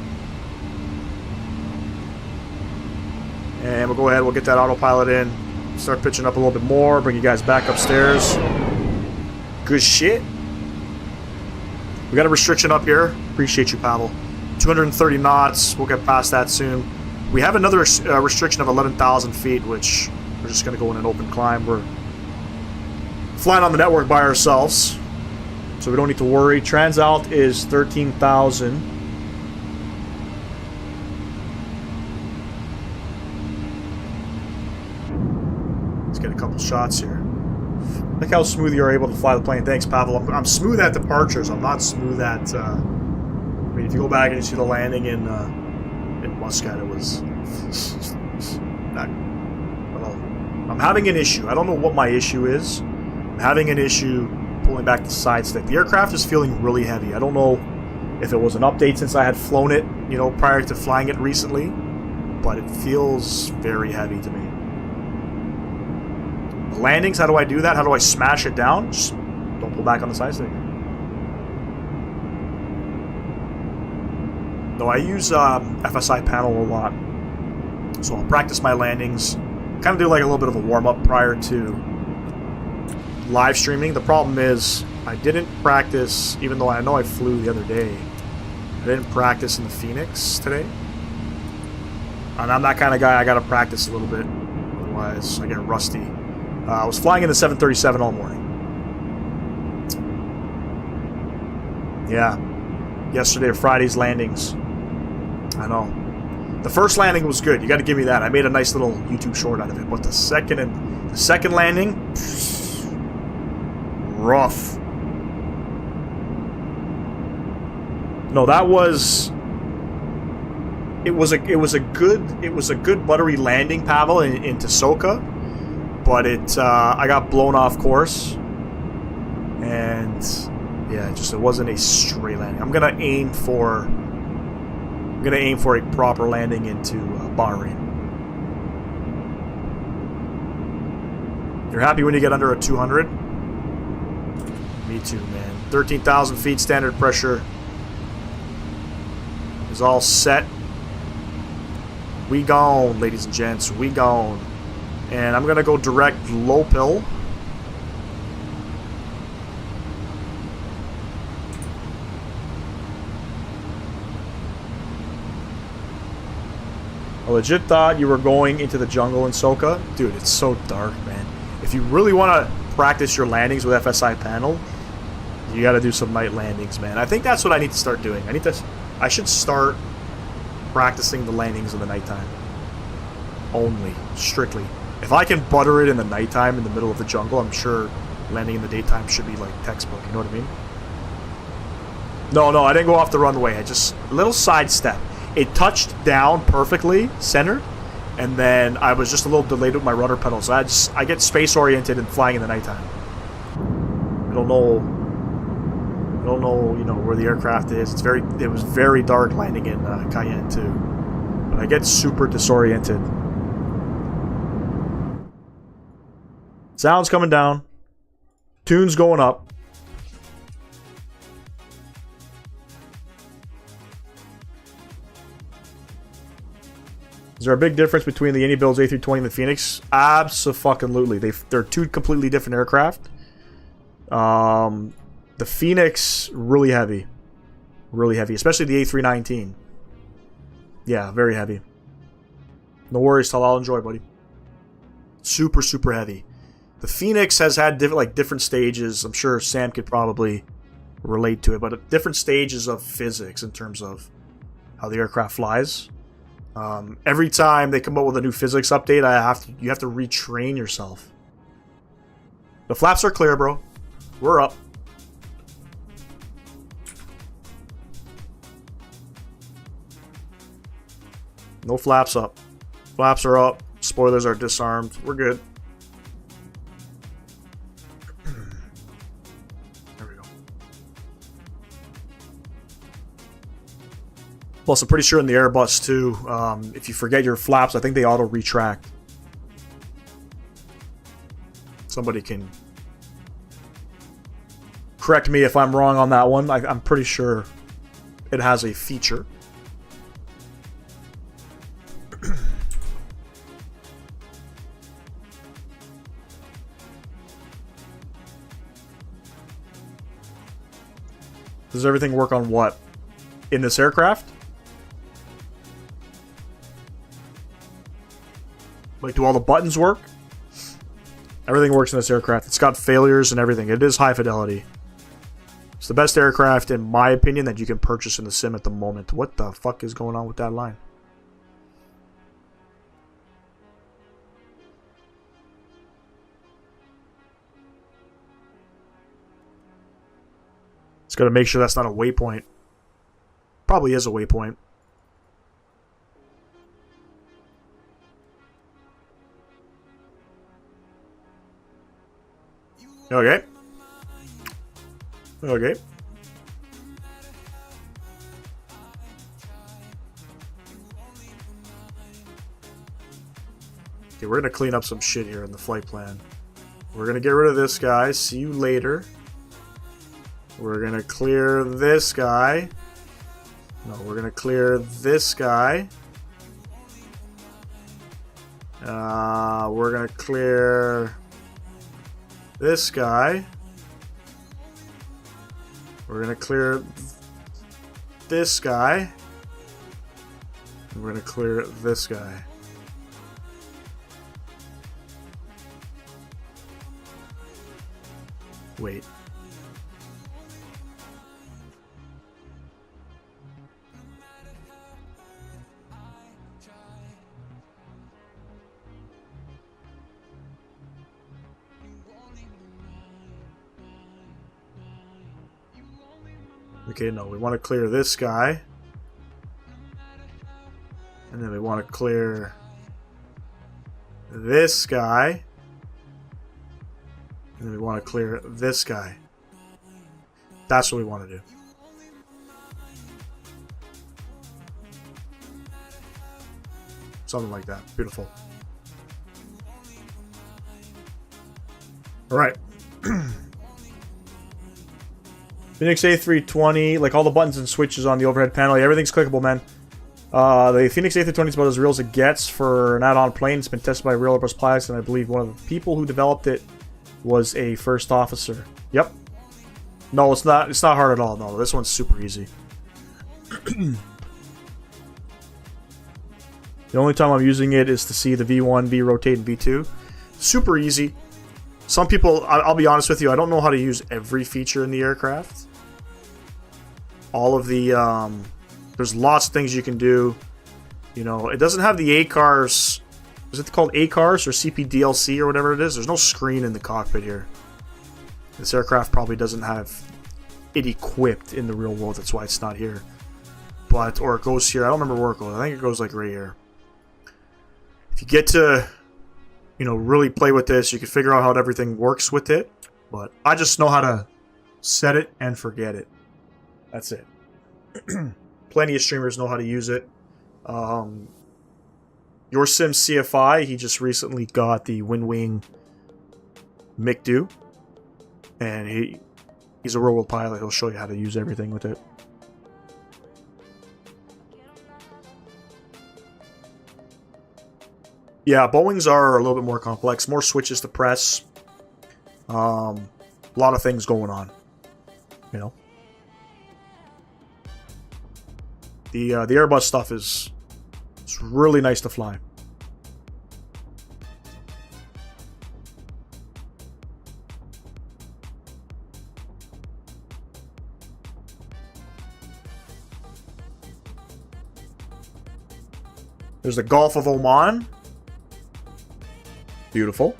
And we'll go ahead, we'll get that autopilot in. Start pitching up a little bit more, bring you guys back upstairs. Good shit. We got a restriction up here. Appreciate you, Pavel. 230 knots. We'll get past that soon. We have another restriction of 11,000 feet, which we're just going to go in an open climb. We're flying on the network by ourselves, so we don't need to worry. Transalt is 13,000. Let's get a couple shots here. Look how smooth you're able to fly the plane. Thanks, Pavel. I'm smooth at departures. I'm not smooth at... I mean, if you go back and you see the landing in Muscat, it was not... Well, I'm having an issue. I don't know what my issue is. I'm having an issue pulling back the side stick. The aircraft is feeling really heavy. I don't know if it was an update since I had flown it, you know, prior to flying it recently, but it feels very heavy to me. The landings, how do I do that? How do I smash it down? Just don't pull back on the side stick. Though I use FSI panel a lot, so I'll practice my landings, kind of do like a little bit of a warm-up prior to live streaming. The problem is I didn't practice, even though I know I flew the other day, I didn't practice in the Fenix today. And I'm that kind of guy. I got to practice a little bit. Otherwise, I get rusty. I was flying in the 737 all morning. Yeah. Yesterday or Friday's landings. I know. The first landing was good. You got to give me that. I made a nice little YouTube short out of it. But the second landing, rough. No, that was. It was a good buttery landing, Pavel, into Soka, but I got blown off course, and yeah, it wasn't a straight landing. I'm gonna aim for a proper landing into Bahrain. You're happy when you get under a 200? Me too, man. 13,000 feet standard pressure is all set. We gone, ladies and gents. We gone. And I'm going to go direct low pill. I legit thought you were going into the jungle in Soka. Dude, it's so dark, man. If you really want to practice your landings with FSI panel, you got to do some night landings, man. I think that's what I need to start doing. I should start practicing the landings in the nighttime. Only. Strictly. If I can butter it in the nighttime in the middle of the jungle, I'm sure landing in the daytime should be like textbook. You know what I mean? No, I didn't go off the runway. I just... a little sidestep. It touched down perfectly, centered, and then I was just a little delayed with my rudder pedals. So I get space oriented and flying in the nighttime. I don't know, where the aircraft is. It was very dark landing in Cayenne too. But I get super disoriented. Sound's coming down. Tune's going up. Is there a big difference between the Builds A320 and the Fenix? Abso-fucking-lutely. They're two completely different aircraft. The Fenix, really heavy. Really heavy. Especially the A319. Yeah, very heavy. No worries, Tal. I'll enjoy, buddy. Super, super heavy. The Fenix has had different stages. I'm sure Sam could probably relate to it. But different stages of physics in terms of how the aircraft flies. Every time they come up with a new physics update, you have to retrain yourself. The flaps are clear, bro. We're up. No flaps up. Flaps are up. Spoilers are disarmed. We're good. There we go. Plus, I'm pretty sure in the Airbus too, if you forget your flaps, I think they auto retract. Somebody can correct me if I'm wrong on that one. I'm pretty sure it has a feature. Does everything work on what? In this aircraft? Like, do all the buttons work? Everything works in this aircraft. It's got failures and everything. It is high fidelity. It's the best aircraft, in my opinion, that you can purchase in the sim at the moment. What the fuck is going on with that line? It's got to make sure that's not a waypoint. Probably is a waypoint. Okay. Okay. Okay, we're gonna clean up some shit here in the flight plan. We're gonna get rid of this guy. See you later. We're gonna clear this guy. No, we're gonna clear this guy. We're gonna clear this guy. We're gonna clear this guy. And we're going to clear this guy. Wait. Okay, no, we want to clear this guy. And then we want to clear this guy. And then we want to clear this guy. That's what we want to do. Something like that. Beautiful. Alright. Fenix A320, like all the buttons and switches on the overhead panel, everything's clickable, man. The Fenix A320 is about as real as it gets for an add-on plane. It's been tested by real Airbus pilots, and I believe one of the people who developed it was a first officer. Yep. No, it's not. It's not hard at all. No, this one's super easy. The only time I'm using it is to see the V1, V rotate, and V2. Super easy. Some people, I'll be honest with you, I don't know how to use every feature in the aircraft. All of the, there's lots of things you can do. You know, it doesn't have the ACARS. Is it called ACARS or CPDLC or whatever it is? There's no screen in the cockpit here. This aircraft probably doesn't have it equipped in the real world. That's why it's not here. But, or it goes here. I don't remember where it goes. I think it goes like right here. If you get to, you know, really play with this, you can figure out how everything works with it. But I just know how to set it and forget it. That's it. Plenty of streamers know how to use it. Your Sim CFI, he just recently got the Wing M.2. And he's a real-world pilot. He'll show you how to use everything with it. Yeah, Boeings are a little bit more complex. More switches to press. A lot of things going on. You know. The Airbus stuff it's really nice to fly. There's the Gulf of Oman. Beautiful.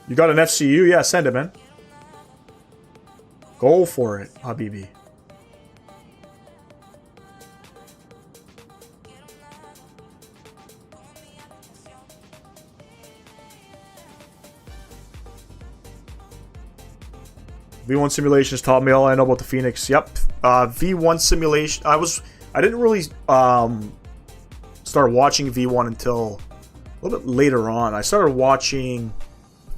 You got an FCU? Yeah, send it, man. Go for it, Habibi. V1 simulations taught me all I know about the Fenix. Yep. V1 simulation. I didn't really start watching V1 until a little bit later on. I started watching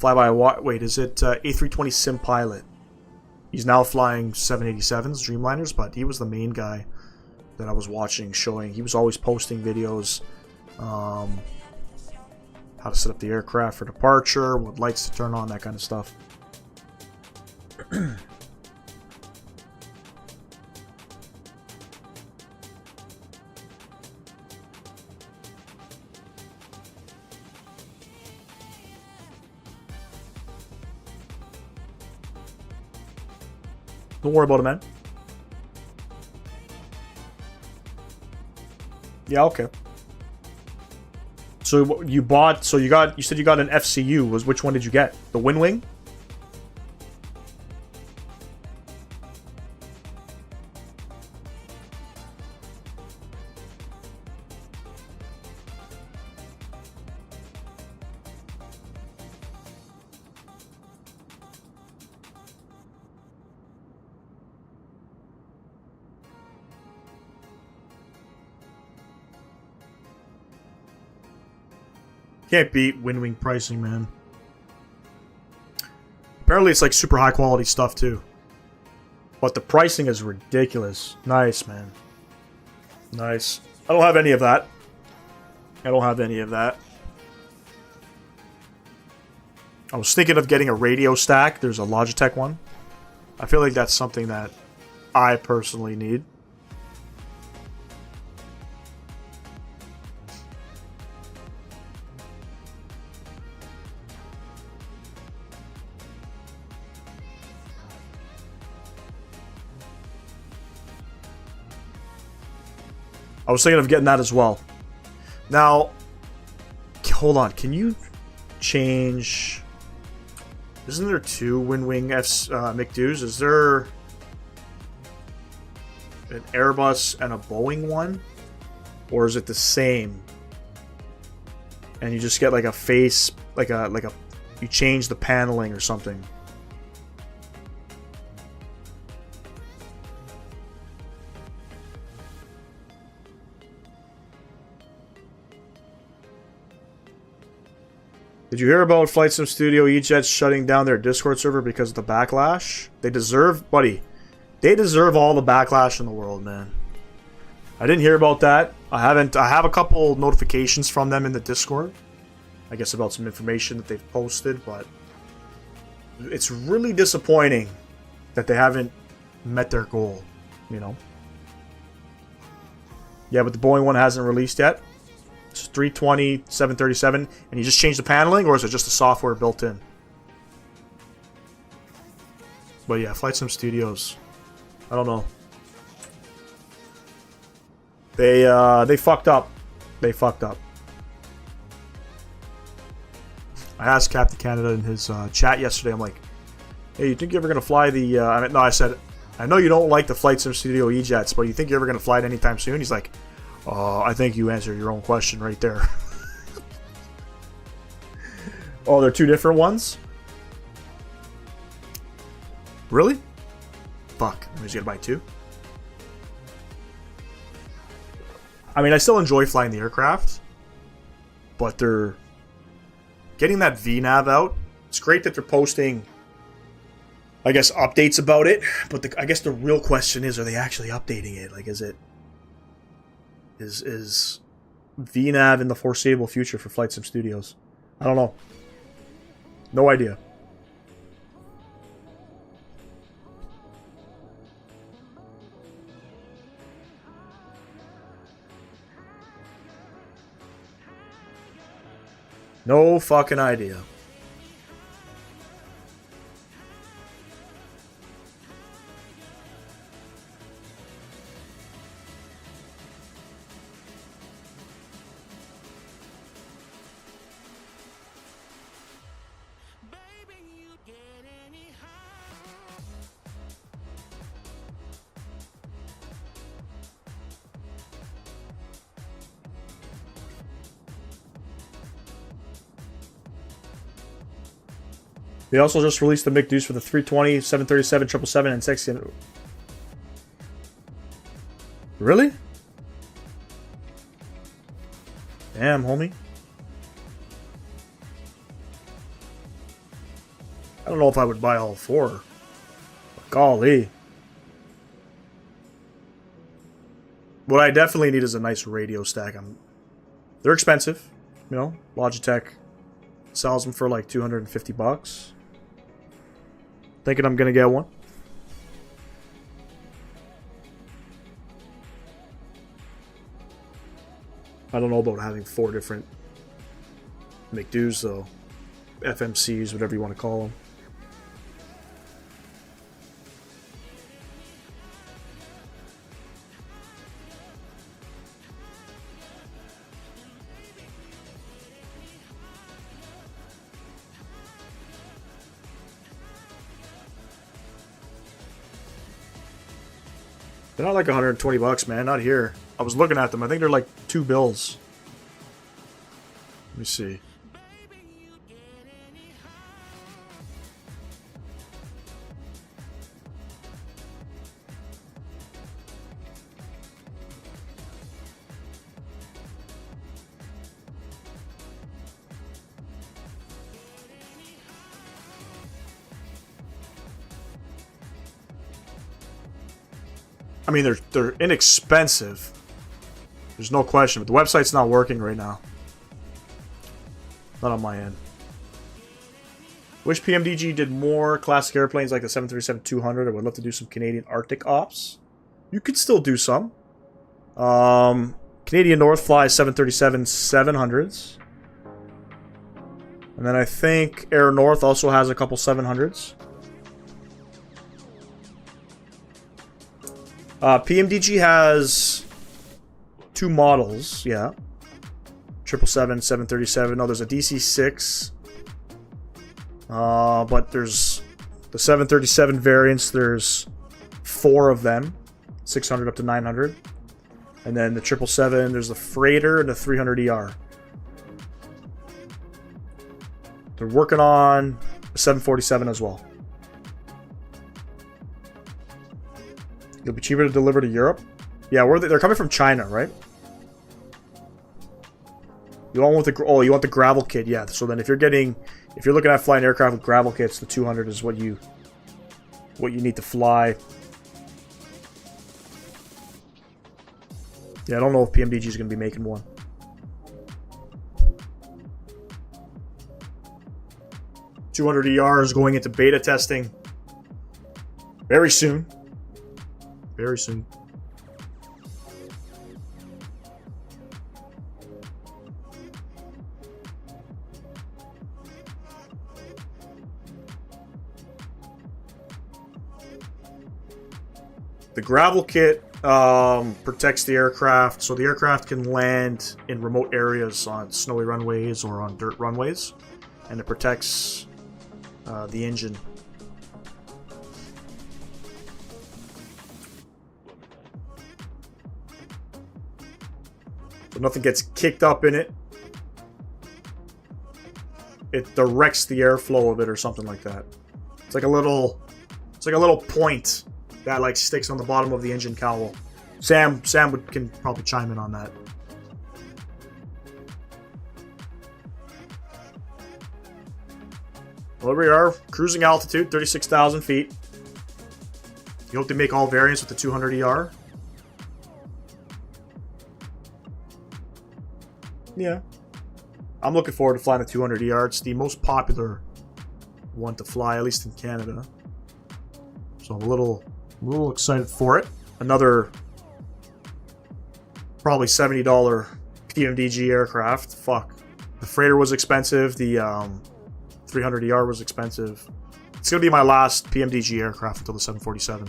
Wait, is it A320 Sim Pilot? He's now flying 787s, Dreamliners, but he was the main guy that I was watching, showing. He was always posting videos, how to set up the aircraft for departure, what lights to turn on, that kind of stuff. Don't worry about it, man. Yeah, okay. So you bought, you said you got an FCU. Which one did you get? The Wing? Can't beat Wing pricing, man. Apparently it's like super high quality stuff too. But the pricing is ridiculous. Nice, man. Nice. I don't have any of that. I was thinking of getting a radio stack. There's a Logitech one. I feel like that's something that I personally need. I was thinking of getting that as well. Now, hold on. Can you change... Isn't there two Wing M.2s? Is there an Airbus and a Boeing one? Or is it the same? And you just get like a face, you change the paneling or something. Did you hear about Flight Sim Studio E-Jets shutting down their Discord server because of the backlash? They deserve, buddy. They deserve all the backlash in the world, man. I didn't hear about that. I have a couple notifications from them in the Discord. I guess about some information that they've posted, but it's really disappointing that they haven't met their goal, you know? Yeah, but the Boeing one hasn't released yet. It's 320, 737, and you just change the paneling, or is it just the software built in? But yeah, Flight Sim Studios, I don't know. They fucked up. They fucked up. I asked Captain Canada in his chat yesterday. I'm like, "Hey, you think you're ever gonna fly the?" No, I said, "I know you don't like the Flight Sim Studio E-Jets, but you think you're ever gonna fly it anytime soon?" He's like, I think you answered your own question right there. Oh, they're two different ones? Really? Fuck. I'm just gonna buy two. I mean, I still enjoy flying the aircraft, but they're getting that VNav out. It's great that they're posting, I guess, updates about it, but I guess the real question is, are they actually updating it? Like, is VNav in the foreseeable future for Flight Sim Studios? I don't know. No idea. No fucking idea. They also just released the McDoos for the 320, 737, 777, and 60. Really? Damn, homie. I don't know if I would buy all four. But golly. What I definitely need is a nice radio stack. They're expensive. You know, Logitech sells them for like $250. Thinking I'm gonna get one. I don't know about having four different McDoos though. FMCs, whatever you want to call them. They're not like $120, man. Not here. I was looking at them. I think they're like $2 bills. Let me see. I mean, they're inexpensive. There's no question, but the website's not working right now. Not on my end. Wish PMDG did more classic airplanes like the 737-200. I would love to do some Canadian Arctic ops. You could still do some. Canadian North flies 737-700s. And then I think Air North also has a couple 700s. PMDG has 2 models, yeah. 777, 737. Oh, there's a DC-6. But there's the 737 variants. There's 4 of them, 600 up to 900. And then the 777, there's the Freighter and the 300ER. They're working on the 747 as well. It'll be cheaper to deliver to Europe. Yeah, they're coming from China, right? You want the gravel kit, yeah. So then if you're looking at flying aircraft with gravel kits, the 200 is what you need to fly. Yeah, I don't know if PMDG is going to be making one. $200ER is going into beta testing very soon. Very soon. The gravel kit protects the aircraft, so the aircraft can land in remote areas on snowy runways or on dirt runways, and it protects the engine. So nothing gets kicked up in it. It directs the airflow of it or something like that. It's like a little point that like sticks on the bottom of the engine cowl. Sam can probably chime in on that. Well, here we are, cruising altitude, 36,000 feet. You hope to make all variants with the 200ER. Yeah. I'm looking forward to flying the 200ER. It's the most popular one to fly, at least in Canada. So I'm a little excited for it. Another probably $70 PMDG aircraft. Fuck. The Freighter was expensive. The 300ER was expensive. It's going to be my last PMDG aircraft until the 747.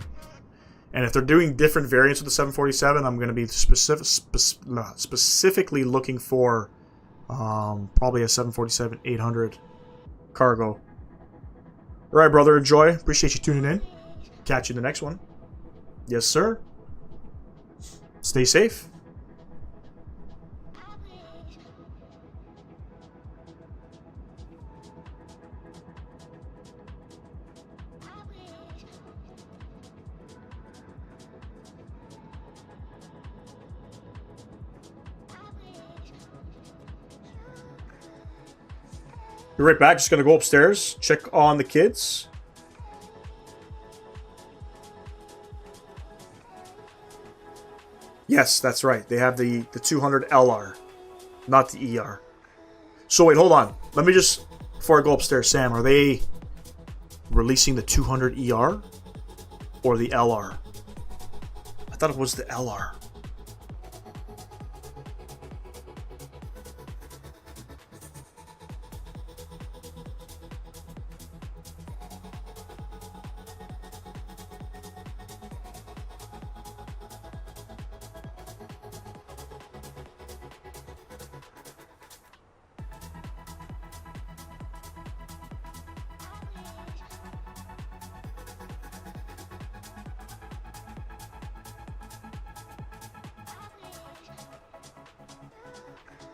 And if they're doing different variants of the 747, I'm going to be specifically looking for probably a 747-800 cargo. All right, brother. Enjoy. Appreciate you tuning in. Catch you in the next one. Yes, sir. Stay safe. Be right back. Just gonna go upstairs, check on the kids. Yes, that's right. They have the 200 LR, not the ER. So wait, hold on. Let me just, before I go upstairs, Sam, are they releasing the 200 ER or the LR? I thought it was the LR.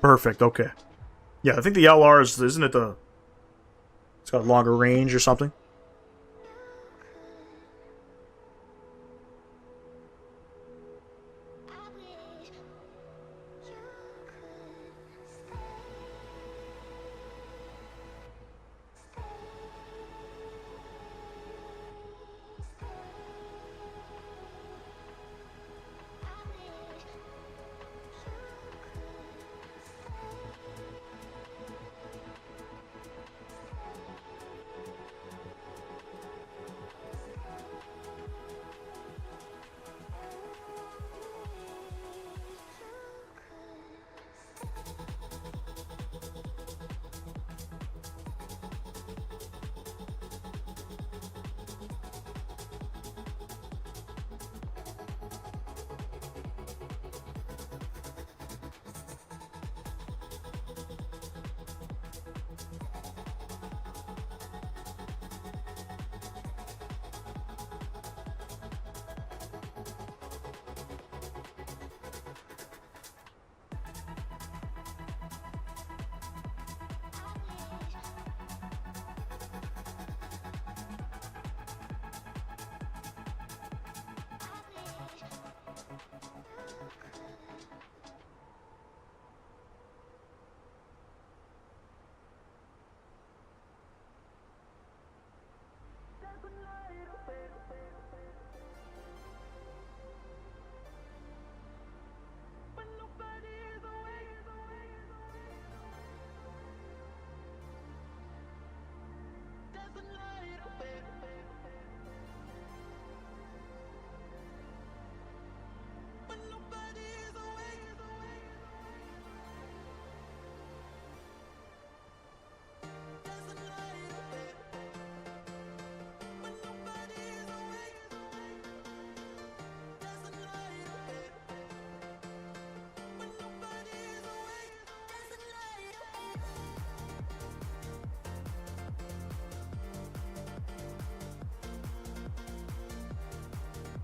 Perfect, okay. Yeah, I think the LR is, isn't it the... It's got longer range or something?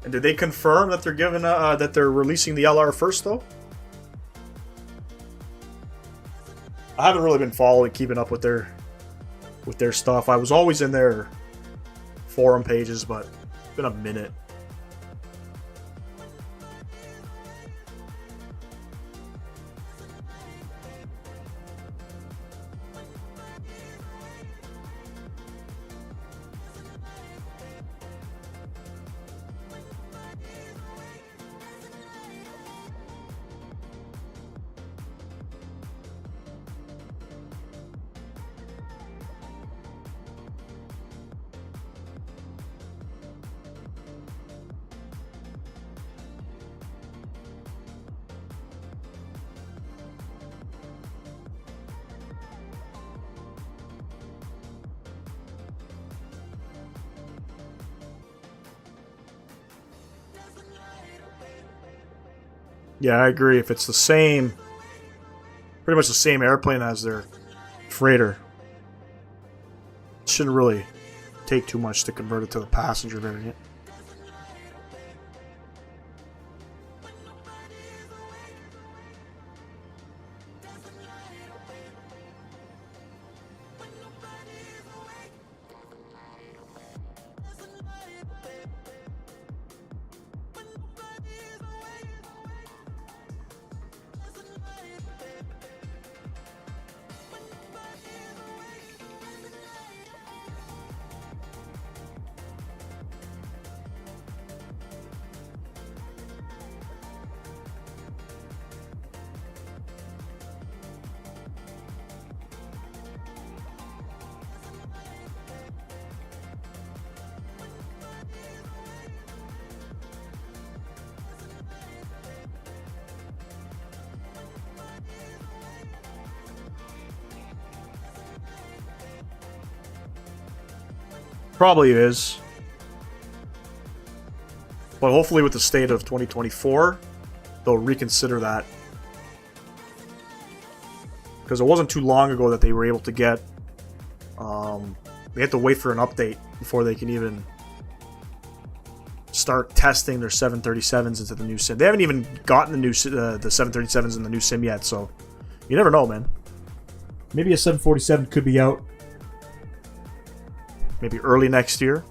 And did they confirm that they're giving that they're releasing the LR first though? I haven't really been keeping up with their stuff. I was always in their forum pages, but it's been a minute. Yeah, I agree. If it's the same, pretty much the same airplane as their freighter, it shouldn't really take too much to convert it to the passenger variant. Probably is. But hopefully with the state of 2024, they'll reconsider that. Because it wasn't too long ago that they were able to get... they had to wait for an update before they can even start testing their 737s into the new sim. They haven't even gotten the new the 737s in the new sim yet, so you never know, man. Maybe a 747 could be out maybe early next year.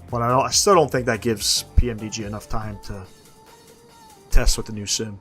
But I still don't think that gives PMDG enough time to test with the new sim.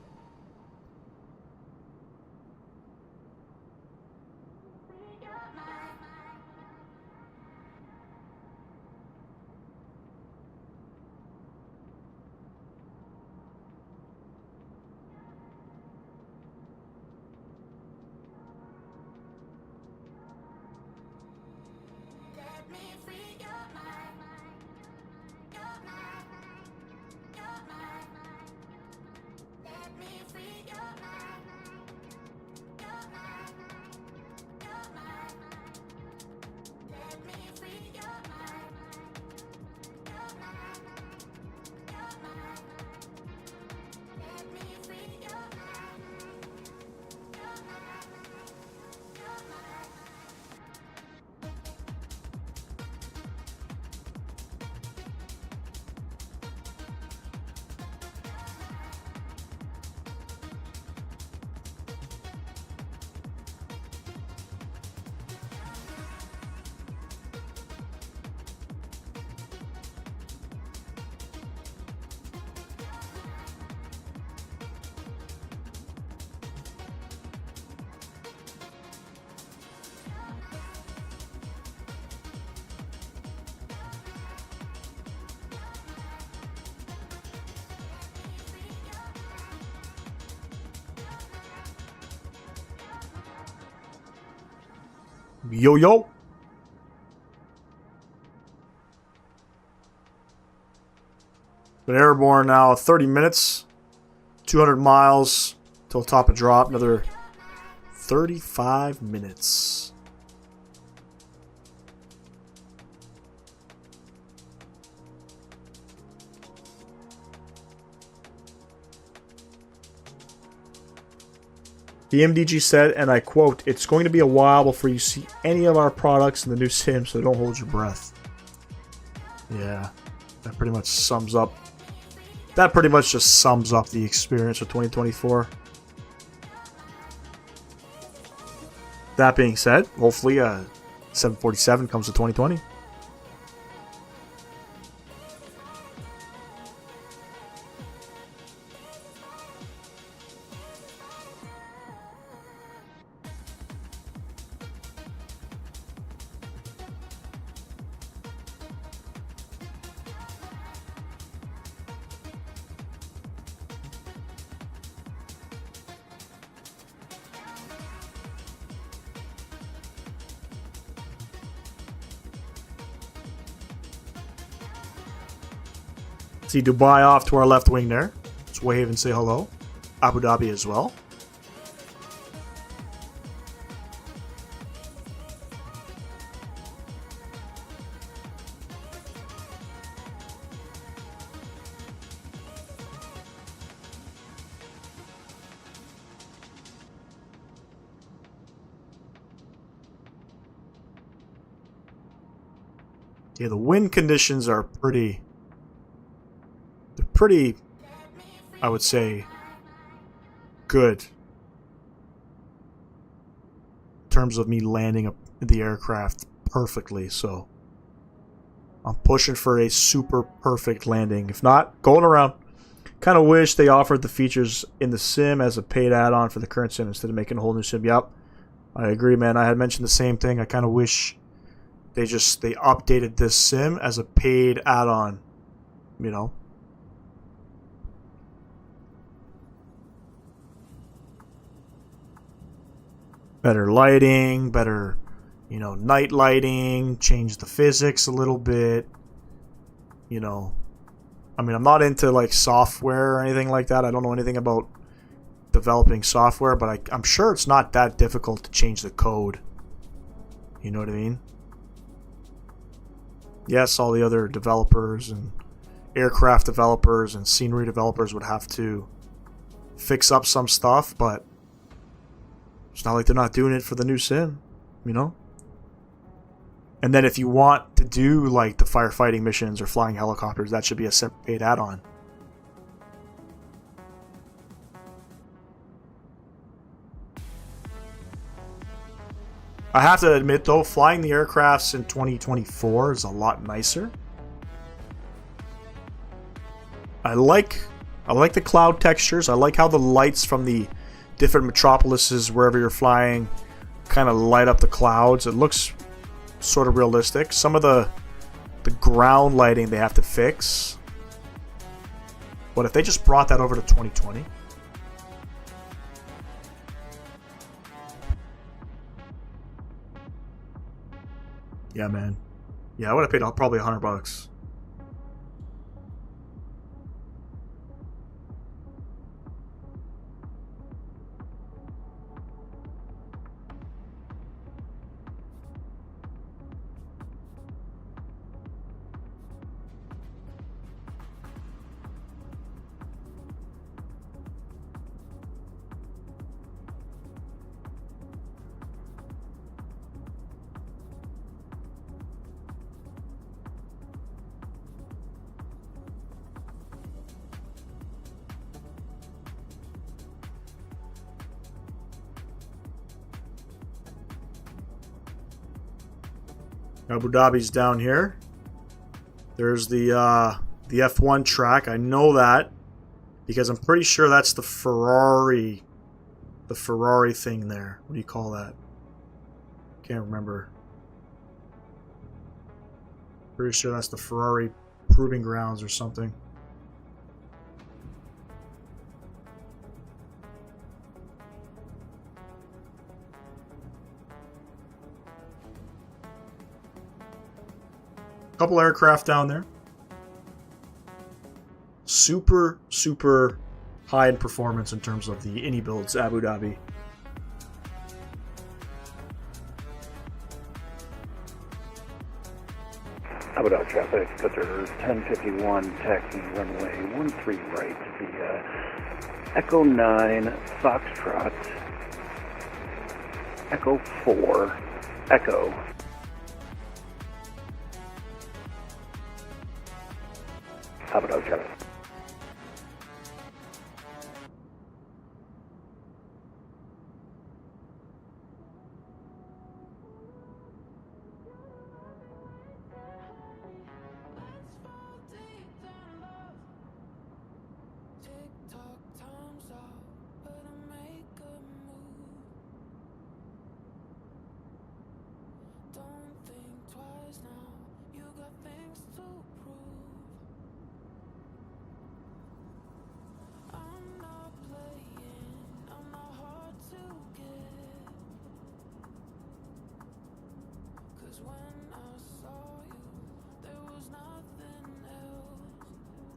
Yo, yo. Been airborne now 30 minutes. 200 miles till top of drop. Another 35 minutes. The MDG said, and I quote, "It's going to be a while before you see any of our products in the new sim, so don't hold your breath." Yeah. That pretty much sums up. That pretty much just sums up the experience of 2024. That being said, hopefully 747 comes to 2020. See Dubai off to our left wing there. Let's wave and say hello. Abu Dhabi as well. Yeah, the wind conditions are pretty, I would say, good in terms of me landing the aircraft perfectly. So I'm pushing for a super perfect landing. If not, going around. Kind of wish they offered the features in the sim as a paid add-on for the current sim instead of making a whole new sim. Yep, I agree, man. I had mentioned the same thing. I kind of wish they updated this sim as a paid add-on, you know. Better lighting, better, you know, night lighting, change the physics a little bit, you know. I mean, I'm not into, like, software or anything like that. I don't know anything about developing software, but I'm sure it's not that difficult to change the code. You know what I mean? Yes, all the other developers and aircraft developers and scenery developers would have to fix up some stuff, but it's not like they're not doing it for the new sim, you know? And then if you want to do like the firefighting missions or flying helicopters, that should be a separate paid add-on. I have to admit though, flying the aircrafts in 2024 is a lot nicer. I like the cloud textures. I like how the lights from the different metropolises wherever you're flying kind of light up the clouds. It looks sort of realistic. Some of the ground lighting they have to fix. But if they just brought that over to 2020. Yeah, man. Yeah, I would have paid probably $100. Abu Dhabi's down here. There's the F1 track. I know that because I'm pretty sure that's the Ferrari thing there. What do you call that? Can't remember. Pretty sure that's the Ferrari proving grounds or something. Couple aircraft down there. Super high in performance in terms of the INI builds, Abu Dhabi. Abu Dhabi traffic, Qatar 1051, taxi runway 13 right via Echo 9, Foxtrot, Echo 4, Echo. Top it out, traffic.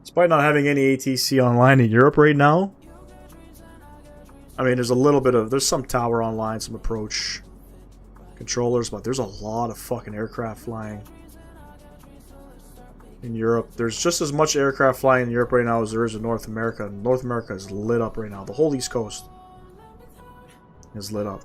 Despite not having any ATC online in Europe right now, I mean, there's some tower online, some approach controllers, but there's a lot of fucking aircraft flying in Europe. There's just as much aircraft flying in Europe right now as there is in North America. North America is lit up right now. The whole East Coast is lit up.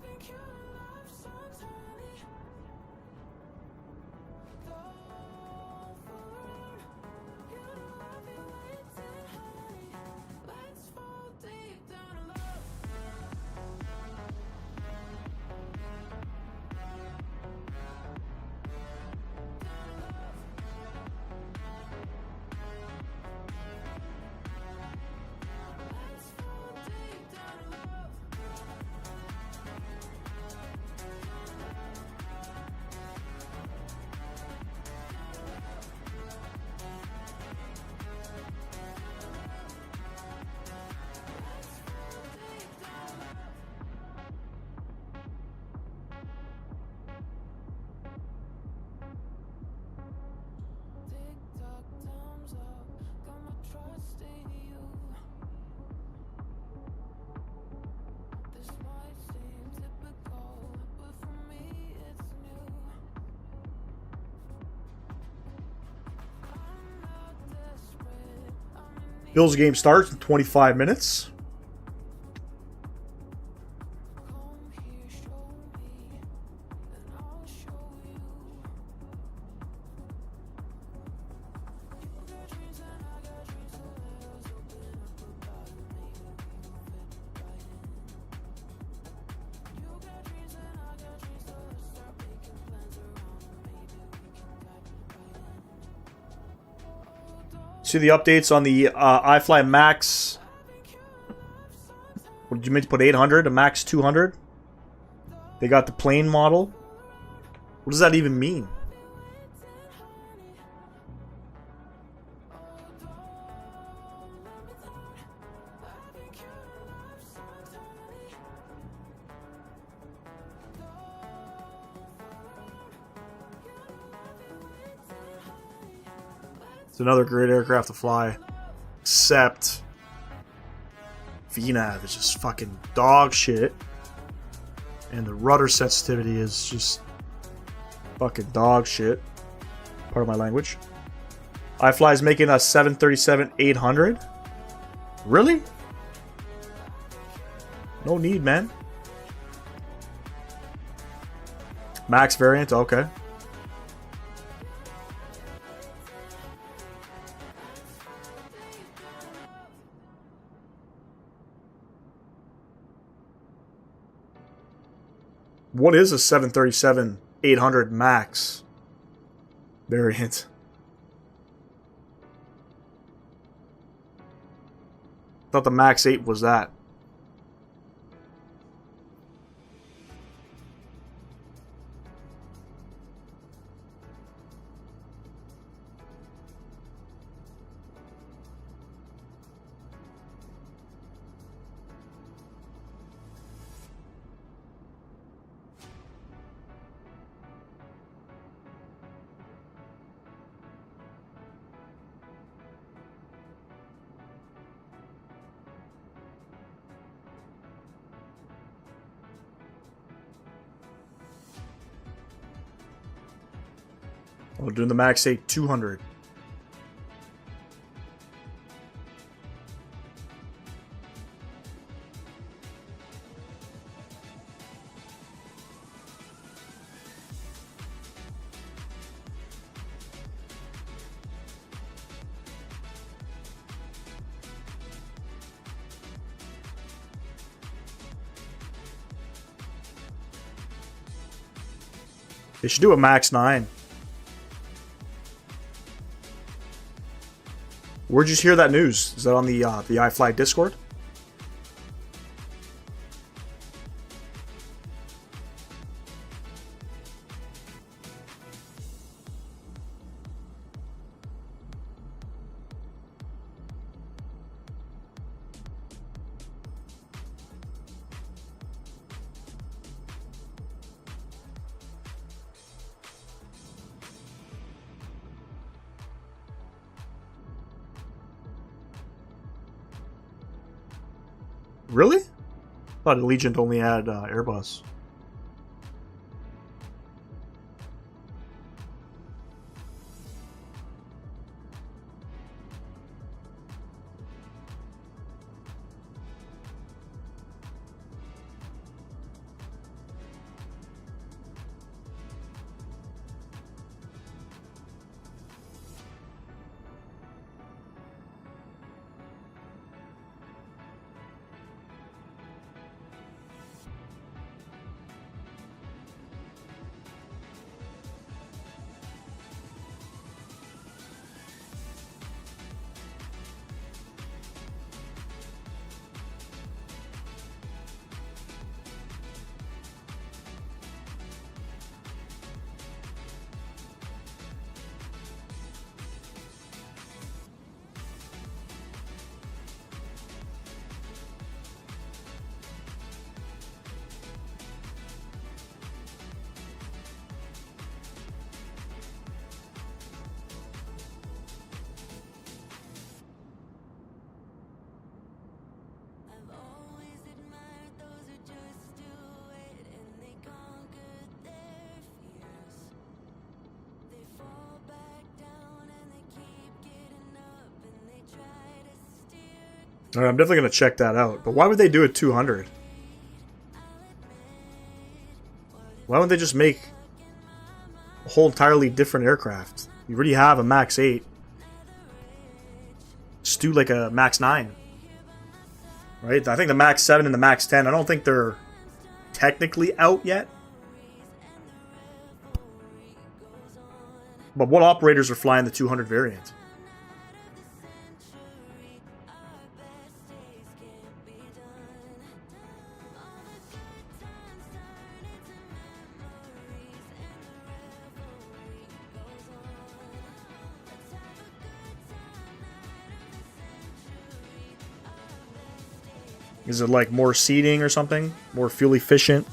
Bills game starts in 25 minutes. See the updates on the iFly Max. What did you mean to put 800? A Max 200? They got the plane model. What does that even mean? It's another great aircraft to fly. Except VNAV is just fucking dog shit. And the rudder sensitivity is just fucking dog shit. Part of my language. iFly is making a 737-800. Really? No need, man. Max variant, okay. What is a 737-800 Max variant? I thought the Max 8 was that. We're doing the Max 8 200. They should do a max 9. Where'd you hear that news? Is that on the iFly Discord? Really? I thought Allegiant only had Airbus. Alright, I'm definitely going to check that out. But why would they do a 200? Why wouldn't they just make a whole entirely different aircraft? You already have a Max 8. Just do like a Max 9. Right? I think the Max 7 and the Max 10, I don't think they're technically out yet. But what operators are flying the 200 variant? Is it like more seating or something? More fuel efficient?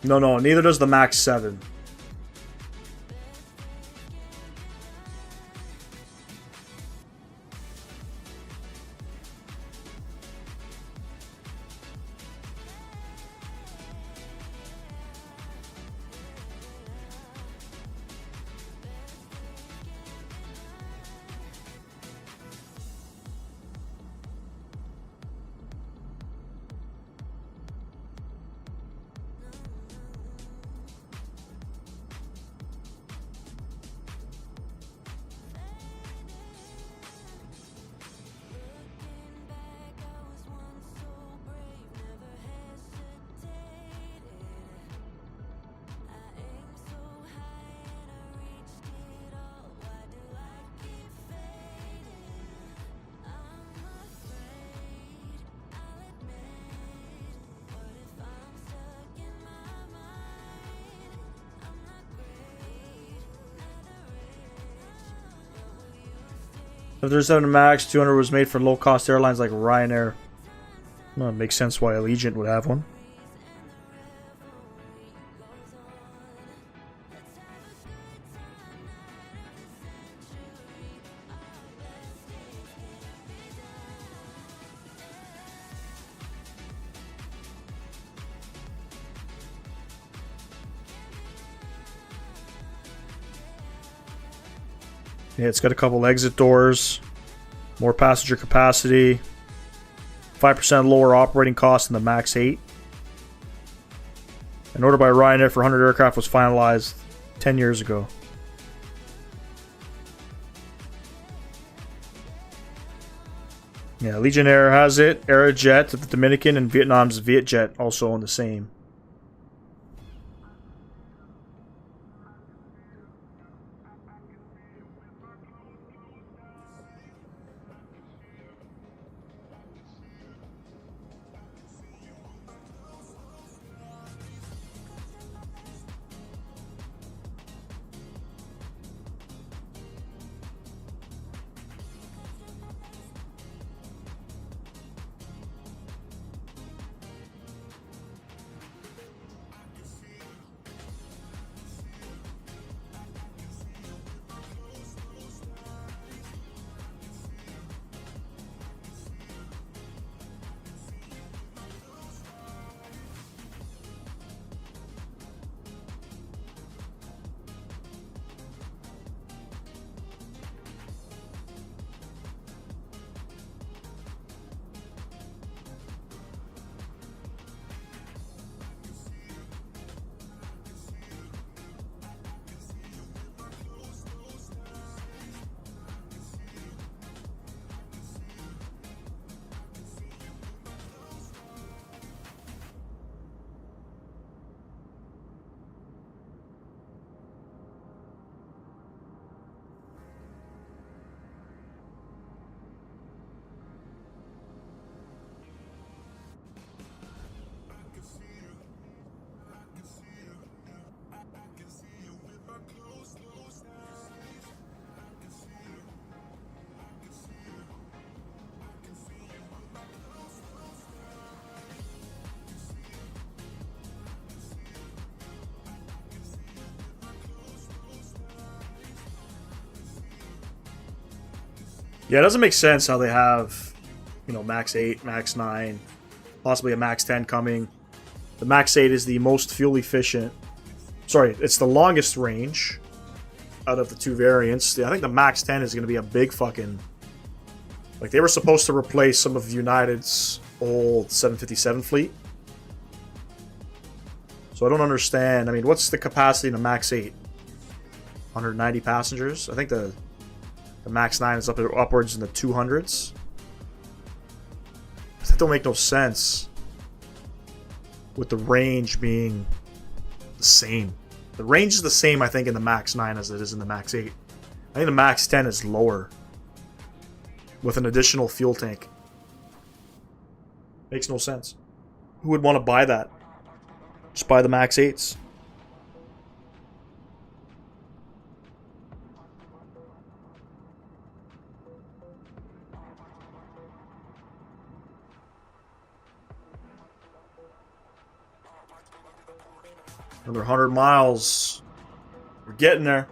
No, neither does the Max 7. If there's 7 Max, 200 was made for low-cost airlines like Ryanair. Well, it makes sense why Allegiant would have one. Yeah, it's got a couple exit doors, more passenger capacity, 5% lower operating costs than the Max 8. An order by Ryanair for 100 aircraft was finalized 10 years ago. Yeah, Legionnaire has it. Aerojet, the Dominican, and Vietnam's Vietjet also on the same. Yeah, it doesn't make sense how they have, you know, Max 8, Max 9, possibly a Max 10 coming. The Max 8 is the most fuel efficient. Sorry, it's the longest range out of the two variants. I think the Max 10 is going to be a big fucking... Like, they were supposed to replace some of United's old 757 fleet. So I don't understand. I mean, what's the capacity in the Max 8? 190 passengers? I think the Max 9 is upwards in the 200s. That don't make no sense with the range being the same. The range is the same, I think, in the Max 9 as it is in the Max 8. I think the Max 10 is lower with an additional fuel tank. Makes no sense. Who would want to buy that? Just buy the Max 8s. Another 100 miles. We're getting there.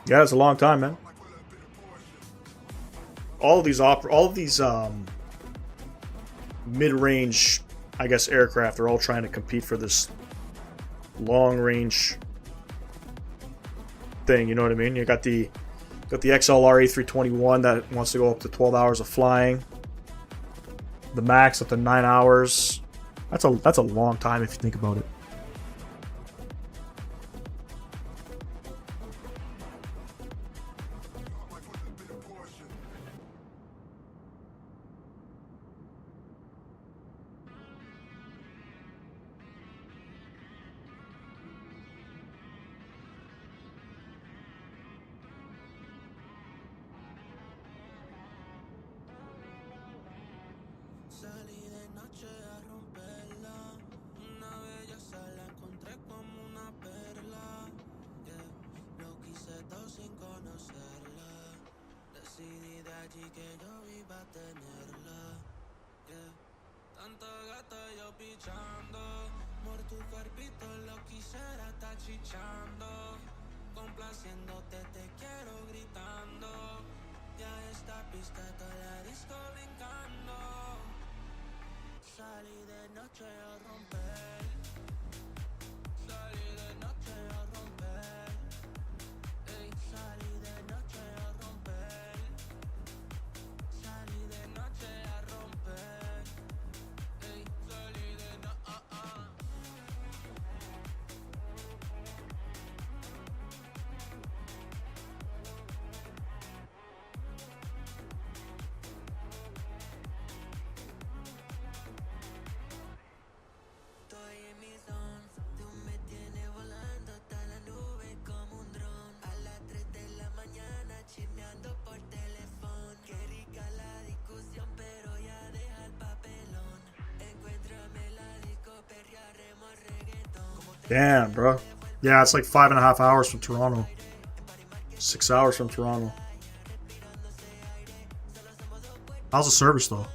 Yeah, it's a long time, man. All of these mid-range, I guess, aircraft are all trying to compete for this long-range thing. You know what I mean? You got the XLR A321 that wants to go up to 12 hours of flying. The Max up to 9 hours. That's a long time if you think about it. Salí de noche a romperla. Una belleza la encontré como una perla. Yeah. Lo quise todo sin conocerla. Decidí de allí que yo iba a tenerla. Yeah. Tanta gata yo pichando. Por tu cuerpito lo quisiera estar chichando. Complaciéndote te quiero gritando. Ya esta pista toda la disco brincando. Salí de noche a romper. Salí de noche a romper. Ey, salí de noche a romper. Salí de noche a romper. Ey, salí de Estoy en mi zone, tú me tienes volando hasta la nube como un dron. A las 3 de la mañana chismeando por teléfono. Qué rica la discusión, pero ya deja el papelón. Encuéntrame la disco, perrearemos reggaetón. Damn, bro. Yeah, it's like 5.5 hours from Toronto. 6 hours from Toronto. How's the service though?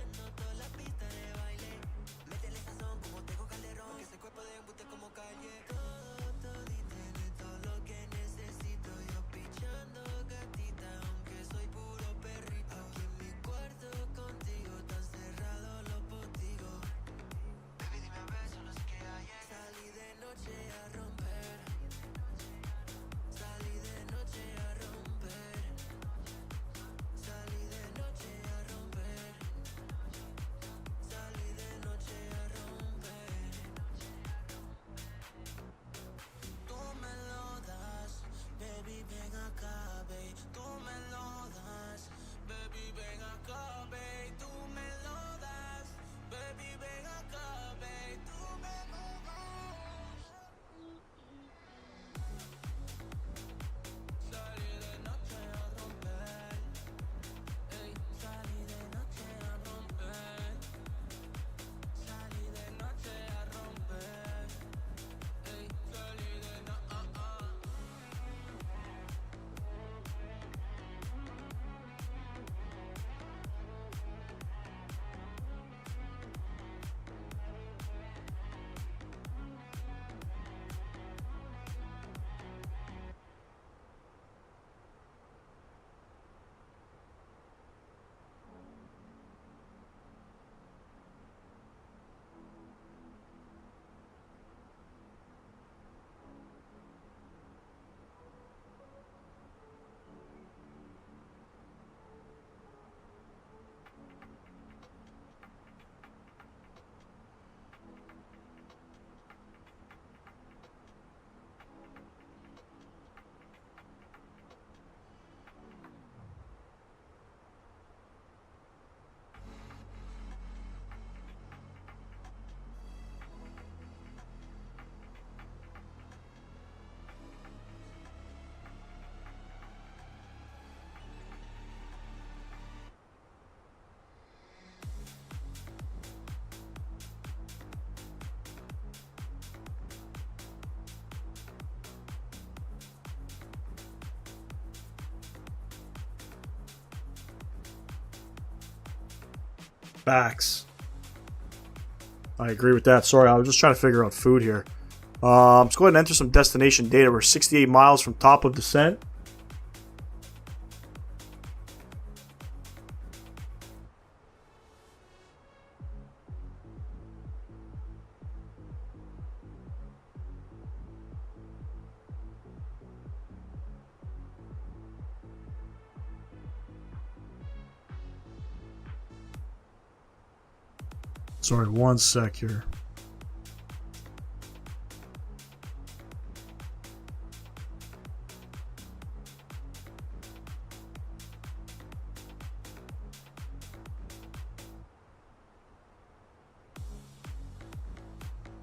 Facts. I agree with that. Sorry, I was just trying to figure out food here. Let's go ahead and enter some destination data. We're 68 miles from top of descent. Sorry, one sec here.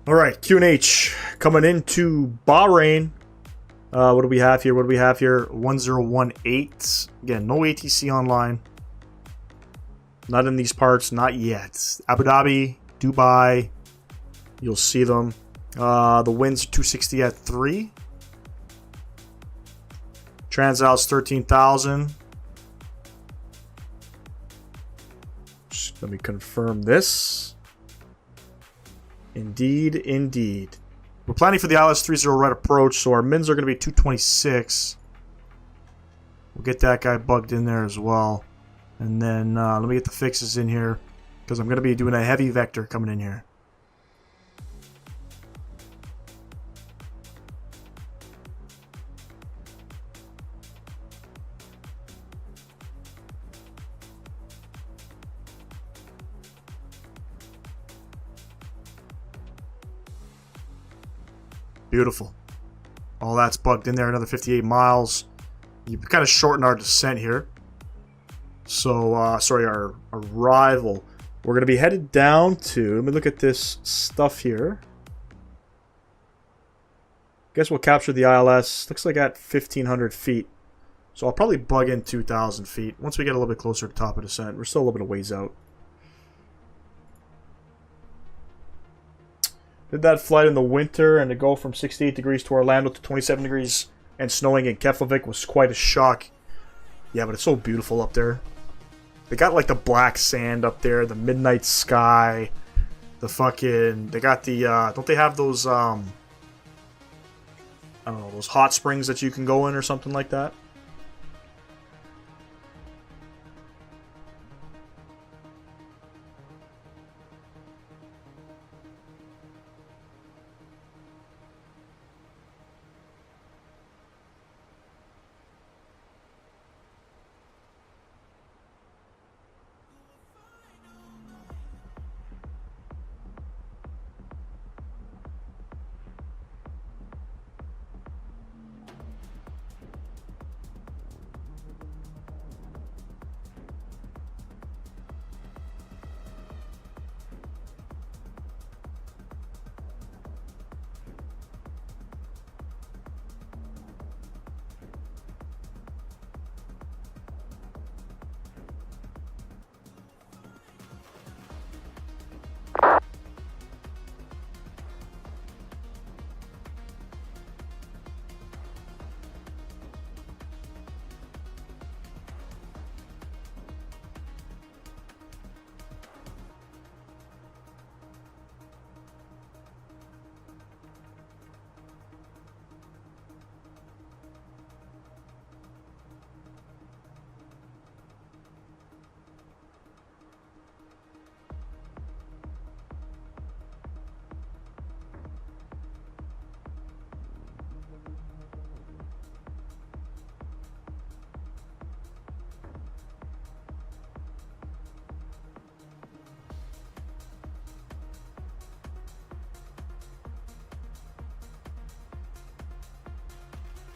All right, Q&H coming into Bahrain. What do we have here? 1018. Again, no ATC online. Not in these parts, not yet. Abu Dhabi, Dubai, you'll see them. The winds 260 at 3. Transal's 13,000. Just let me confirm this. Indeed. We're planning for the ILS 30 right approach, so our mins are going to be 226. We'll get that guy bugged in there as well. And then let me get the fixes in here, because I'm going to be doing a heavy vector coming in here. Beautiful. All that's bugged in there. Another 58 miles. You kind of shorten our descent here. So, sorry, our arrival. We're going to be headed down to... Let me look at this stuff here. Guess we'll capture the ILS. Looks like at 1,500 feet. So I'll probably bug in 2,000 feet. Once we get a little bit closer to the top of descent. We're still a little bit of ways out. Did that flight in the winter, and to go from 68 degrees to Orlando to 27 degrees and snowing in Keflavik was quite a shock. Yeah, but it's so beautiful up there. They got like the black sand up there, the midnight sky, the fucking... They got the, don't they have those, I don't know, those hot springs that you can go in or something like that?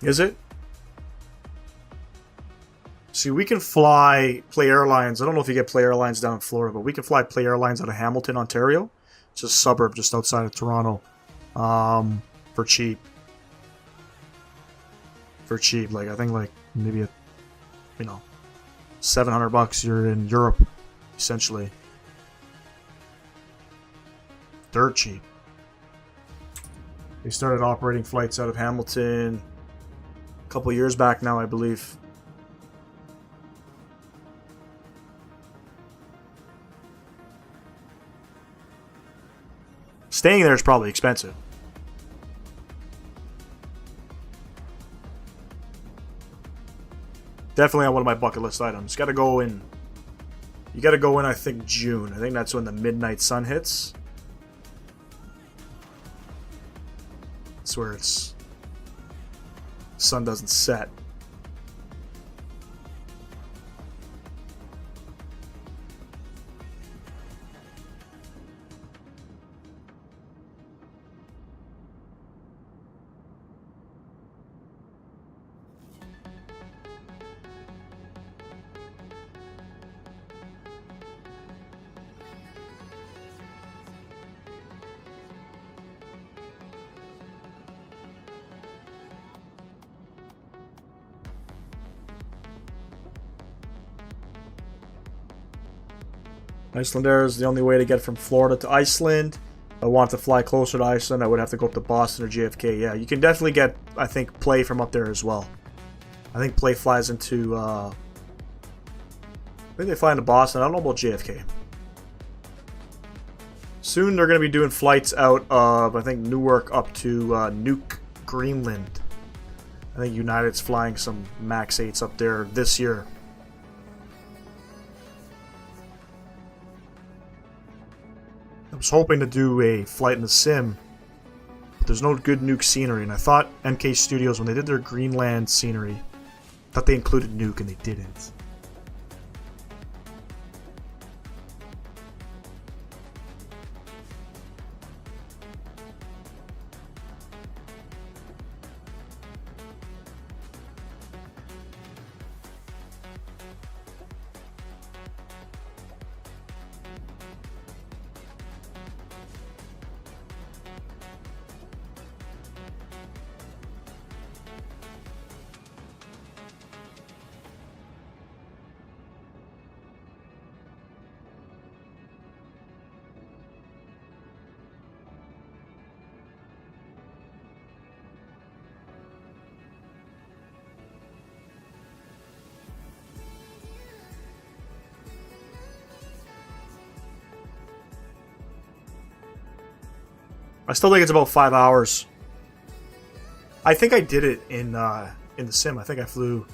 Is it? See, we can Play Airlines. I don't know if you get Play Airlines down in Florida, but we can fly Play Airlines out of Hamilton, Ontario. It's a suburb just outside of Toronto. For cheap. Like, I think, like, maybe, you know, $700 you're in Europe, essentially. Dirt cheap. They started operating flights out of Hamilton a couple years back now, I believe. Staying there is probably expensive. Definitely on one of my bucket list items. Gotta go in. You gotta go in, I think, June. I think that's when the midnight sun hits. That's where it's... sun doesn't set. Iceland Air is the only way to get from Florida to Iceland. If I want to fly closer to Iceland, I would have to go up to Boston or JFK. Yeah, you can definitely get, I think, Play from up there as well. I think Play flies into, I think they fly into Boston. I don't know about JFK. Soon they're going to be doing flights out of, I think, Newark up to Nuuk, Greenland. I think United's flying some MAX 8s up there this year. I was hoping to do a flight in the sim, but there's no good Nuuk scenery, and I thought MK Studios, when they did their Greenland scenery, I thought they included Nuuk, and they didn't. I still think it's about 5 hours. I think I did it in the sim. I think I flew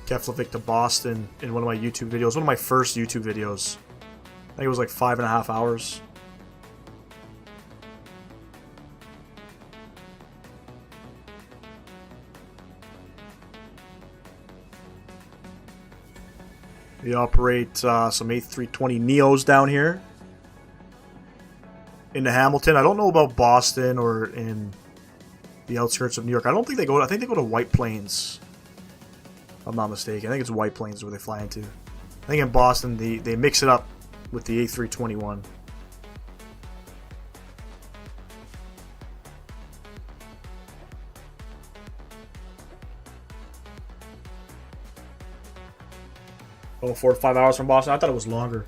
Keflavik to Boston in one of my YouTube videos. One of my first YouTube videos. I think it was like 5.5 hours. We operate some A320 Neos down here into Hamilton. I don't know about Boston or in the outskirts of New York. I don't think they go. I think they go to White Plains. If I'm not mistaken. I think it's White Plains where they fly into. I think in Boston they mix it up with the A321. Oh, 4 to 5 hours from Boston. I thought it was longer.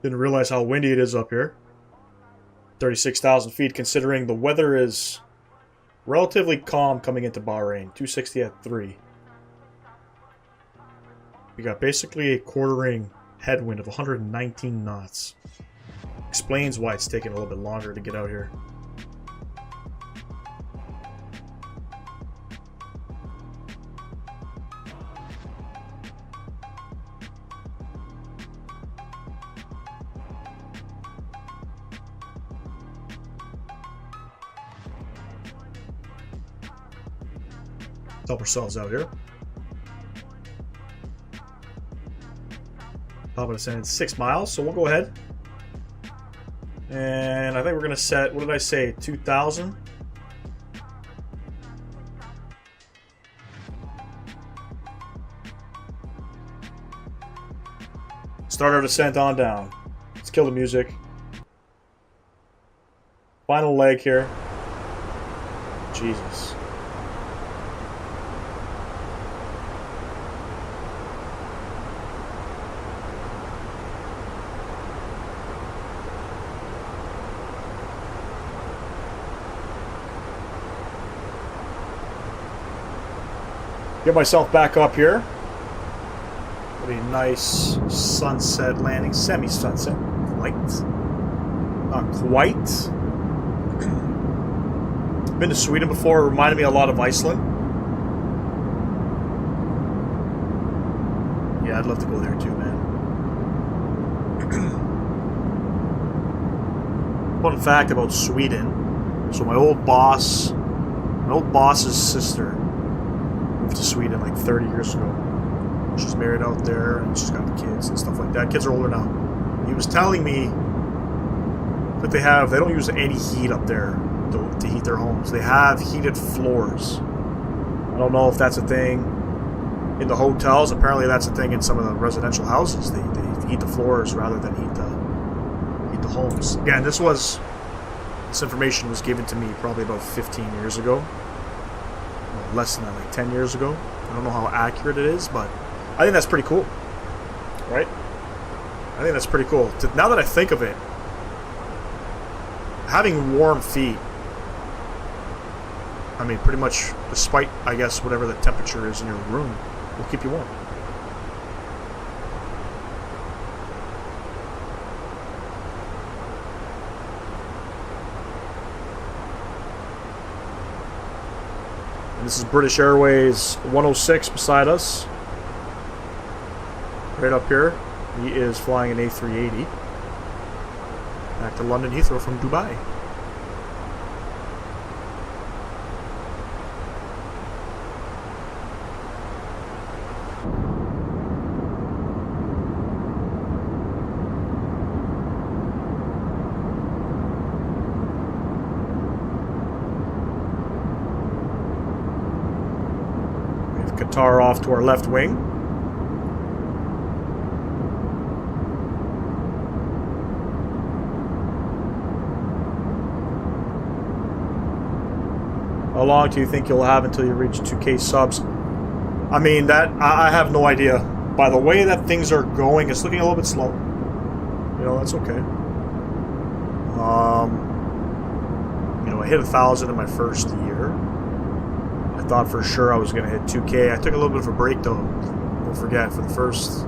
Didn't realize how windy it is up here. 36,000 feet, considering the weather is relatively calm coming into Bahrain. 260 at 3. We got basically a quartering headwind of 119 knots. Explains why it's taking a little bit longer to get out here. Help ourselves out here. Top of the sand, 6 miles, so we'll go ahead. And I think we're going to set, what did I say, 2,000? Start our descent on down. Let's kill the music. Final leg here. Jesus. Get myself back up here. Pretty nice sunset landing, semi-sunset flight. Not quite. Been to Sweden before. It reminded me a lot of Iceland. Yeah, I'd love to go there too, man. Fun fact about Sweden. So my old boss's sister moved to Sweden like 30 years ago. She's married out there and she's got kids and stuff like that. Kids are older now. He was telling me that they don't use any heat up there to heat their homes. They have heated floors. I don't know if that's a thing. in the hotels. Apparently that's a thing in some of the residential houses. They heat the floors rather than heat the homes. Again, this information was given to me probably about 15 years ago. Well, less than that, like 10 years ago. I don't know how accurate it is, but I think that's pretty cool. Right? I think that's pretty cool. Now that I think of it, having warm feet, I mean, pretty much, despite, I guess, whatever the temperature is in your room, will keep you warm. And this is British Airways 106 beside us. Right up here. He is flying an A380. Back to London Heathrow from Dubai. We have Qatar off to our left wing. How long do you think you'll have until you reach 2K subs? I mean, that I have no idea. By the way that things are going, it's looking a little bit slow. You know, that's okay. You know, I hit 1,000 in my first year. I thought for sure I was going to hit 2K. I took a little bit of a break though. Don't forget, for the first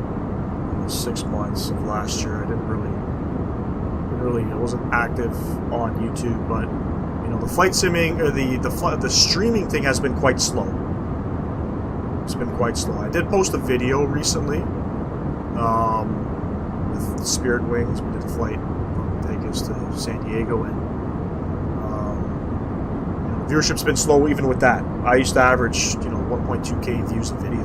6 months of last year, I I wasn't active on YouTube, but you know, the flight simming or the streaming thing has been quite slow. It's been quite slow. I did post a video recently with Spirit Wings. We did a flight from Vegas to San Diego, and you know, viewership's been slow even with that. I used to average 1.2K views a video.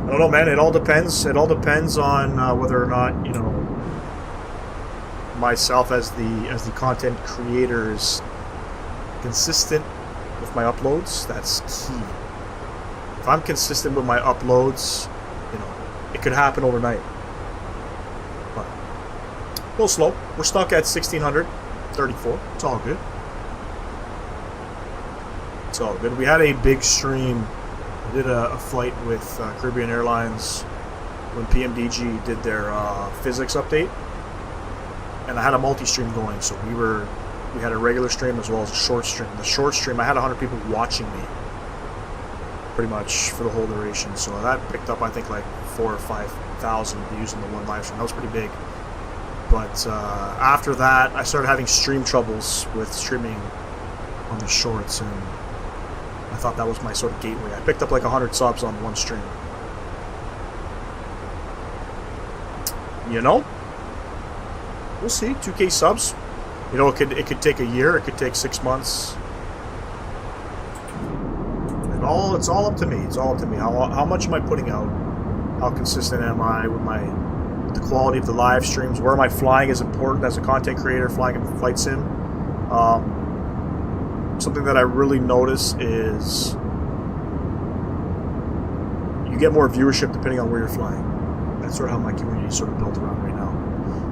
I don't know, man. It all depends. It all depends on whether or not myself as the content creator is consistent with my uploads. That's key. If I'm consistent with my uploads, it could happen overnight. But a little slow. We're stuck at 1634. It's all good. It's all good. We had a big stream. We did a flight with Caribbean Airlines when PMDG did their physics update. And I had a multi-stream going, so we had a regular stream as well as a short stream. The short stream, I had 100 people watching me, pretty much for the whole duration. So that picked up, I think, like 4,000 or 5,000 views in the one live stream. That was pretty big. But after that, I started having stream troubles with streaming on the shorts, and I thought that was my sort of gateway. I picked up like 100 subs on one stream. We'll see. 2K subs. It could take a year. It could take 6 months. It's all up to me. It's all up to me. How much am I putting out? How consistent am I with the quality of the live streams? Where am I flying is important as a content creator, flying in flight sim. Something that I really notice is you get more viewership depending on where you're flying. That's sort of how my community is sort of built around right now.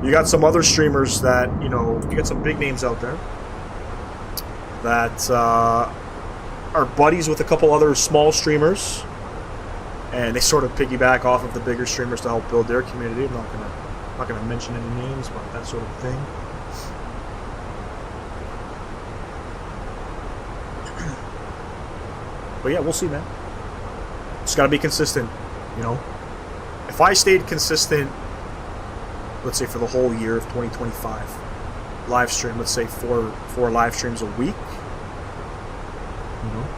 You got some other streamers that, you got some big names out there that are buddies with a couple other small streamers, and they sort of piggyback off of the bigger streamers to help build their community. I'm not gonna mention any names, but that sort of thing. But yeah, we'll see, man. Just gotta be consistent, If I stayed consistent, let's say for the whole year of 2025, live stream, let's say four live streams a week,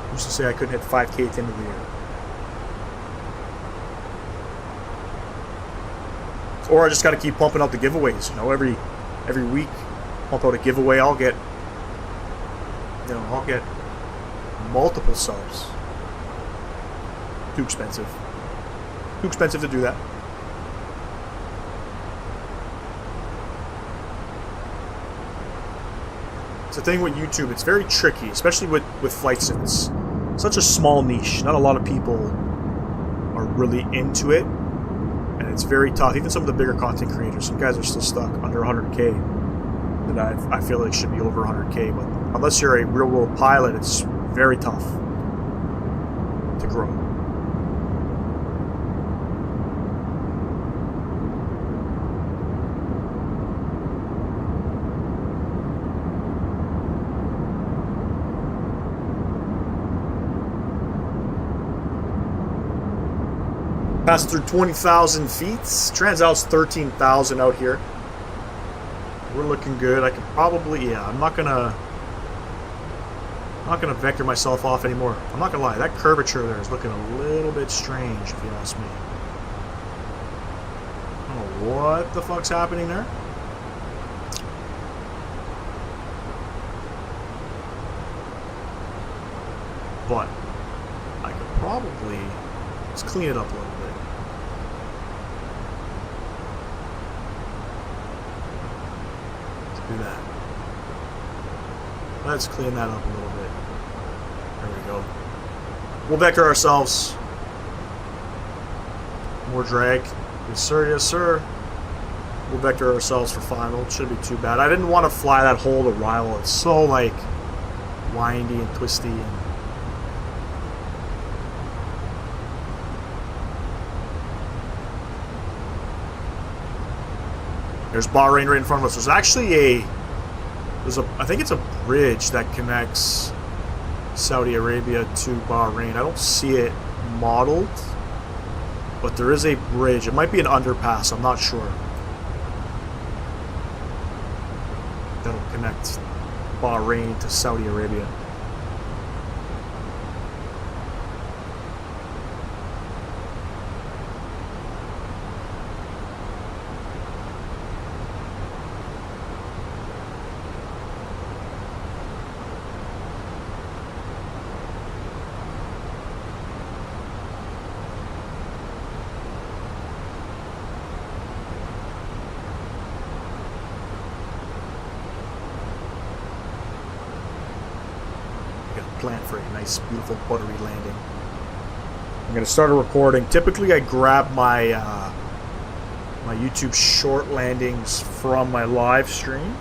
who's to say I couldn't hit 5K at the end of the year? Or I just got to keep pumping out the giveaways, every week, pump out a giveaway. I'll get multiple subs. Too expensive to do that. It's the thing with YouTube, it's very tricky, especially with flight sims. such a small niche. Not a lot of people are really into it, and it's very tough. Even some of the bigger content creators, some guys are still stuck under 100K. That I feel like should be over 100K, but unless you're a real world pilot, it's very tough to grow. Passed through 20,000 feet. Transal's 13,000 out here. We're looking good. I could probably, yeah, I'm not gonna vector myself off anymore. I'm not gonna lie, that curvature there is looking a little bit strange, if you ask me. I don't know what the fuck's happening there. But I could probably let's clean it up a little bit. Do that. Let's clean that up a little bit. There we go. We'll vector ourselves. More drag. Yes, sir. Yes, sir. We'll vector ourselves for final. It shouldn't be too bad. I didn't want to fly that hole to rival. It's so, like, windy and twisty. And there's Bahrain right in front of us. There's actually I think it's a bridge that connects Saudi Arabia to Bahrain. I don't see it modeled, but there is a bridge. It might be an underpass, I'm not sure. That'll connect Bahrain to Saudi Arabia. Plan for a nice, beautiful, buttery landing. I'm going to start a recording. Typically, I grab my my YouTube short landings from my live stream.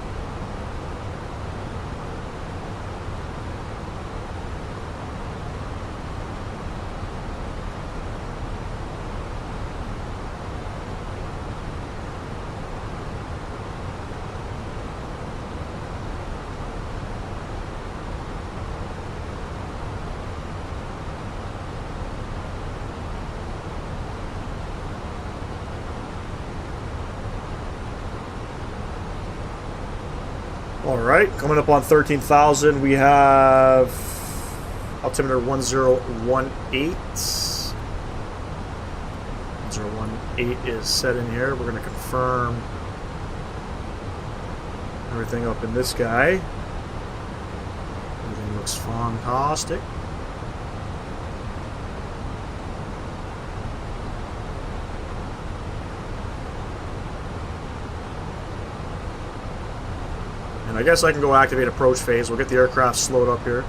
Alright, coming up on 13,000, we have altimeter 1018. 1018 is set in here. We're going to confirm everything up in this guy. Everything looks fantastic. And I guess I can go activate approach phase. We'll get the aircraft slowed up here.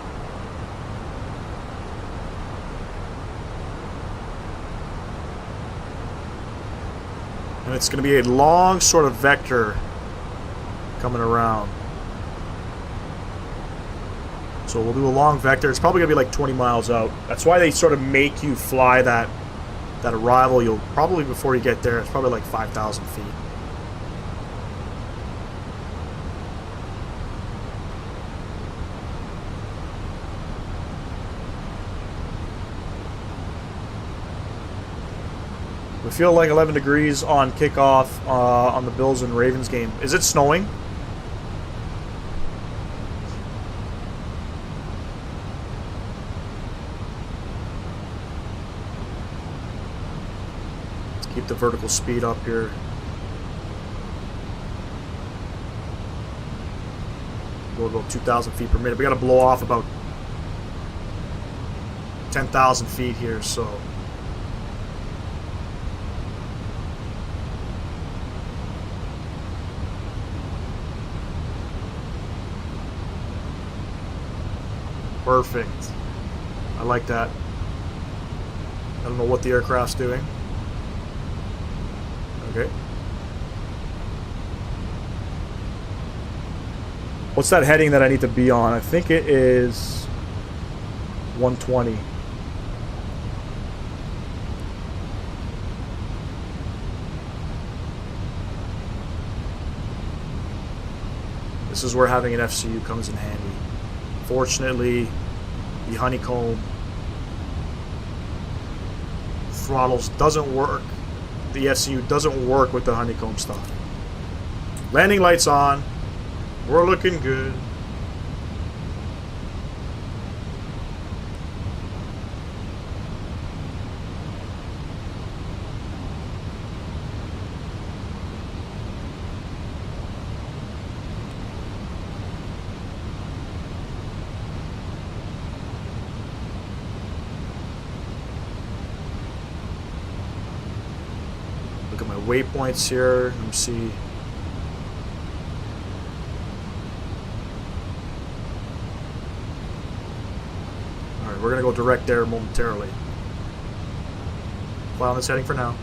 And it's going to be a long sort of vector coming around. So we'll do a long vector. It's probably going to be like 20 miles out. That's why they sort of make you fly that arrival. You'll probably, before you get there, it's probably like 5,000 feet. We feel like 11 degrees on kickoff on the Bills and Ravens game. Is it snowing? Let's keep the vertical speed up here. We'll go 2,000 feet per minute. We got to blow off about 10,000 feet here, so. Perfect. I like that. I don't know what the aircraft's doing. Okay. What's that heading that I need to be on? I think it is 120. This is where having an FCU comes in handy. Fortunately, the Honeycomb throttles doesn't work. The FCU doesn't work with the Honeycomb stuff. Landing lights on. We're looking good. Look at my waypoints here. Let me see. Alright, we're going to go direct there momentarily. Fly on this heading for now.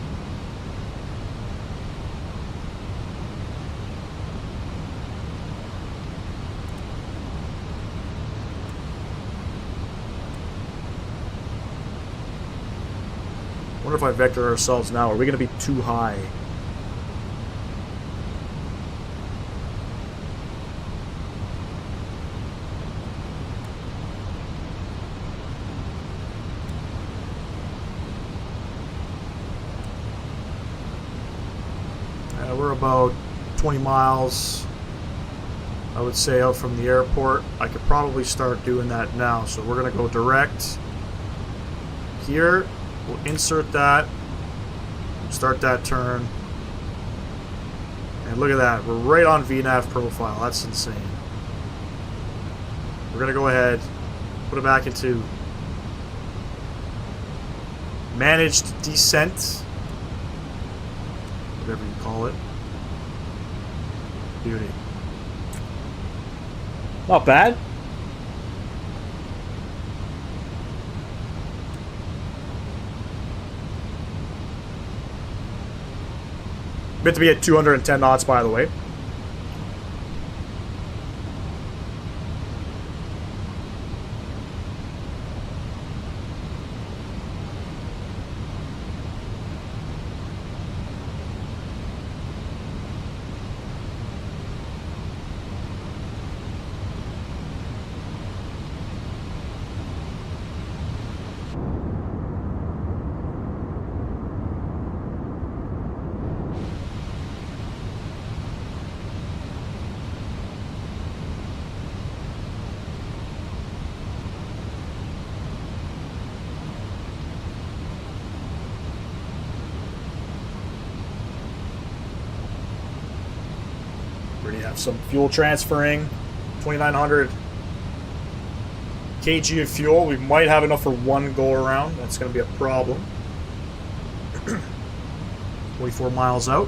Wonder if I vector ourselves now. Are we going to be too high? We're about 20 miles, I would say, out from the airport. I could probably start doing that now. So we're going to go direct here. We'll insert that, start that turn, and look at that, we're right on VNAV profile. That's insane. We're gonna go ahead, put it back into managed descent, whatever you call it. Beauty. Not bad. Meant to be at 210 knots, by the way. Have some fuel transferring, 2,900 kg of fuel. We might have enough for one go around. That's going to be a problem. 44 miles out.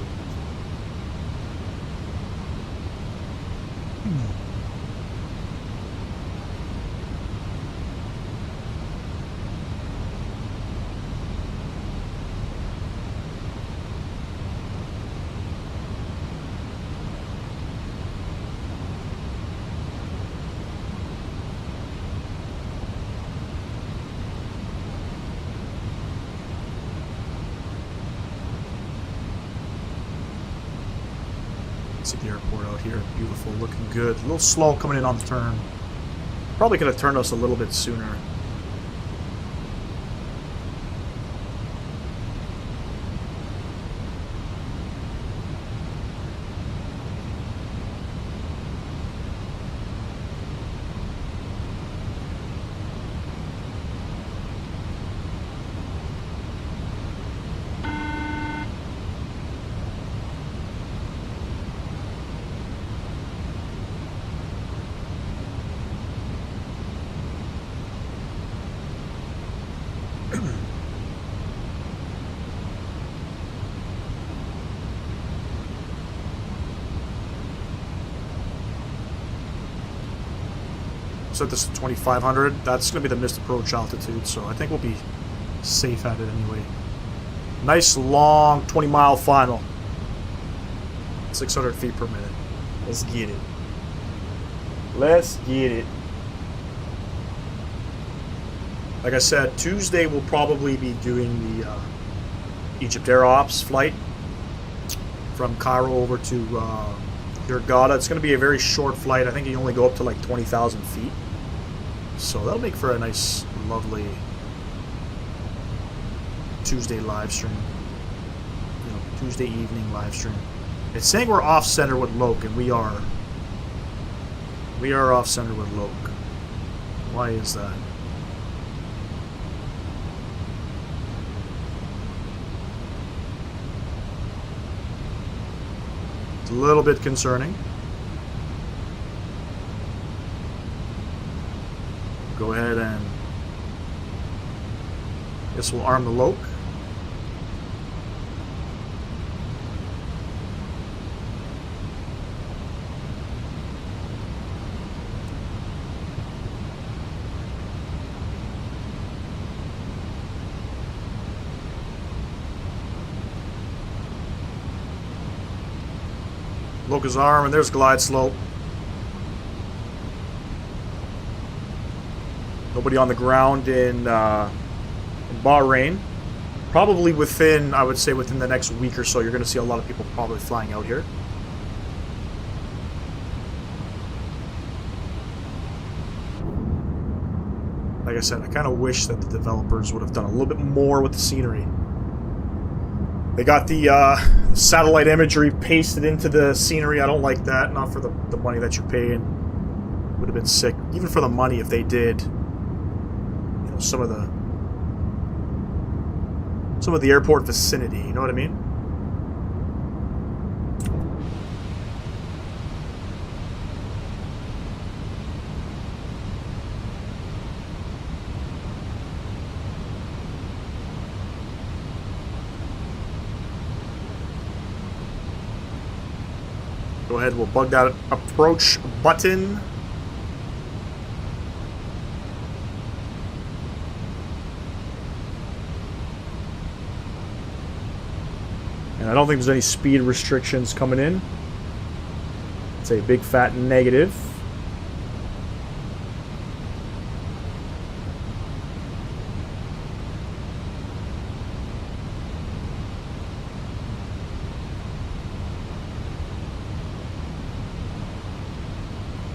See the airport out here, beautiful, looking good. A little slow coming in on the turn. Probably could have turned us a little bit sooner. Set this to 2,500. That's going to be the missed approach altitude, so I think we'll be safe at it anyway. Nice long 20-mile final. 600 feet per minute. Let's get it. Let's get it. Like I said, Tuesday we'll probably be doing the Egypt Air Ops flight from Cairo over to Hurghada. It's going to be a very short flight. I think you only go up to like 20,000 feet. So that'll make for a nice, lovely Tuesday live stream. You know, Tuesday evening live stream. It's saying we're off center with Yoke, and we are. We are off center with Yoke. Why is that? It's a little bit concerning. Go ahead and guess we'll arm the Yoke. Yoke is arm, and there's glide slope. Nobody on the ground in Bahrain. Probably within, I would say, within the next week or so, you're going to see a lot of people probably flying out here. Like I said, I kind of wish that the developers would have done a little bit more with the scenery. They got the satellite imagery pasted into the scenery. I don't like that. Not for the money that you're paying. Would have been sick. Even for the money, if they did, you know, some of the airport vicinity. You know what I mean? Go ahead, we'll bug that approach button. And I don't think there's any speed restrictions coming in. It's a big fat negative.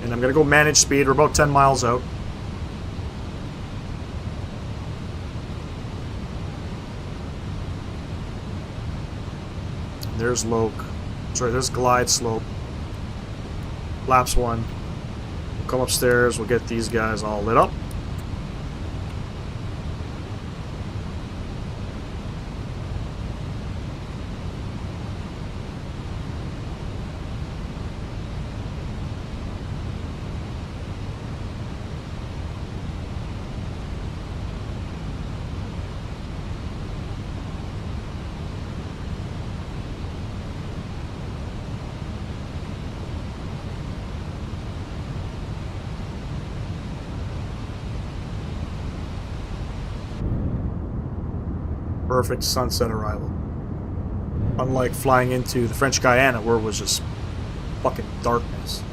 And I'm going to go manage speed. We're about 10 miles out. There's Yoke. Sorry, there's glide slope. Laps 1. We'll come upstairs. We'll get these guys all lit up. Perfect sunset arrival. Unlike flying into the French Guiana, where it was just fucking darkness.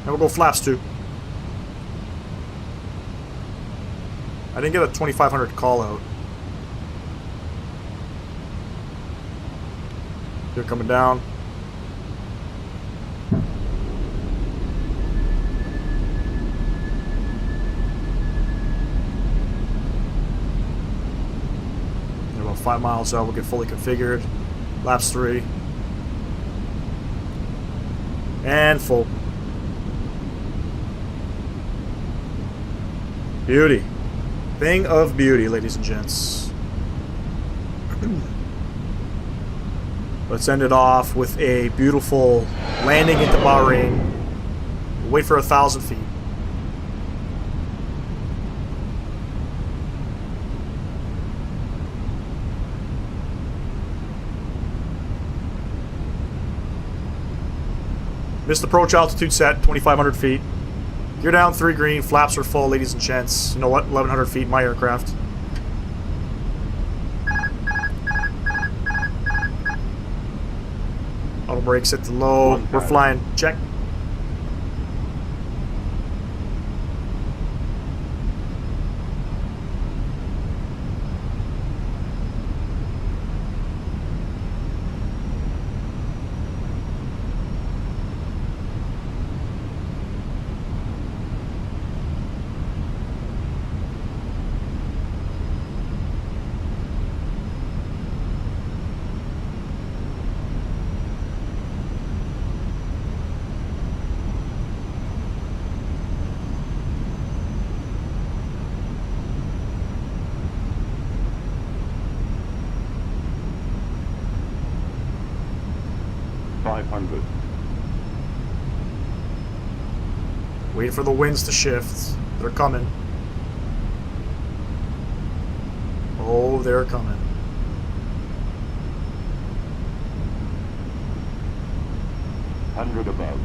And we'll go flaps 2. I didn't get a 2500 call out. They're coming down. They're about 5 miles out. We'll get fully configured. Laps 3. And full. Beauty. Thing of beauty, ladies and gents. Let's end it off with a beautiful landing into Bahrain. Wait for 1,000 feet. Missed approach altitude set, 2,500 feet. Gear down, 3 green, flaps are full, ladies and gents. You know what? 1,100 feet, my aircraft. Auto brake set to low. We're flying. Check. Wait for the winds to shift. They're coming. Oh, they're coming. Hundred above.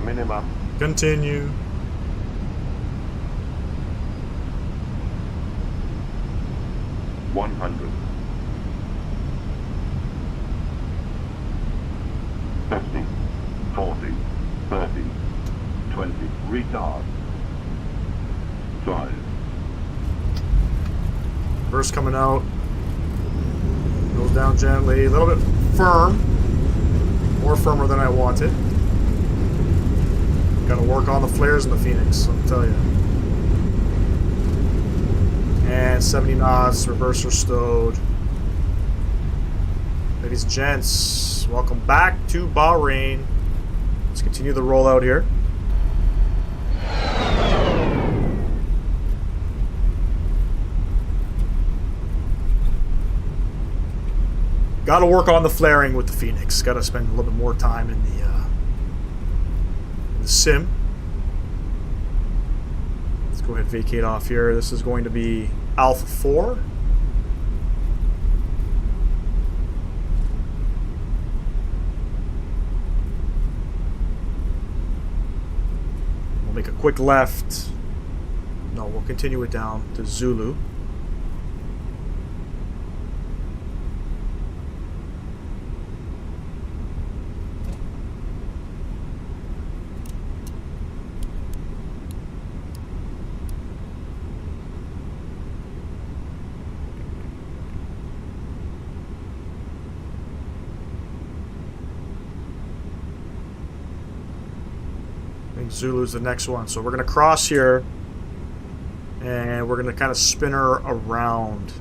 Minimum. Continue. $100. 50, 40, 30, 20. Retard. 5. First coming out. Goes down gently. A little bit firm. More firmer than I wanted. Gotta work on the flares in the Phoenix, I'll tell you. And 70 knots, reverser stowed. Ladies and gents, welcome back to Bahrain. Let's continue the rollout here. Gotta work on the flaring with the Phoenix. Gotta spend a little bit more time in the sim. Let's go ahead and vacate off here. This is going to be Alpha 4. We'll make a quick left. No, we'll continue it down to Zulu. Zulu's the next one. So we're going to cross here and we're going to kind of spin her around.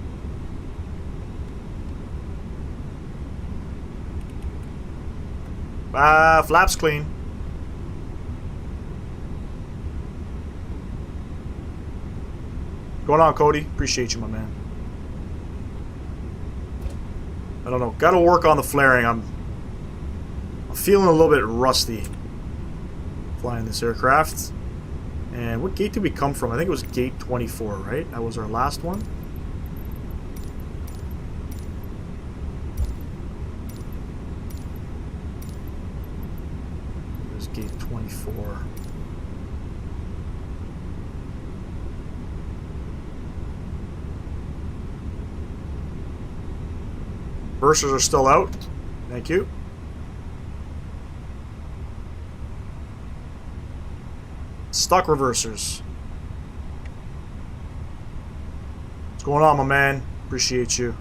Flaps clean. Going on, Cody? Appreciate you, my man. I don't know. Got to work on the flaring. I'm feeling a little bit rusty flying this aircraft. And what gate did we come from? I think it was gate 24, right? That was our last one. It was gate 24. Reversers are still out. Thank you. Stock reversers. What's going on, my man? Appreciate you.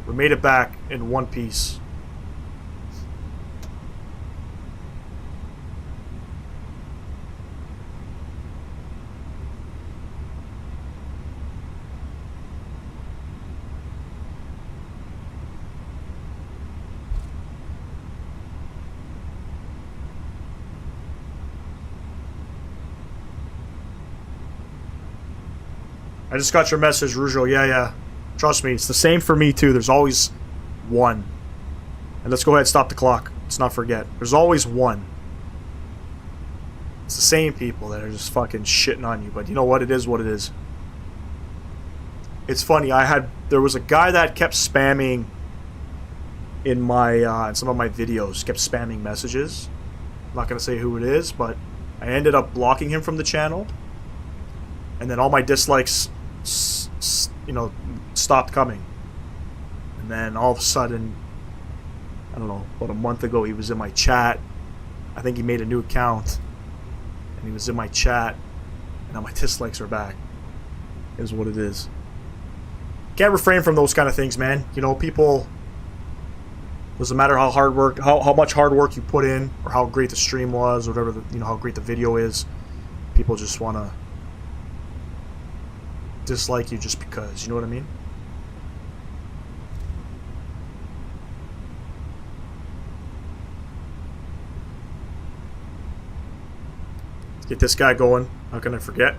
We made it back in one piece. I just got your message, Rougeau. Yeah. Trust me, it's the same for me too. There's always one. And let's go ahead and stop the clock. Let's not forget. There's always one. It's the same people that are just fucking shitting on you. But you know what? It is what it is. It's funny. There was a guy that kept spamming in my in some of my videos. Kept spamming messages. I'm not gonna say who it is, but I ended up blocking him from the channel. And then all my dislikes, stopped coming. And then all of a sudden, I don't know, about a month ago, he was in my chat. I think he made a new account. And he was in my chat. And now my dislikes are back. It is what it is. Can't refrain from those kind of things, man. You know, people... Doesn't matter how much hard work you put in, or how great the stream was, or whatever, how great the video is. People just want to dislike you just because. You know what I mean? Let's get this guy going. How can I forget?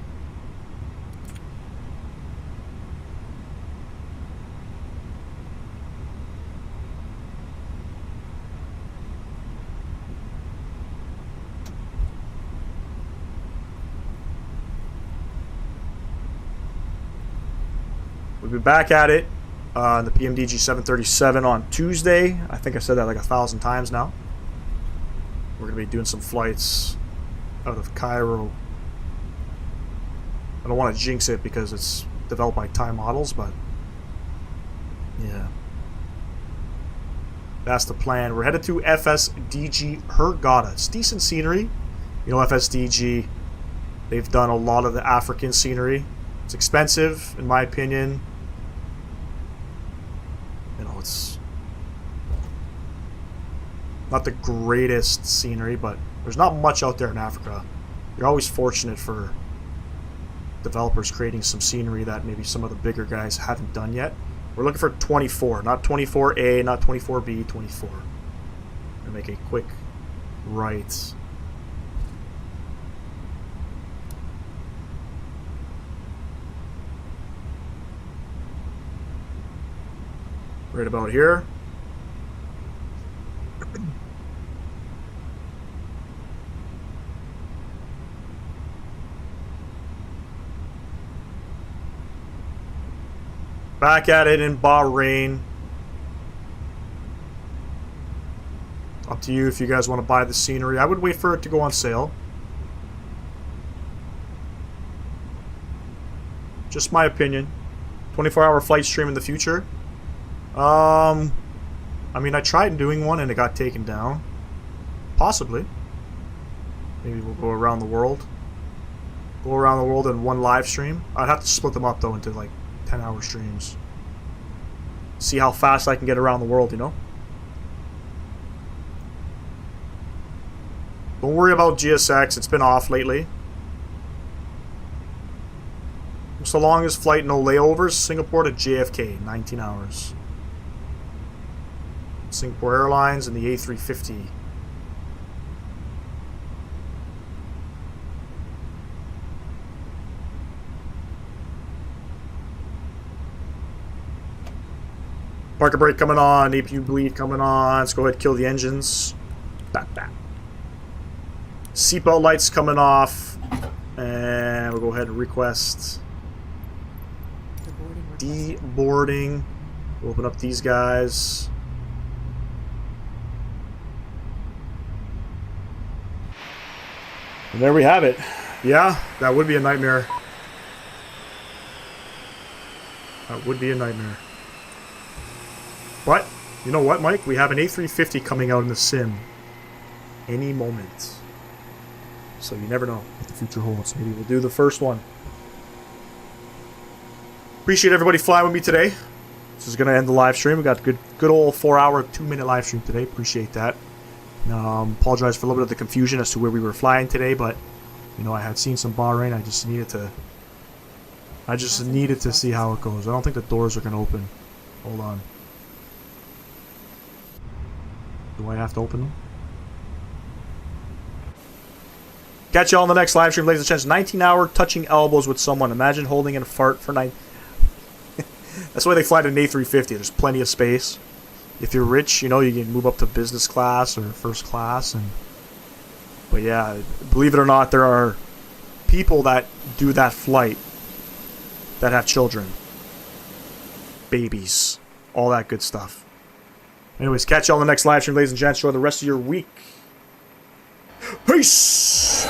We'll be back at it on the PMDG 737 on Tuesday. I think I said that like 1,000 times now. We're going to be doing some flights out of Cairo. I don't want to jinx it because it's developed by Thai models, but yeah. That's the plan. We're headed to FSDG Hurghada. It's decent scenery. You know, FSDG, they've done a lot of the African scenery. It's expensive, in my opinion. It's not the greatest scenery, but there's not much out there in Africa. You're always fortunate for developers creating some scenery that maybe some of the bigger guys haven't done yet. We're looking for 24, not 24A, not 24B, 24. I'm gonna make a quick right. Right about here. Back at it in Bahrain. Up to you if you guys want to buy the scenery. I would wait for it to go on sale. Just my opinion. 24-hour flight stream in the future. I mean, I tried doing one and it got taken down. Possibly. Maybe we'll go around the world. Go around the world in one live stream. I'd have to split them up though into like 10-hour streams. See how fast I can get around the world, you know? Don't worry about GSX, it's been off lately. So long as flight, no layovers. Singapore to JFK, 19 hours. Singapore Airlines and the A350. Parker brake coming on, APU bleed coming on. Let's go ahead and kill the engines. Bap, bap. Seatbelt lights coming off. And we'll go ahead and request deboarding. We'll open up these guys. And there we have it. Yeah, that would be a nightmare. That would be a nightmare. But, you know what, Mike? We have an A350 coming out in the sim any moment. So you never know what the future holds. Maybe we'll do the first one. Appreciate everybody flying with me today. This is going to end the live stream. We got good old 4-hour, 2-minute live stream today. Appreciate that. Apologize for a little bit of the confusion as to where we were flying today, but you know, I had seen some Bahrain. I just needed to see how it goes. I don't think the doors are going to open. Hold on. Do I have to open them? Catch y'all on the next live stream, ladies and gents. 19-hour touching elbows with someone. Imagine holding in a fart for 9. That's why they fly to an A350. There's plenty of space. If you're rich, you know, you can move up to business class or first class. But yeah, believe it or not, there are people that do that flight that have children, babies, all that good stuff. Anyways, catch y'all on the next live stream, ladies and gents. Enjoy the rest of your week. Peace!